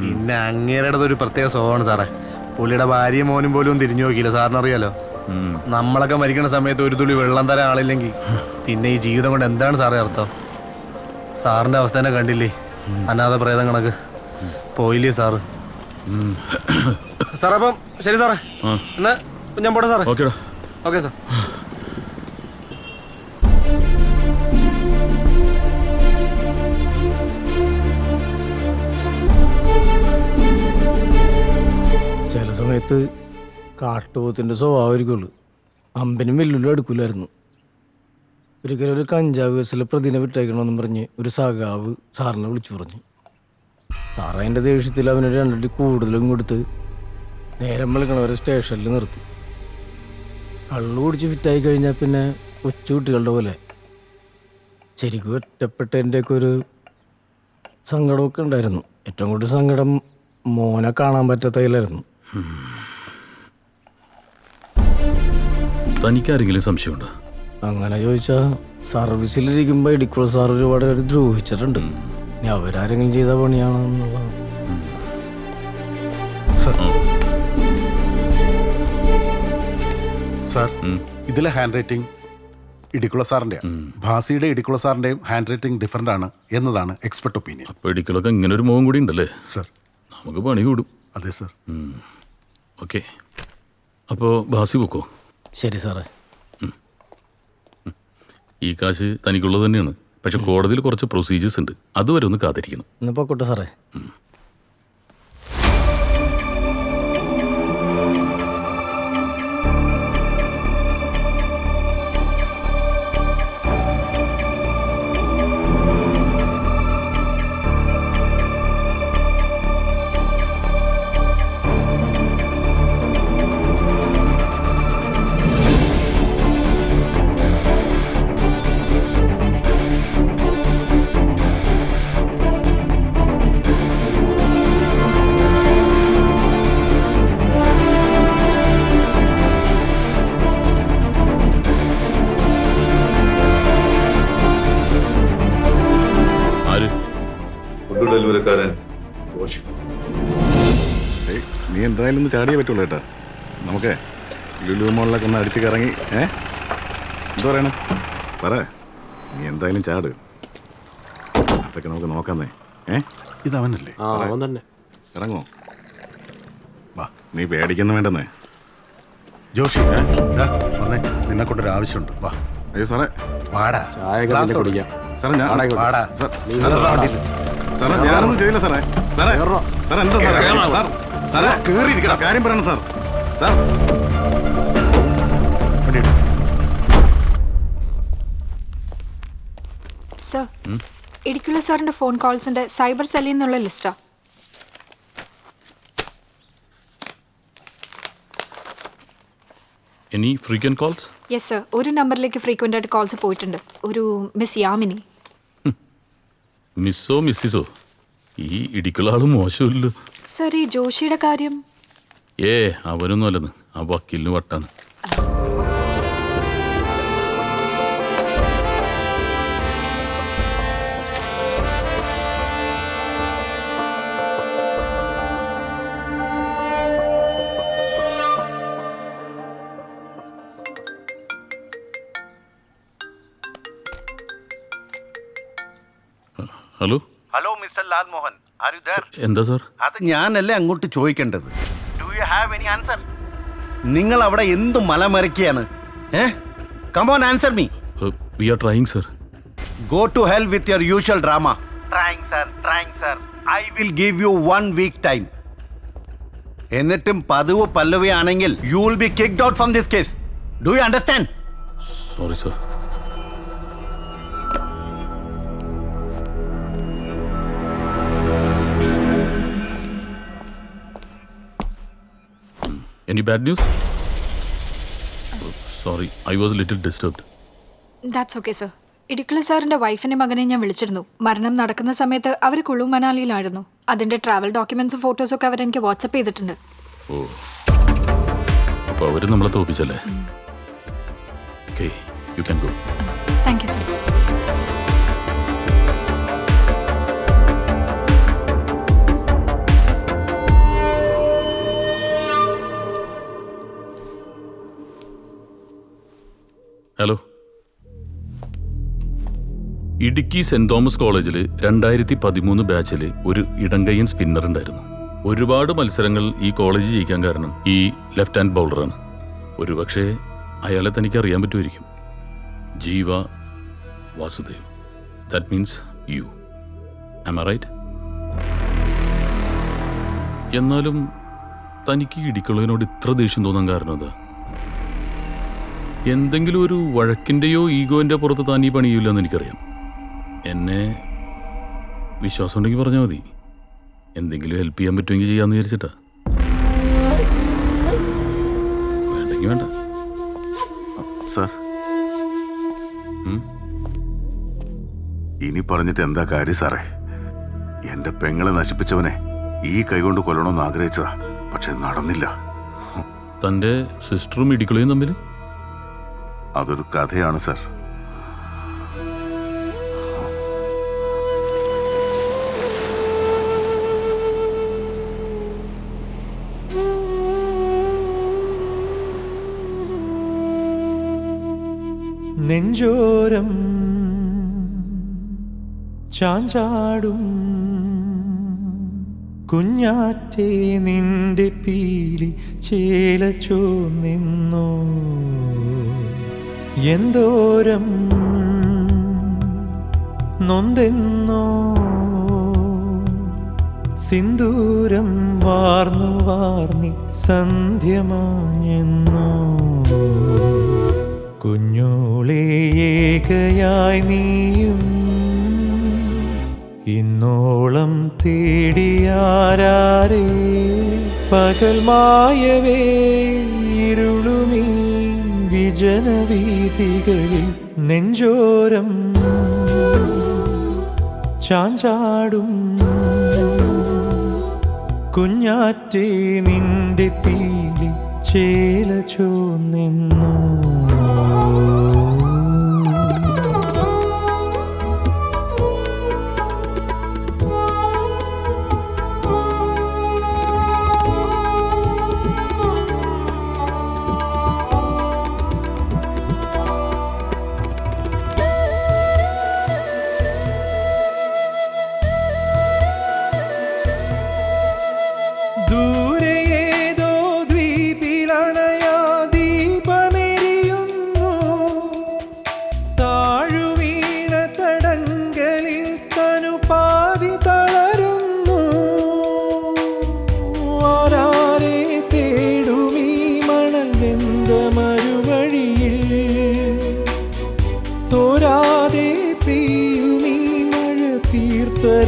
പിന്നെ അങ്ങേരുടെ ഒരു പ്രത്യേക സ്വഭാവമാണ് സാറേ. പുള്ളിയുടെ ഭാര്യയും മോനും പോലും തിരിഞ്ഞു നോക്കിയില്ല. സാറിനറിയാലോ, നമ്മളൊക്കെ മരിക്കുന്ന സമയത്ത് ഒരു തുള്ളി വെള്ളം തരാൻ ആളില്ലെങ്കിൽ പിന്നെ ഈ ജീവിതം കൊണ്ട് എന്താണ് സാറേ അർത്ഥം? സാറിന്റെ അവസ്ഥ തന്നെ കണ്ടില്ലേ, അനാഥ പ്രേതം കണക്ക് പോയില്ലേ സാറ്. സാറേ, അപ്പം ശരി സാറേ, എന്നാ ഞാൻ പോട്ടെ സാറേ. Okay sir. ചില സമയത്ത് കാട്ടുപോത്തിന്റെ സ്വഭാവമായിരിക്കുള്ളൂ. അമ്പനും വെല്ലുവിലും എടുക്കൂലായിരുന്നു. ഒരിക്കലും ഒരു കഞ്ചാവ് കേസിലെ പ്രതിനെ വിട്ടയക്കണമെന്നും പറഞ്ഞ് ഒരു സഖാവ് സാറിനെ വിളിച്ചു പറഞ്ഞു. സാറ് അതിൻ്റെ ദേഷ്യത്തിൽ അവനൊരു 2 അടി കൂടുതലും കൊടുത്ത് നേരം വിളിക്കണവരെ സ്റ്റേഷനിൽ നിർത്തി. കള്ളു കുടിച്ച് ഫിറ്റായി കഴിഞ്ഞാൽ പിന്നെ കൊച്ചു കുട്ടികളുടെ പോലെ ശരിക്കും ഒറ്റപ്പെട്ടതിൻ്റെയൊക്കെ ഒരു സങ്കടമൊക്കെ ഉണ്ടായിരുന്നു. ഏറ്റവും കൂടുതൽ സങ്കടം മോനെ കാണാൻ പറ്റാത്തതിലായിരുന്നു. തനിക്കാരെങ്കിലും സംശയമുണ്ടോ? അങ്ങനെ ചോദിച്ചാൽ സർവീസിലിരിക്കുമ്പോൾ ഇടിക്കുള്ള സാർ ഒരുപാട് പേര് ദ്രോഹിച്ചിട്ടുണ്ട്. ഇനി അവരാരെങ്കിലും ചെയ്ത പണിയാണോ എന്നുള്ളതാണ്. സാർ, ഇതിലെ ഹാൻഡ് റൈറ്റിംഗ് ഇടിക്കുള്ള സാറിന്റെ, ഭാസിയുടെ ഇടിക്കുള്ള സാറിന്റെയും ഹാൻഡ് റൈറ്റിംഗ് ഡിഫറെന്റ് ആണ് എന്നതാണ് എക്സ്പെർട്ട് ഒപ്പീനിയൻ. അപ്പോൾ ഇടിക്കുളൊക്കെ ഇങ്ങനെ ഒരു മുഖം കൂടി ഉണ്ടല്ലേ സർ? നമുക്ക് പണി കൂടും. അതെ സർ. ഓക്കെ, അപ്പോൾ ഭാസി പോക്കോ. ശരി സാറേ. ഈ കാശ് തനിക്കുള്ളത് തന്നെയാണ്. പക്ഷെ കോടതിയിൽ കുറച്ച് പ്രൊസീജിയേഴ്സ് ഉണ്ട്, അതുവരെ ഒന്ന് കാത്തിരിക്കണം. ഇന്ന് പോക്കോട്ടെ സാറേ. ഡെലിവറിക്കാരൻ നീ എന്തായാലും ഒന്ന് ചാടിയേ പറ്റുള്ളൂ കേട്ടാ. നമുക്കേ ലുലു മോളിലൊക്കെ ഒന്ന് അടിച്ച് കറങ്ങി. എന്താ പറയണേ? പറ. നീ എന്തായാലും ചാട്. അതൊക്കെ നമുക്ക് നോക്കാന്നേ. ഇതവനല്ലേ? അവൻ തന്നെ. ഇറങ്ങോ? വാ, നീ പേടിക്കൊന്നും വേണ്ടെന്നേ. ജോഷി, വന്നേ, നിന്നെ കൊണ്ടൊരു ആവശ്യമുണ്ട്. വാ. അയ്യോ സാറേ, വാടാ. സാറേ, സാറേ ഞാനൊന്നും ചെയ്യില്ല സാറേ. സാറേ സാർ എന്താ സാറേ? സാർ സാറേ കേറിയിരിക്കണം, കാര്യം പറയണം സാർ. സാർ സർ, ഇടിക്കുള്ള സാറിന്റെ ഫോൺ കോൾസിന്റെ സൈബർ സെല്ലിൽ നിന്നുള്ള ലിസ്റ്റാ. Any frequent calls? Yes sir, ഒരു നമ്പറിലേക്ക് ഫ്രീക്വന്റ് ആയിട്ട് കോൾസ് പോയിട്ടുണ്ട്. ഒരു മിസ് യാമിനി. മിസ്സോ മിസ്സിസോ, ഈ ഇടിക്കുള്ള ആള് മോശമില്ലല്ലോ. സർ, ഈ ജോഷിയുടെ കാര്യം? അവനൊന്നും അല്ലെന്ന്, ആ വക്കീലിന് വട്ടാണ്. Hello hello mister Lal Mohan, are you there? എന്താ സാർ? അത് ഞാനല്ലേ അങ്ങോട്ട് ചോദിക്കേണ്ടത്. Do you have any answer? നിങ്ങൾ അവിടെ എന്ത് മലമറിക്കുകയാണ്? Come on answer me. We are trying sir. Go to hell with your usual drama. Trying sir. I will give you 1 week time. എന്നിട്ടും പതിവ് പല്ലവിയാണെങ്കിൽ you will be kicked out from this case. Do you understand? Sorry sir. Any bad news? Sorry, I was a little disturbed. That's okay sir. Idikkula സാറിന്റെ വൈഫിന്റെ മകനെ ഞാൻ വിളിച്ചിരുന്നു. മരണം നടക്കുന്ന സമയത്ത് അവർ കുളു മനാലിയിലായിരുന്നു. അതിന്റെ ട്രാവൽ ഡോക്യുമെന്റ്സും ഫോട്ടോസും ഒക്കെ അവരെനിക്ക് വാട്സപ്പ് ചെയ്തിട്ടുണ്ട്. ഓ, അപ്പോൾ അവർ നമ്മളെ തോപ്പിച്ചല്ലേ? Okay, you can go. Thank you sir. Hello. Idukki saint Thomas കോളേജിൽ 2013 ബാച്ചിൽ ഒരു ഇടങ്കയ്യൻ സ്പിന്നർ ഉണ്ടായിരുന്നു. ഒരുപാട് മത്സരങ്ങൾ ഈ കോളേജ് ജയിക്കാൻ കാരണം ഈ ലെഫ്റ്റ് ഹാൻഡ് ബൗളറാണ്. ഒരുപക്ഷെ അയാളെ തനിക്ക് അറിയാൻ പറ്റുമായിരിക്കും. Jeeva Vasudev. That means you. Am I right? എന്നാലും തനിക്ക് ഇടിക്കുള്ളതിനോട് ഇത്ര ദേഷ്യം തോന്നാൻ കാരണം എന്താ? എന്തെങ്കിലും ഒരു വഴക്കിൻ്റെയോ ഈഗോൻ്റെ പുറത്ത് താൻ ഈ പണിയില്ലെന്ന് എനിക്കറിയാം. എന്നെ വിശ്വാസം ഉണ്ടെങ്കിൽ പറഞ്ഞാൽ മതി. എന്തെങ്കിലും ഹെൽപ്പ് ചെയ്യാൻ പറ്റുമെങ്കിൽ ചെയ്യാമെന്ന് വിചാരിച്ചിട്ടാ. വേണ്ടെങ്കിൽ വേണ്ട. സാർ, ഇനി പറഞ്ഞിട്ട് എന്താ കാര്യം സാറേ? എന്റെ പെങ്ങളെ നശിപ്പിച്ചവനെ ഈ കൈകൊണ്ട് കൊല്ലണമെന്ന് ആഗ്രഹിച്ചതാ, പക്ഷെ നടന്നില്ല. തൻ്റെ സിസ്റ്ററും ഇടിക്കുളയും തമ്മിൽ അതൊരു കഥയാണ് സാർ. നെഞ്ചോരം ചാഞ്ചാടും കുഞ്ഞാറ്റേ നിന്റെ പീലി ചേലച്ചോ നിന്നോ എന്തോരം നൊന്തെന്നോ സിന്ദൂരം വാർന്നു വാർന്നി സന്ധ്യമാഞ്ഞെന്നോ കുഞ്ഞോളെ ഏകയായി നീയും ഇന്നോളം തേടിയാരേ പകൽ മായവേ ഇരുളുമീ വിജനവീഥികളിൽ നെഞ്ചോരം ചാഞ്ചാടും കുഞ്ഞാറ്റേ നിന്റെ പീലി ചേലച്ചോ നിന്നോ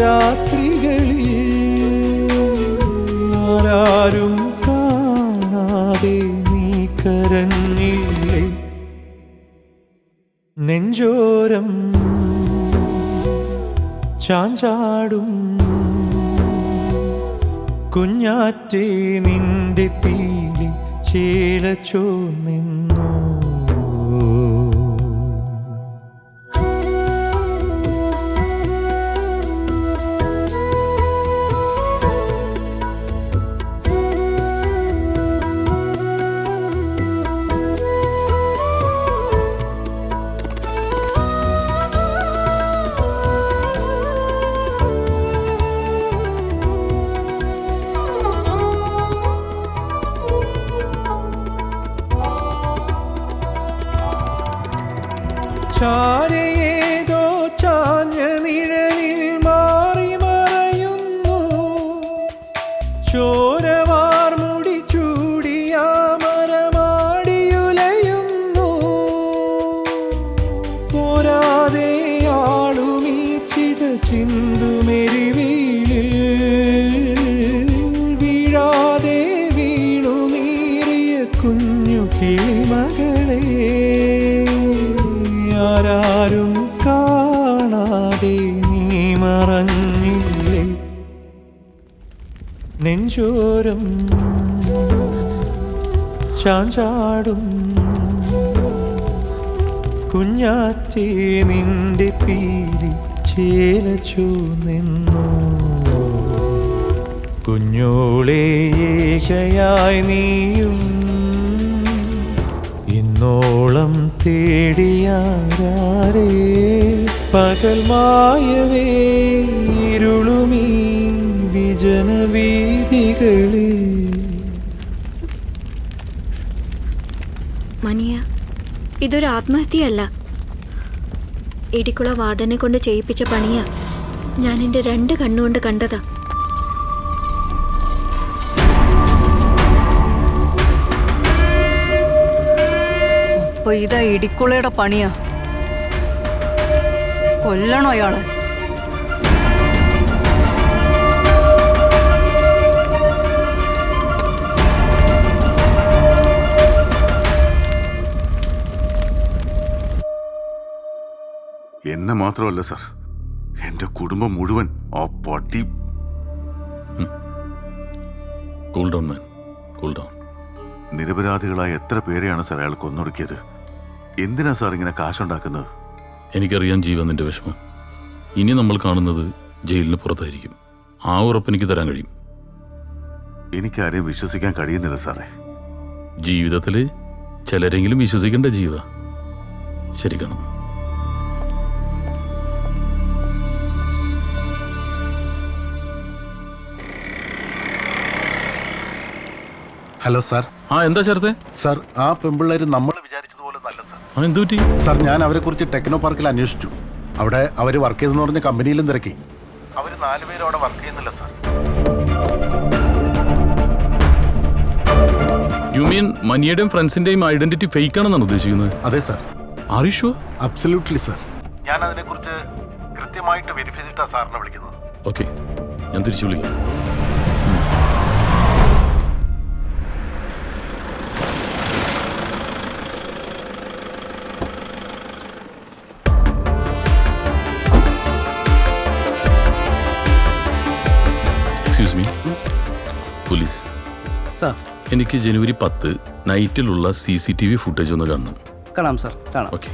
രാത്രികളിൽ ആരാരും കാണാതെ നീ കരഞ്ഞില്ലേ നെഞ്ചോരം ചാഞ്ചാടും കുഞ്ഞാറ്റേ നിന്റെ പീലി ചേലച്ചോ നിന്നോ ചാരയേതോ ചാഞ്ഞ നിഴലിൽ മാറി മറയുന്നു ചോരവാർമുടി ചൂടിയ മരമാടിയുലയുന്നു പോരാതെ ആളുമീ ചിത ചിന്തുമെരിവീലിൽ വീഴാതെ വീണു നീറിയ കുഞ്ഞു കിളിമകളെ ആരാരും കാണാതെ നീ മറഞ്ഞില്ലേ നെഞ്ചോരം ചാഞ്ചാടും കുഞ്ഞാറ്റേ നിന്റെ പീലി ചേലച്ചു നിന്നു കുഞ്ഞോളെ ഏകയായി നീയും ഇന്നോളം തേടിയാരേ പകൽ മായവേ ഇരുളുമീ വിജനവീഥികളിൽ. മനിയ, ഇതൊരു ആത്മഹത്യയല്ല. ഇടിക്കുള വാർഡനെ കൊണ്ട് ചെയ്യിപ്പിച്ച പണിയാ. ഞാൻ എൻ്റെ 2 കണ്ണുകൊണ്ട് കണ്ടതാ. അപ്പൊ ഇതാ ഇടിക്കുളയുടെ പണിയാ. കൊല്ലണോ അയാളെ? എന്നെ മാത്രമല്ല സാർ, എന്റെ കുടുംബം മുഴുവൻ ആ പട്ടി. കൂൾ ഡൗൺ മാൻ, കൂൾ ഡൗൺ. നിരപരാധികളായ എത്ര പേരെയാണ് സാർ അയാൾ കൊന്നൊടുക്കിയത്? എന്തിനാ സാർ ഇങ്ങനെ കാശുണ്ടാക്കുന്നത്? എനിക്കറിയാം ജീവൻ നിന്റെ വിഷമം. ഇനി നമ്മൾ കാണുന്നത് ജയിലിന് പുറത്തായിരിക്കും. ആ ഉറപ്പ് എനിക്ക് തരാൻ കഴിയും. എനിക്കാരെയും വിശ്വസിക്കാൻ കഴിയുന്നില്ല സാറേ. ജീവിതത്തിൽ ചിലരെങ്കിലും വിശ്വസിക്കേണ്ട ജീവ. ശരി കാണും. Hello sir. ആ എന്താ ചേർത്തെ? സാർ, ആ പെമ്പിള്ളേര് നമ്മൾ വിചാരിച്ചതുപോലെ നല്ല സാർ. എന്ത് പറ്റി സാർ? ഞാൻ അവരെ കുറിച്ച് ടെക്നോ പാർക്കിൽ അന്വേഷിച്ചു. അവിടെ അവർ വർക്ക് ചെയ്തെന്ന് പറഞ്ഞ കമ്പനിയിലും തിരക്കി. അവർ 4 പേരും അവിടെ വർക്ക് ചെയ്യുന്നില്ല സാർ. യു മീൻ മനിയുടെയും ഫ്രണ്ട്സിന്റെയും ഐഡന്റിറ്റി ഫേക്ക് ആണെന്നാണ് ഉദ്ദേശിക്കുന്നത്? അതെ സാർ. Are you sure? Absolutely sir. ഞാൻ അതിനെക്കുറിച്ച് കൃത്യമായിട്ട് വെരിഫൈ ചെയ്തിട്ടാണ് സാറിനെ വിളിക്കുന്നത്. ഓക്കെ, ഞാൻ തിരിച്ചു വിളിക്കാം. Excuse me, police sir. എനിക്ക് ജനുവരി 10 നൈറ്റിലുള്ള CCTV ഫുട്ടേജ് ഒന്ന് കാണണം. കാണാം സാർ, കാണാം. ഓക്കെ.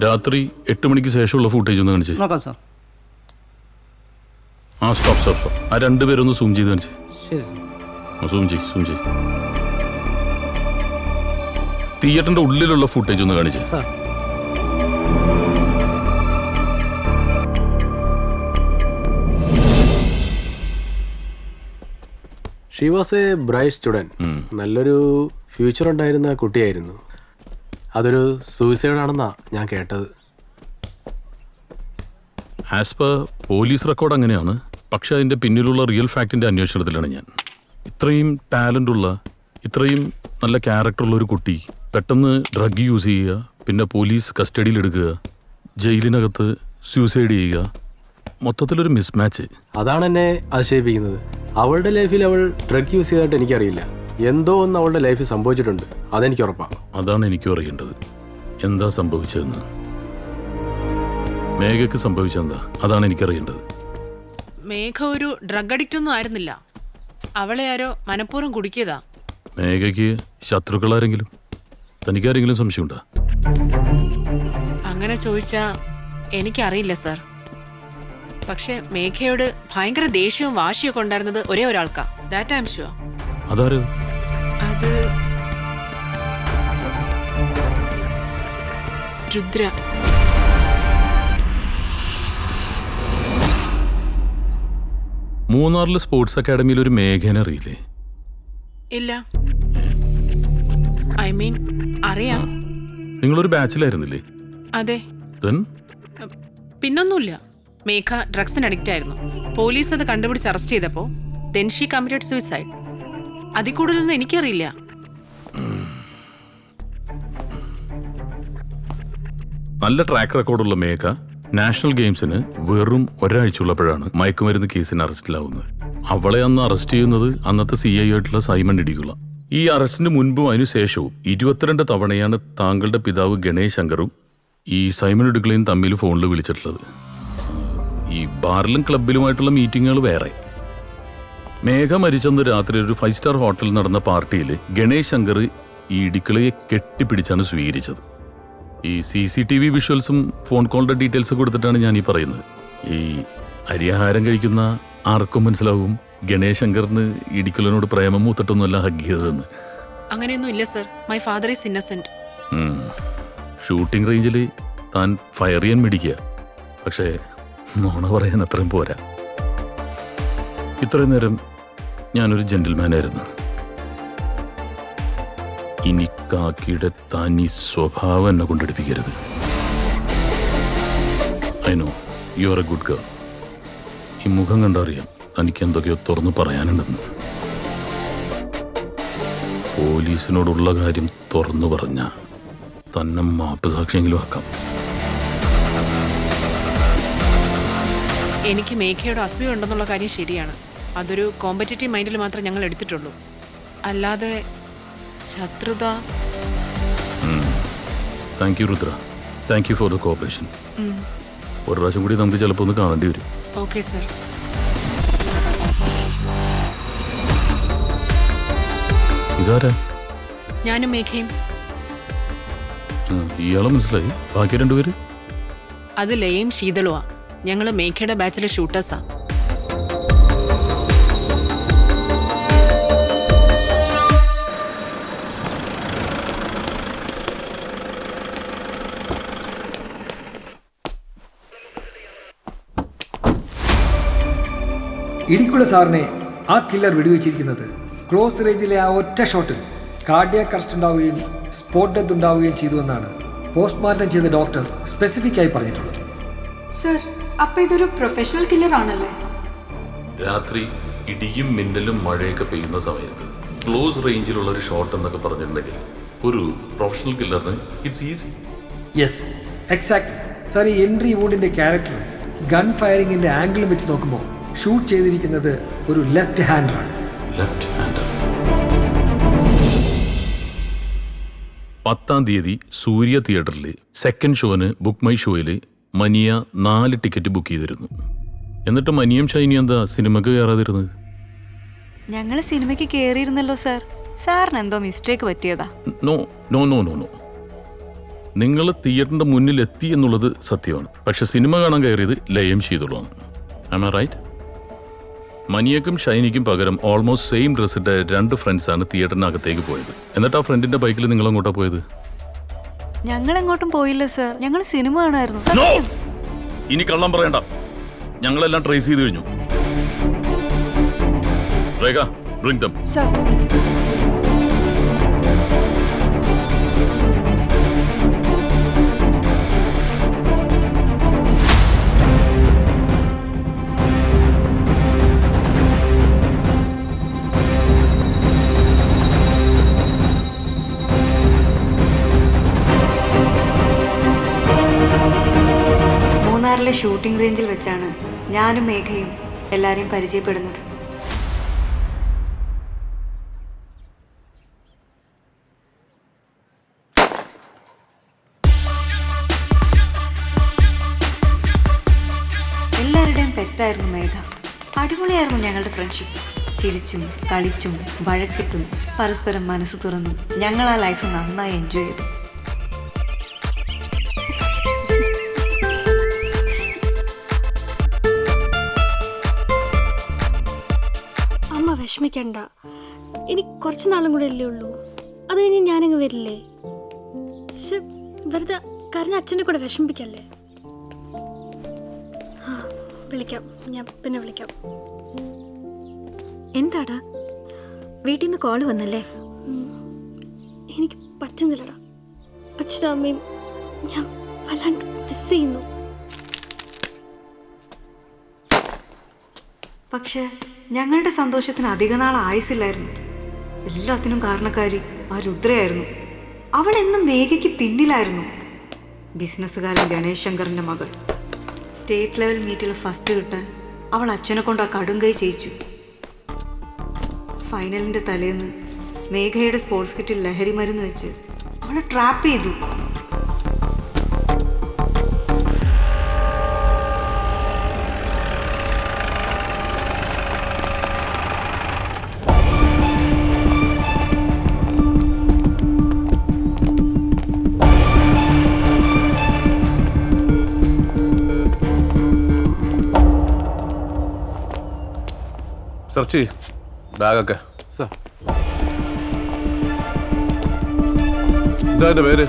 രാത്രി 8 മണിക്ക് ശേഷമുള്ള ഫുട്ടേജ് ഒന്ന് കാണിച്ചേ. നോക്കാം സാർ. ആ സ്റ്റോപ്പ് സ്റ്റോപ്പ് സ്റ്റോപ്പ്. ആ 2 പേരൊന്ന് സൂം ചെയ്ത് കാണിച്ചേ. ശരി സാർ. സൂം ചെയ്, സൂം ചെയ്. തിയേറ്ററിന്റെ ഉള്ളിലുള്ള ഫുട്ടേജ് ഒന്ന് കാണിച്ചേ. Sir. She was A bright student. നല്ലൊരു ഫ്യൂച്ചർ ഉണ്ടായിരുന്ന കുട്ടിയായിരുന്നു. അതൊരു സൂയിസൈഡ് ആണെന്നാ ഞാൻ കേട്ടത്. ആസ് പെർ പോലീസ് റെക്കോർഡ് അങ്ങനെയാണ്. പക്ഷെ അതിൻ്റെ പിന്നിലുള്ള റിയൽ ഫാക്റ്റിൻ്റെ അന്വേഷണത്തിലാണ് ഞാൻ. ഇത്രയും ടാലൻ്റ് ഉള്ള, ഇത്രയും നല്ല ക്യാരക്ടറുള്ള ഒരു കുട്ടി പെട്ടെന്ന് ഡ്രഗ് യൂസ് ചെയ്യുക, പിന്നെ പോലീസ് കസ്റ്റഡിയിലെടുക്കുക, ജയിലിനകത്ത് സൂയിസൈഡ് ചെയ്യുക, മൊത്തത്തിലൊരു മിസ്മാച്ച്. അതാണ് എന്നെ അതിശയിപ്പിക്കുന്നത്. അവളുടെ ലൈഫിൽ അവൾ ഡ്രഗ് യൂസ് ചെയ്തതായിട്ട് എനിക്കറിയില്ല. എന്തോ ഒന്ന് അവളുടെ ലൈഫിൽ സംഭവിച്ചിട്ടുണ്ട്, അതെനിക്ക് ഉറപ്പാണ്. അതാണ് എനിക്കും അറിയേണ്ടത്, എന്താ സംഭവിച്ചതെന്ന്. മേഘയ്ക്ക് സംഭവിച്ചെന്താ, അതാണ് എനിക്കറിയേണ്ടത്. മേഘ ഒരു ഡ്രഗ് അഡിക്റ്റ് ഒന്നും ആയിരുന്നില്ല. അവളെ ആരോ മനഃപൂർവ്വം കുടിക്കിയതാ. മേഘയ്ക്ക് ശത്രുക്കളാരെങ്കിലും, തനിക്കാരെങ്കിലും സംശയമുണ്ടോ? അങ്ങനെ ചോദിച്ചാ എനിക്കറിയില്ല സാർ. പക്ഷെ മേഘയോട് ഭയങ്കര ദേഷ്യവും വാശിയൊക്കെ ഉണ്ടായിരുന്നത് ഒരേ ഒരാൾക്കാ. That I am sure. അതാരത്? അത് രുദ്ര. മൂന്നാറിലെ സ്പോർട്സ് അക്കാഡമിയിൽ ഒരു മേഘനെ അറിയില്ലേ? ഇല്ല. ഐ മീൻ അറിയാം. നിങ്ങളൊരു ബാച്ചിലായിരുന്നില്ലേ? അതെ. Then? പിന്നൊന്നുമില്ല. മേഘ ഡ്രഗ്സിന് അഡിക്റ്റ് ആയിരുന്നു. പോലീസ് അത് കണ്ടുപിടിച്ച് അറസ്റ്റ് ചെയ്തപ്പോൾ then she committed suicide. അതിൽ കൂടുതലൊന്നും എനിക്കറിയില്ല. നല്ല ട്രാക്ക് റെക്കോർഡുള്ള മേഘ നാഷണൽ ഗെയിംസിന് വെറും ഒരാഴ്ചയുള്ളപ്പോഴാണ് മയക്കുമരുന്ന് കേസിന് അറസ്റ്റിലാവുന്നത്. അവളെ അന്ന് അറസ്റ്റ് ചെയ്യുന്നത് അന്നത്തെ CI ആയിട്ടുള്ള സൈമൺ ഇടികുള. ഈ അറസ്റ്റിന് മുൻപും അതിനുശേഷവും 22 തവണയാണ് താങ്കളുടെ പിതാവ് ഗണേശ് ശങ്കറും ഈ സൈമൺ ഇടികുളയും തമ്മിൽ ഫോണിൽ വിളിച്ചിട്ടുള്ളത്. ഈ ബാറിലും ക്ലബിലുമായിട്ടുള്ള മീറ്റിങ്ങുകൾ വേറെ. മേഘ മരിച്ചെന്ന് രാത്രി ഒരു 5 സ്റ്റാർ ഹോട്ടലിൽ നടന്ന പാർട്ടിയിൽ ഗണേശ് ശങ്കർ ഈ ഇടിക്കുളയെ കെട്ടിപ്പിടിച്ചാണ് സ്വീകരിച്ചത്. ഈ CCTV വിഷ്വൽസും ഫോൺ കോളിൻ്റെ ഡീറ്റെയിൽസ് കൊടുത്തിട്ടാണ് ഞാൻ ഈ പറയുന്നത്. ഈ അരിയാഹാരം കഴിക്കുന്ന ആർക്കും മനസ്സിലാവും ഗണേശ് ശങ്കറിന് ഇടിക്കുളനോട് പ്രേമം മൂത്തിട്ടൊന്നുമല്ല ഹഗ് ചെയ്തതെന്ന്. അങ്ങനെയൊന്നും ഇല്ല sir. My father is Innocent. Shooting റേഞ്ചിൽ താൻ ഫയർ ചെയ്യാൻ മിടിക്കുക. പക്ഷേ നോണ പറയാൻ അത്രയും പോരാ. ഇത്രയും നേരം ഞാനൊരു ജെന്റിൽമാനായിരുന്നു. ഇനി കാക്കിയുടെ തനി സ്വഭാവം എന്നെ കൊണ്ടെടുപ്പിക്കരുത്. I know you are a good girl. ഈ മുഖം കണ്ടറിയാം തനിക്ക് എന്തൊക്കെയോ തുറന്നു പറയാനുണ്ടെന്ന്. പോലീസിനോടുള്ള കാര്യം തുറന്നു പറഞ്ഞ തന്നെ മാപ്പ് സാക്ഷിയെങ്കിലും ആക്കാം. എനിക്ക് മേഘയുടെ അസൂയ ഉണ്ടെന്നുള്ള കാര്യം ശരിയാണ്. അതൊരു കോമ്പറ്റേറ്റീവ് മൈൻഡിൽ മാത്രമേ ഞങ്ങൾ എടുത്തിട്ടുള്ളൂ. അല്ലാതെ ശത്രുത. Thank you Rudra. Thank you for the corporation. ഒരു പ്രാവശ്യം കൂടി നമുക്ക് ചിലപ്പോൾ ഒന്ന് കാണേണ്ടി വരും. Okay sir. ഇതാരാ? ഞാനും മേഘയും. ഇയാളെ മനസ്സിലായി. ബാക്കി രണ്ടുപേര്? അത് ലയയും ശീതളുവാ. ഞങ്ങൾ മേഘയുടെ ബാച്ചിലെ ഷൂട്ടേഴ്സാ. ഇടിക്കുള സാറിനെ ആ കില്ലർ വെടിവെച്ചിരിക്കുന്നത് ക്ലോസ് റേഞ്ചിലെ ആ ഒറ്റ ഷോട്ടിൽ കാർഡിയാക് അറസ്റ്റ് ഉണ്ടാവുകയും സ്പോട്ട് ഡെത്ത് ഉണ്ടാവുകയും ചെയ്തുവെന്നാണ് പോസ്റ്റ്മോർട്ടം ചെയ്ത ഡോക്ടർ സ്പെസിഫിക് ആയി പറഞ്ഞിട്ടുള്ളത്. സർ, അപ്പോൾ ഇതൊരു പ്രൊഫഷണൽ കില്ലർ ആണല്ലേ? രാത്രി ഇടിയും മിന്നലും മഴയൊക്കെ പെയ്യുന്ന സമയത്ത് ക്ലോസ് റേഞ്ചിലുള്ള ഒരു ഷോട്ട് എന്നൊക്കെ പറഞ്ഞിട്ടുണ്ടെങ്കിൽ ഒരു പ്രൊഫഷണൽ കില്ലറിന് it's easy. Yes, exactly sir. ഈ എൻട്രി വൂഡിൻ്റെ ക്യാരക്ടറും ഗൺ ഫയറിങ്ങിൻ്റെ ആംഗിളും വെച്ച് നോക്കുമ്പോൾ ഷൂട്ട് ചെയ്തിരിക്കുന്നത് ഒരു ലെഫ്റ്റ് ഹാൻഡറാണ്. ലെഫ്റ്റ് ഹാൻഡർ. 10-ാം തീയതി സൂര്യ തിയേറ്ററിൽ സെക്കൻഡ് ഷോന് ബുക്ക് മൈ ഷോയിൽ മനിയ 4 ടിക്കറ്റ് ബുക്ക് ചെയ്തിരുന്നു. എന്നിട്ട് മനിയും ഷൈനിയും എന്താ സിനിമക്ക് കയറാതിരുന്നത്? ഞങ്ങൾ സിനിമയ്ക്ക് കയറിയിരുന്നല്ലോ സാർ. സാറിന് എന്തോ മിസ്റ്റേക്ക് പറ്റിയതാ. No no no no no നിങ്ങൾ തിയേറ്ററിന്റെ മുന്നിൽ എത്തി എന്നുള്ളത് സത്യമാണ്. പക്ഷെ സിനിമ കാണാൻ കയറിയത് ലയം ശീതളമാണ്. ആം ഐ റൈറ്റ്? മനിയക്കും ഷൈനിക്കും പകരം ഓൾമോസ്റ്റ് സെയിം ഡ്രസ്സിട്ട 2 ഫ്രണ്ട്സാണ് തിയേറ്ററിനകത്തേക്ക് പോയത്. എന്നിട്ട് ആ ഫ്രണ്ടിന്റെ ബൈക്കിൽ നിങ്ങൾ അങ്ങോട്ടാ പോയത്? ഞങ്ങൾ എങ്ങോട്ടും പോയില്ല സാർ. ഞങ്ങൾ സിനിമ കാണായിരുന്നു. ഇനി കള്ളം പറയണ്ട. ഞങ്ങളെല്ലാം ട്രേസ് ചെയ്ത് കഴിഞ്ഞു. രേഖ, ബ്രിങ് ദം. സർ. മൂന്നാറിലെ ഷൂട്ടിംഗ് റേഞ്ചിൽ വെച്ചാണ് ഞാനും മേഘയും എല്ലാവരെയും പരിചയപ്പെടുന്നത്. എല്ലാവരുടെയും പെറ്റായിരുന്നു മേഘ. അടിപൊളിയായിരുന്നു ഞങ്ങളുടെ ഫ്രണ്ട്ഷിപ്പ്. ചിരിച്ചും കളിച്ചും വഴക്കിട്ടും പരസ്പരം മനസ്സ് തുറന്നും ഞങ്ങൾ ആ ലൈഫ് നന്നായി എൻജോയ് ചെയ്തു. അമ്മ വിഷമിക്കണ്ട. ഇനി കുറച്ച് നാളും കൂടെ അല്ലേ ഉള്ളൂ. അത് കഴിഞ്ഞ് ഞാനങ്ങ് വരില്ലേ. പക്ഷെ വെറുതെ കരഞ്ഞ അച്ഛനെ കൂടെ വിഷമിപ്പിക്കല്ലേ. വിളിക്കാം, ഞാൻ പിന്നെ വിളിക്കാം. എന്താടാ, വീട്ടിൽ നിന്ന് കോള് വന്നല്ലേ? എനിക്ക് പറ്റുന്നില്ലടാ. അച്ഛനും അമ്മയും ഞാൻ വല്ലാണ്ട് മിസ് ചെയ്യുന്നു. പക്ഷെ ഞങ്ങളുടെ സന്തോഷത്തിന് അധിക നാൾ ആയുസില്ലായിരുന്നു. എല്ലാത്തിനും കാരണക്കാരി ആ രുദ്രയായിരുന്നു. അവൾ എന്നും മേഘയ്ക്ക് പിന്നിലായിരുന്നു. ബിസിനസ്സുകാരൻ ഗണേഷ് ശങ്കറിൻ്റെ മകൾ. സ്റ്റേറ്റ് ലെവൽ മീറ്റിൽ ഫസ്റ്റ് കിട്ടാൻ അവൾ അച്ഛനെ കൊണ്ട് ആ കടുങ്കൈ ചെയ്യിച്ചു. ഫൈനലിൻ്റെ തലേന്ന് മേഘയുടെ സ്പോർട്സ് കിറ്റിൽ ലഹരി മരുന്ന് വെച്ച് അവളെ ട്രാപ്പ് ചെയ്തു. സെർച്ച് ബാഗൊക്കെ. എന്താ എൻ്റെ പേര്?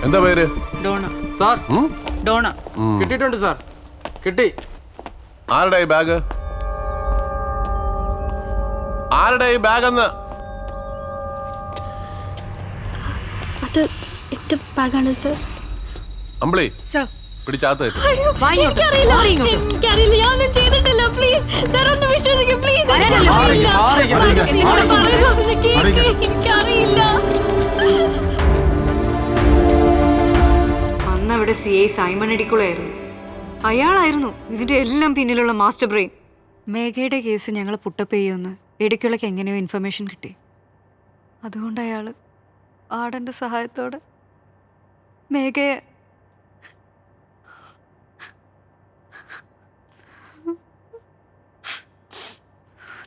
എന്താ പേര്? Donna sir. ഡോണ. കിട്ടിയിട്ടുണ്ട് സാർ, കിട്ടി. ആരുടെ ഈ ബാഗ്? ആരുടെ ഈ ബാഗ് എന്ന്? അത് എന്റെ ബാഗാണ് സർ. അമ്പിളി സർ പിടിച്ചാത്ത എനിക്കറിയില്ല, ഞാനൊന്നും ചെയ്തിട്ടില്ല. പ്ലീസ് സർ ഒന്ന് വിശ്വസിക്കൂ. പ്ലീസ് എനിക്കറിയില്ല. അന്ന് അവിടെ CI സൈമൺ ഇടിക്കുളായിരുന്നു. അയാളായിരുന്നു ഇതിന്റെ എല്ലാം പിന്നിലുള്ള മാസ്റ്റർ ബ്രെയിൻ. മേഘയുടെ കേസ് ഞങ്ങൾ പുട്ടപ്പ് ചെയ്യുമെന്ന് ഇടിക്കുളയ്ക്ക് എങ്ങനെയോ ഇൻഫർമേഷൻ കിട്ടി. അതുകൊണ്ട് അയാൾ ആടന്റെ സഹായത്തോടെ മേഘയെ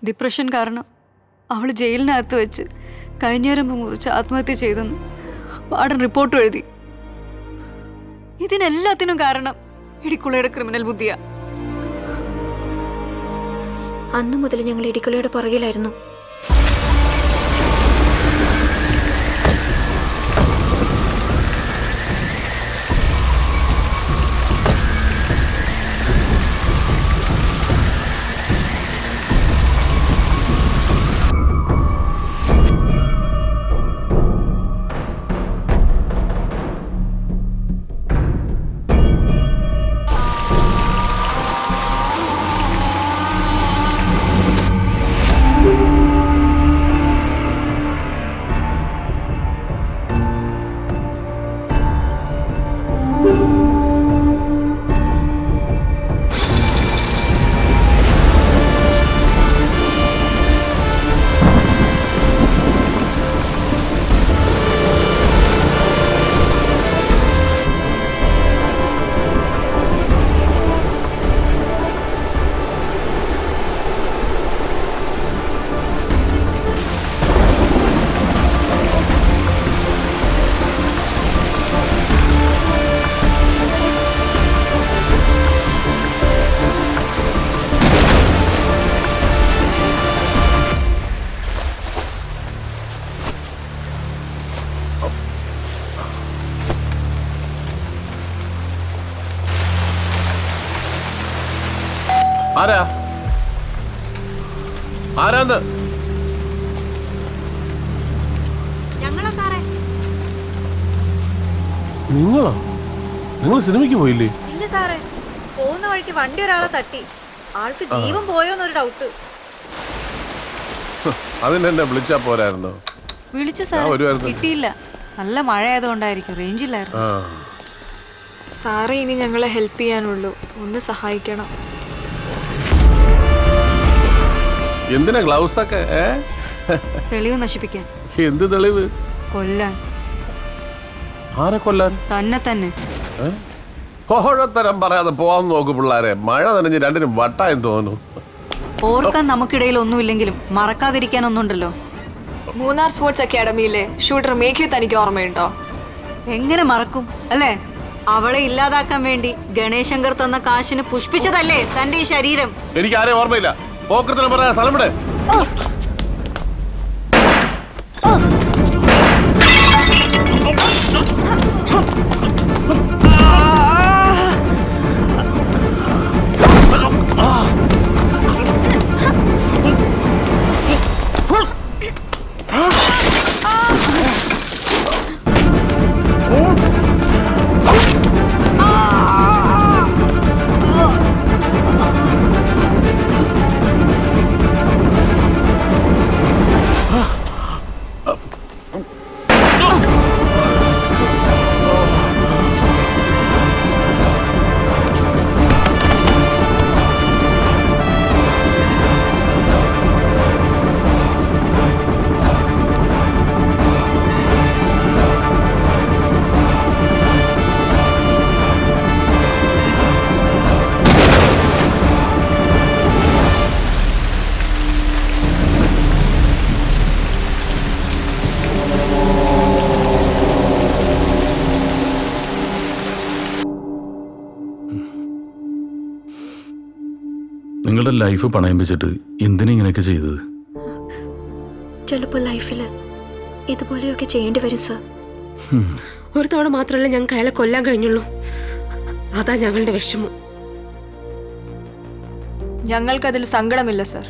ഡിപ്രഷൻ കാരണം അവൾ ജയിലിനകത്ത് വെച്ച് കൈഞ്ഞേരമ്പ് മുറിച്ച് ആത്മഹത്യ ചെയ്തെന്ന് വാർഡൻ റിപ്പോർട്ട് എഴുതി. ഇതിനെല്ലാത്തിനും കാരണം ഇടിക്കുളയുടെ ക്രിമിനൽ ബുദ്ധിയാ. അന്നു മുതൽ ഞങ്ങൾ ഇടിക്കുളയുടെ പുറകിലായിരുന്നു. ആരാ? ആരാന്ന്? നിങ്ങളോ? നിങ്ങൾ സിനിമയ്ക്ക് പോയില്ലേ? ഇല്ല സാറേ, പോകുന്ന വഴിക്ക് വണ്ടി ഒരാളെ തട്ടി. ആൾക്ക് ജീവൻ പോയോന്നൊരു ഡൗട്ട്. അതിനെന്നെ വിളിച്ചാ പോരായിരുന്നോ? വിളിച്ചു സാറേ, കിട്ടിയില്ല. നല്ല മഴ ആയതുകൊണ്ടായിരിക്കും, റേഞ്ചില്ലായിരുന്നു. സാറേ ഇനി ഞങ്ങളെ ഹെൽപ്പ് ചെയ്യാനുള്ളൂ, ഒന്ന് സഹായിക്കണം. എന്തിനാ ഗ്ലൗസ് ഒക്കെ? തെളിവ് നശിപ്പിക്കാൻ. എന്ത് തെളിവ്? കൊല്ലാൻ. ആരെ കൊല്ലാൻ? തന്നെ. കോഴത്തരം പറയാതെ പോവാൻ നോക്കു പിള്ളാരെ. മഴ നനഞ്ഞ് രണ്ടിനും വട്ടായെന്ന് തോന്നുന്നു. ഓർക്കാൻ നമുക്കിടയിൽ ഒന്നുമില്ലെങ്കിലും മറക്കാതിരിക്കാൻ ഒന്നുണ്ടല്ലോ. മൂന്നാർ സ്പോർട്സ് അക്കാഡമിയിലെ ഷൂട്ടർ മേഘയെ തനിക്ക് ഓർമ്മയുണ്ടോ? എങ്ങനെ മറക്കും അല്ലേ? അവളെ ഇല്ലാതാക്കാൻ വേണ്ടി ഗണേശ് ശങ്കർ തന്ന കാശിന് പുഷ്പിച്ചതല്ലേ തന്റെ ഈ ശരീരം? എനിക്ക് ആരെയും ഓർമ്മയില്ല. പോക്കത്തിന് പറയാ സ്ഥലം വിടെ. നിങ്ങളുടെ ലൈഫ് പണയം വെച്ചിട്ട് എന്തിനാ ഇങ്ങനെയൊക്കെ ചെയ്തത്? ചിലപ്പോൾ ലൈഫിൽ ഇതുപോലെയൊക്കെ ചെയ്യേണ്ടി വരും സർ. ഒരു തവണ മാത്രമല്ല ഞങ്ങൾക്ക് അയാളെ കൊല്ലാൻ കഴിഞ്ഞുള്ളൂ. അതാ ഞങ്ങളുടെ വിഷമം. ഞങ്ങൾക്കതിൽ സങ്കടമില്ല സർ.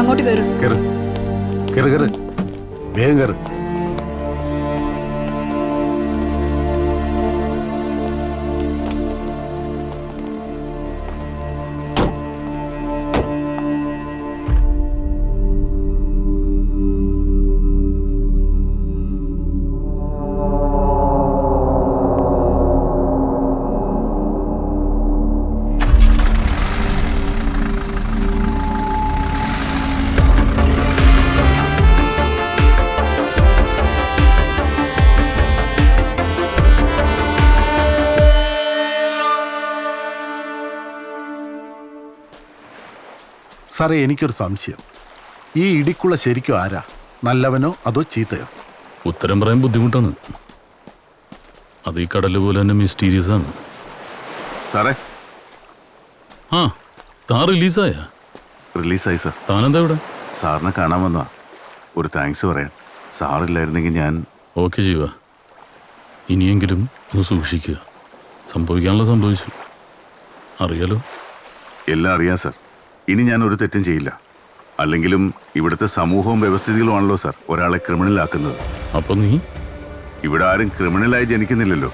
അങ്ങോട്ട് കയറും. കയറ് കയറ് കയറ് വേഗം കയറ്. സാറേ, എനിക്കൊരു സംശയം. ഈ ഇടിക്കുള്ള ശരിക്കും ആരാ? നല്ലവനോ അതോ ചീത്തയോ? ഉത്തരം പറയാൻ ബുദ്ധിമുട്ടാണ്. അത് ഈ കടല് പോലെ തന്നെ മിസ്റ്റീരിയസ് ആണ്. സാറേ, ആ താൻ റിലീസായ? റിലീസായി സാർ. താനെന്താ ഇവിടെ? സാറിനെ കാണാൻ വന്നാ. ഒരു താങ്ക്സ് പറയാൻ. സാറില്ലായിരുന്നെങ്കിൽ ഞാൻ... ഓക്കെ ജീവ, ഇനിയെങ്കിലും ഒന്ന് സൂക്ഷിക്കുക. സംഭവിക്കാനുള്ള സംഭവിച്ചു, അറിയാലോ. എല്ലാം അറിയാം സാർ. ഇനി ഞാൻ ഒരു തെറ്റും ചെയ്യില്ല. അല്ലെങ്കിലും ഇവിടുത്തെ സമൂഹവും വ്യവസ്ഥിതികളുമാണല്ലോ സാർ ഒരാളെ ക്രിമിനലാക്കുന്നത്. അപ്പൊ നീ? ഇവിടെ ആരും ക്രിമിനലായി ജനിക്കുന്നില്ലല്ലോ.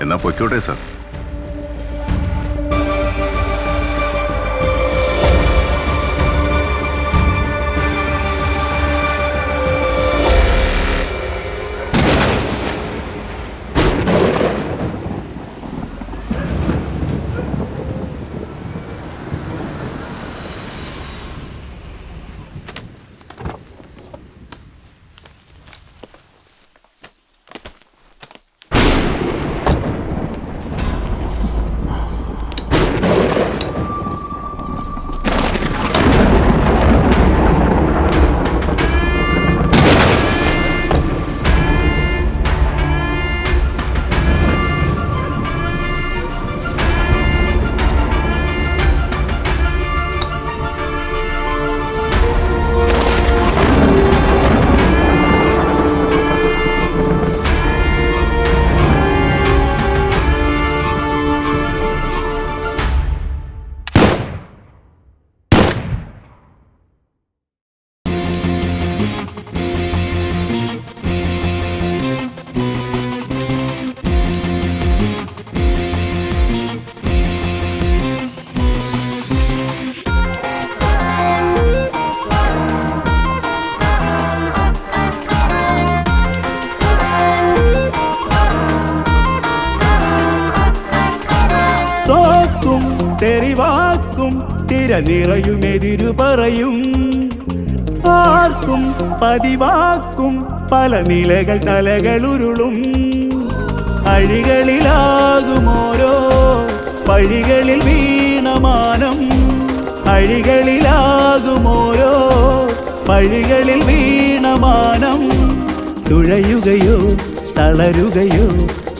എന്നാ പൊയ്ക്കോട്ടെ സാർ. തെറിവാക്കും തിരനിറയുമെതിരു പറയും. ആർക്കും പതിവാക്കും പല നിലകൾ തലകളുരുളും. അഴികളിലാകുമോരോ പഴികളിൽ വീണമാനം. അഴികളിലാകുമോരോ പഴികളിൽ വീണമാനം. തുഴയുകയോ തളരുകയോ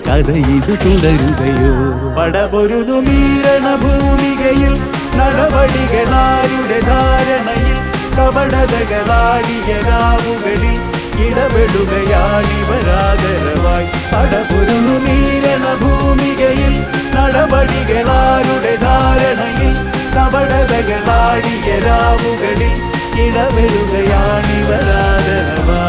കഥ ഇത് തുടരുകയോ? പടപൊരുതുമീരണ ഭൂമികയിൽ നടപടികളാരുടെ ധാരണയിൽ കപടതകളാടിയ രാവുകളിൽ ഇടപെടുകയാണിവരാദരവായി. പടപൊരുതുമീരണ ഭൂമികയിൽ നടപടികളാരുടെ ധാരണയിൽ കപടതകളാടിയ രാവുകളിൽ ഇടപെടുകയാണിവരാദരവായി.